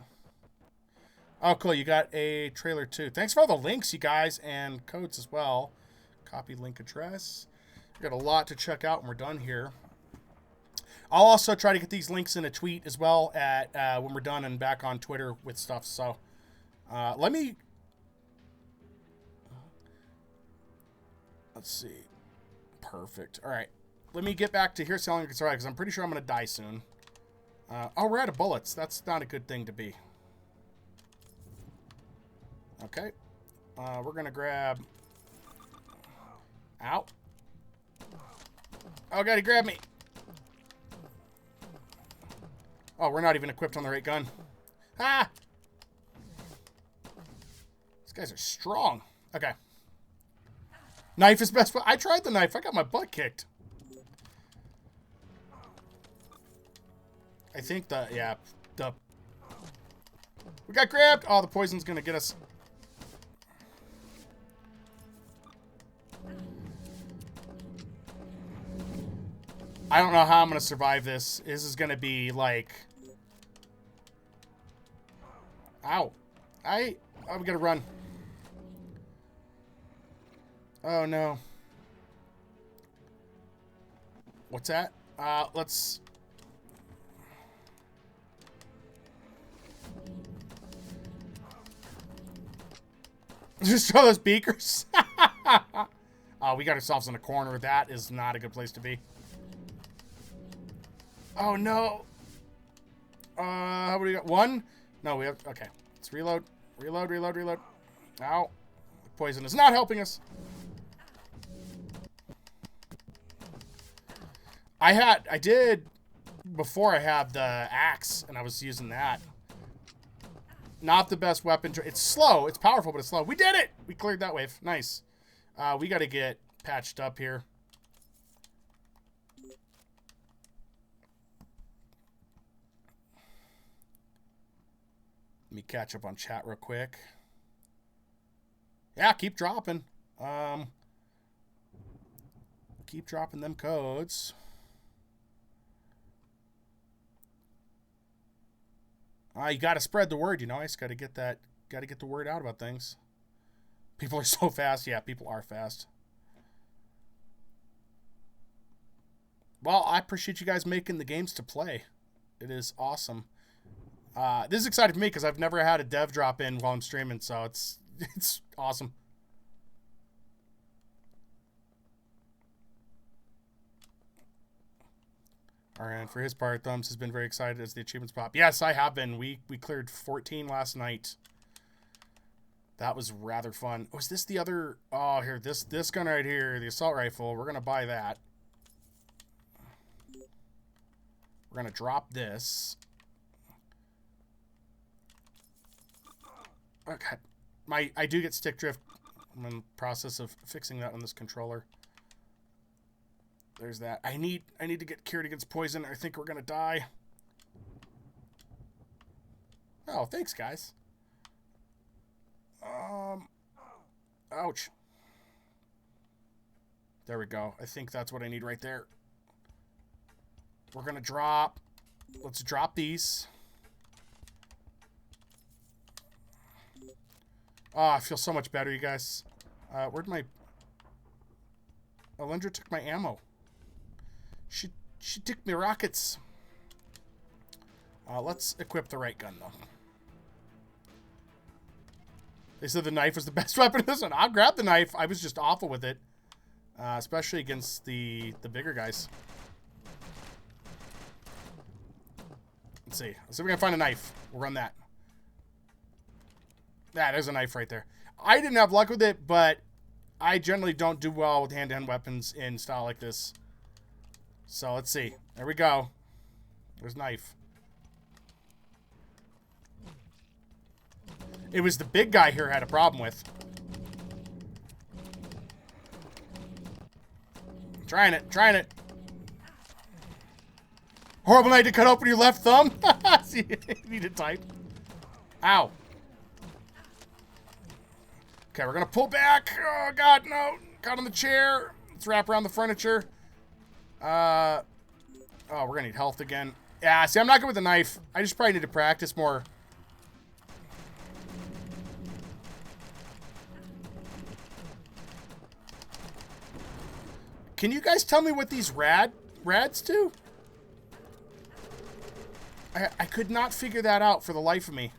Oh, cool. You got a trailer, too. Thanks for all the links, you guys, and codes as well. Copy link address. We got a lot to check out when we're done here. I'll also try to get these links in a tweet as well at when we're done and back on Twitter with stuff. So let's see. Perfect. All right. Let me get back to here selling because I'm pretty sure I'm going to die soon. Oh, we're out of bullets. That's not a good thing to be. Okay. We're going to grab... Ow. Oh, God, he grabbed me. Oh, we're not even equipped on the right gun. Ah! These guys are strong. Okay. Knife is best. I tried the knife. I got my butt kicked. I think we got grabbed. Oh, the poison's gonna get us. I don't know how I'm gonna survive this. This is gonna be like, ow! I'm gonna run. Oh no. What's that? Let's. Just throw those beakers. Oh, we got ourselves in a corner. That is not a good place to be. Oh no. How many we got? One? No, we have. Okay. Let's reload. Reload, reload, reload. Ow. Poison is not helping us. I did before I had the axe and I was using that. Not the best weapon. It's slow. It's powerful, but it's slow. We did it! We cleared that wave. Nice. We got to get patched up here. Let me catch up on chat real quick. Yeah, keep dropping. Keep dropping them codes. You got to spread the word, you know. I just got to get that, got to get the word out about things. People are so fast. Yeah, people are fast. Well, I appreciate you guys making the games to play. It is awesome. This is exciting for me because I've never had a dev drop in while I'm streaming, so it's awesome. All right, and for his part, Thumbs has been very excited as the achievements pop. Yes, I have been. We cleared 14 last night. That was rather fun. Was this the other? Oh, here, this gun right here, the assault rifle. We're gonna buy that. We're gonna drop this. Okay, I do get stick drift. I'm in the process of fixing that on this controller. There's that. I need to get cured against poison. I think we're gonna die. Oh, thanks, guys. Ouch. There we go. I think that's what I need right there. We're gonna drop. Let's drop these. Oh, I feel so much better, you guys. Where'd my... Alindra took my ammo. She took me rockets. Let's equip the right gun, though. They said the knife was the best weapon in this one. I'll grab the knife. I was just awful with it. Especially against the bigger guys. Let's see. Let's see if we can find a knife. We'll run that. Yeah, there's a knife right there. I didn't have luck with it, but I generally don't do well with hand-to-hand weapons in style like this. So let's see. There we go. There's knife. It was the big guy here I had a problem with. Trying it. Horrible night to cut open your left thumb. See, you need to type. Ow. Okay, we're gonna pull back. Oh God, no! Got on the chair. Let's wrap around the furniture. Oh, we're gonna need health again. Yeah, see, I'm not good with the knife. I just probably need to practice more. Can you guys tell me what these rads do? I could not figure that out for the life of me.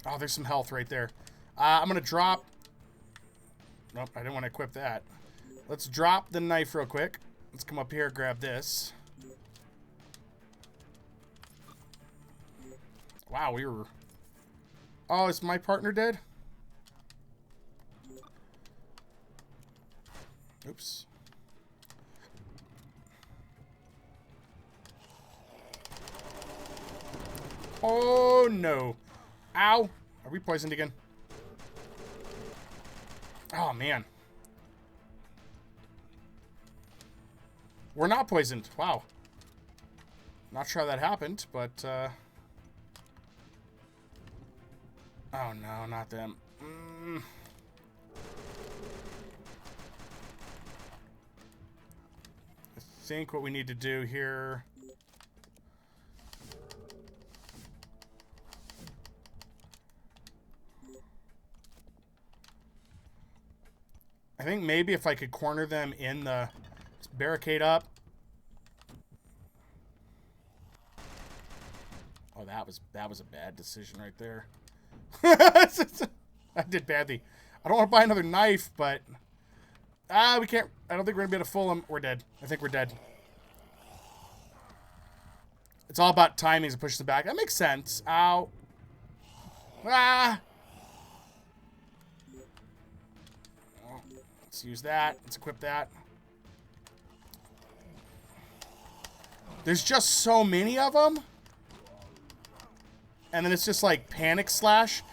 Oh, there's some health right there. I'm going to drop... Nope, I didn't want to equip that. Let's drop the knife real quick. Let's come up here, grab this. Wow, we were... Oh, is my partner dead? Oops. Oh, no. Ow. Are we poisoned again? Oh, man. We're not poisoned. Wow. Not sure how that happened, but... Oh, no, not them. I think what we need to do here... I think maybe if I could corner them in the... barricade up. Oh, that was a bad decision right there. I did badly. I don't want to buy another knife, but... we can't... I don't think we're going to be able to fool them. We're dead. I think we're dead. It's all about timing to push them back. That makes sense. Ow. Ah! Let's use that. Let's equip that. There's just so many of them. And then it's just like panic slash.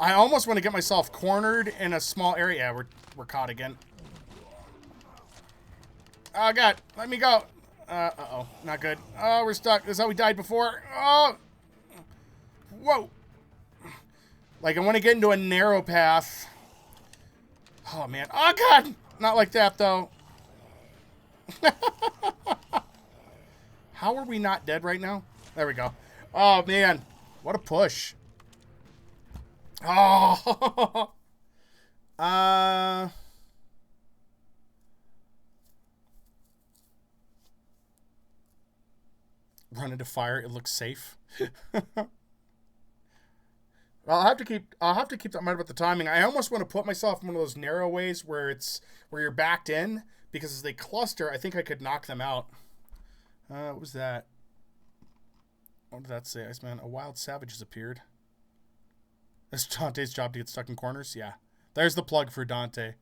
I almost want to get myself cornered in a small area. Yeah, we're caught again. Oh, God. Let me go. Uh-oh. Not good. Oh, we're stuck. This is how we died before. Oh. Whoa. Like, I want to get into a narrow path. Oh, man. Oh, God. Not like that, though. How are we not dead right now? There we go. Oh, man. What a push. Oh. Run into fire. It looks safe. I'll have to keep that in mind about the timing. I almost want to put myself in one of those narrow ways where you're backed in, because as they cluster, I think I could knock them out. What was that? What did that say, Iceman? A wild savage has appeared. It's Dante's job to get stuck in corners? Yeah. There's the plug for Dante.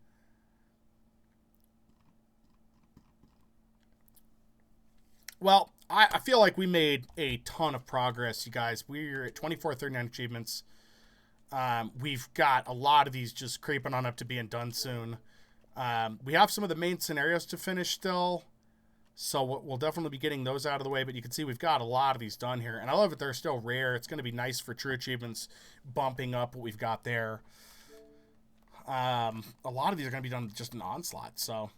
Well, I feel like we made a ton of progress, you guys. We're at 2439 achievements. We've got a lot of these just creeping on up to being done soon. We have some of the main scenarios to finish still. So we'll definitely be getting those out of the way, but you can see we've got a lot of these done here. And I love that they're still rare. It's going to be nice for true achievements, bumping up what we've got there. A lot of these are going to be done just in Onslaught. So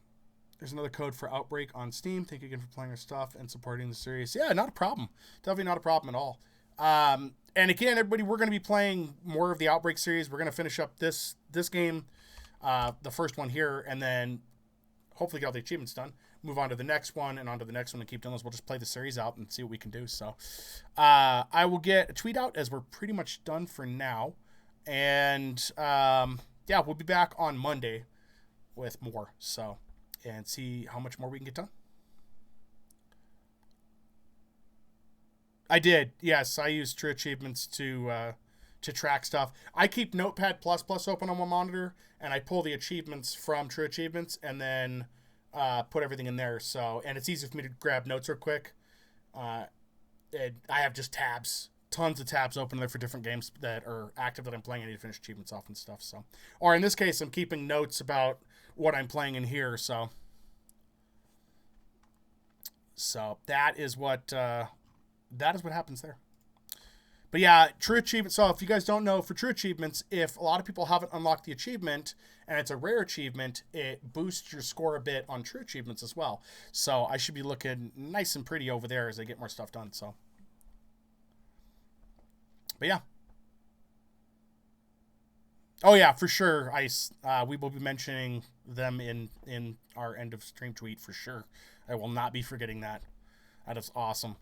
there's another code for Outbreak on Steam. Thank you again for playing our stuff and supporting the series. Yeah, not a problem. Definitely not a problem at all. And again, everybody, we're going to be playing more of the Outbreak series. We're going to finish up this game, the first one here, and then hopefully get all the achievements done. Move on to the next one and on to the next one and keep doing this. We'll just play the series out and see what we can do. So I will get a tweet out as we're pretty much done for now. And yeah, we'll be back on Monday with more. So, and see how much more we can get done. I did. Yes, I use True Achievements to track stuff. I keep Notepad++ open on my monitor, and I pull the achievements from True Achievements and then put everything in there. So, and it's easy for me to grab notes real quick. I have just tabs, tons of tabs open there for different games that are active that I'm playing. I need to finish achievements off and stuff. So, or in this case, I'm keeping notes about what I'm playing in here. So that is what happens there. But yeah, True Achievement. So if you guys don't know, for True Achievements, if a lot of people haven't unlocked the achievement and it's a rare achievement, it boosts your score a bit on True Achievements as well. So I should be looking nice and pretty over there as I get more stuff done. So, but yeah. Oh yeah, for sure. We will be mentioning them in our end of stream tweet for sure. I will not be forgetting that. That is awesome.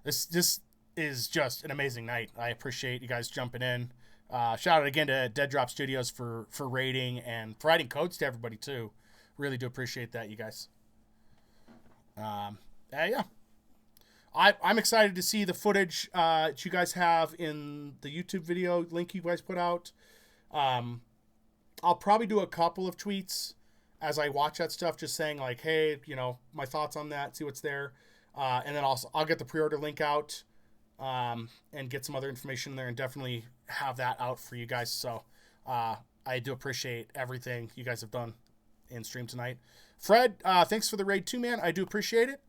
This is just an amazing night. I appreciate you guys jumping in. Shout out again to Dead Drop Studios for rating and providing codes to everybody too. Really do appreciate that, you guys. Yeah. I'm excited to see the footage that you guys have in the YouTube video link you guys put out. I'll probably do a couple of tweets as I watch that stuff, just saying like, hey, you know, my thoughts on that, see what's there. And then also I'll get the pre-order link out and get some other information in there and definitely have that out for you guys. So I do appreciate everything you guys have done in stream tonight. Fred, thanks for the raid too, man. I do appreciate it.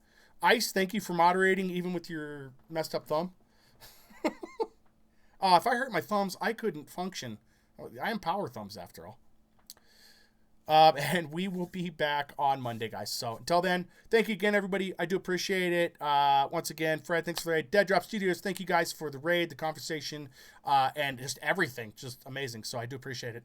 Ice, thank you for moderating even with your messed up thumb. If I hurt my thumbs, I couldn't function. I am power thumbs after all. And we will be back on Monday, guys. So until then, thank you again, everybody. I do appreciate it. Once again, Fred, thanks for the raid. Dead Drop Studios, thank you guys for the raid, the conversation, and just everything. Just amazing. So I do appreciate it.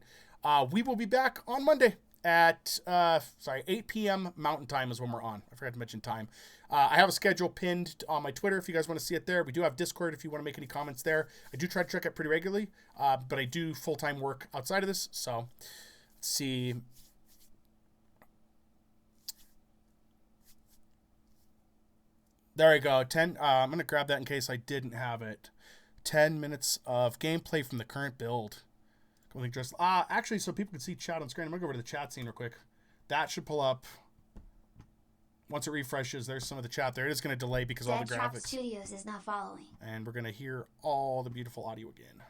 We will be back on Monday at 8 p.m. Mountain Time is when we're on. I forgot to mention time. I have a schedule pinned on my Twitter if you guys want to see it there. We do have Discord if you want to make any comments there. I do try to check it pretty regularly, but I do full-time work outside of this. So let's see. There we go. 10. I'm going to grab that in case I didn't have it. 10 minutes of gameplay from the current build. Actually, so people can see chat on screen. I'm going to go over to the chat scene real quick. That should pull up. Once it refreshes, there's some of the chat there. It is going to delay because of all the Dead Drop graphics. Studios is not following. And we're going to hear all the beautiful audio again.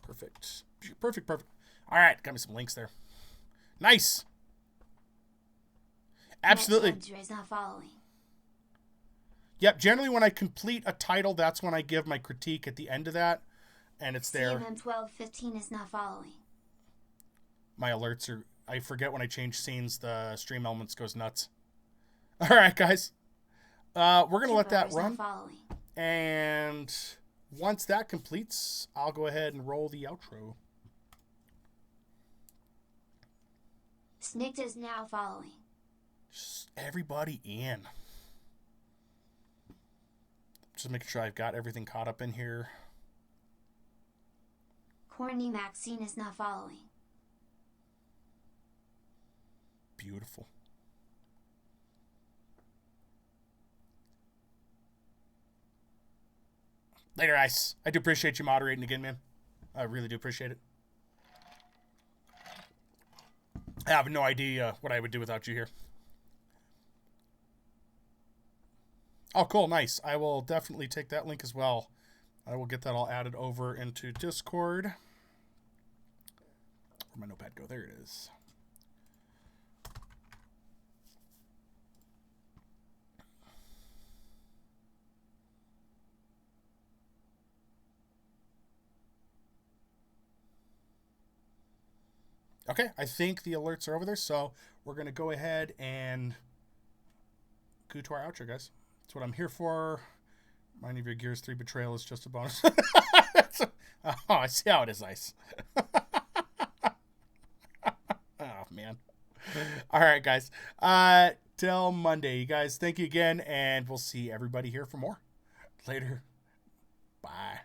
Perfect. Perfect. All right. Got me some links there. Nice. Absolutely. Is not following. Yep, generally when I complete a title, that's when I give my critique at the end of that, and it's there. CMM 1215 is not following. My alerts are... I forget when I change scenes, the stream elements goes nuts. All right, guys. We're going to let that run. And once that completes, I'll go ahead and roll the outro. Snicked is now following. Just everybody in. Just making sure I've got everything caught up in here. Corny Maxine is not following. Beautiful. Later, Ice. I do appreciate you moderating again, man. I really do appreciate it. I have no idea what I would do without you here. Oh, cool. Nice. I will definitely take that link as well. I will get that all added over into Discord. Where'd my notepad go? There it is. Okay, I think the alerts are over there, so we're going to go ahead and go to our outro, guys. That's what I'm here for. Mind of your Gears 3 betrayal is just a bonus. Oh, I see how it is, Ice. Oh, man. All right, guys. Till Monday, you guys. Thank you again, and we'll see everybody here for more. Later. Bye.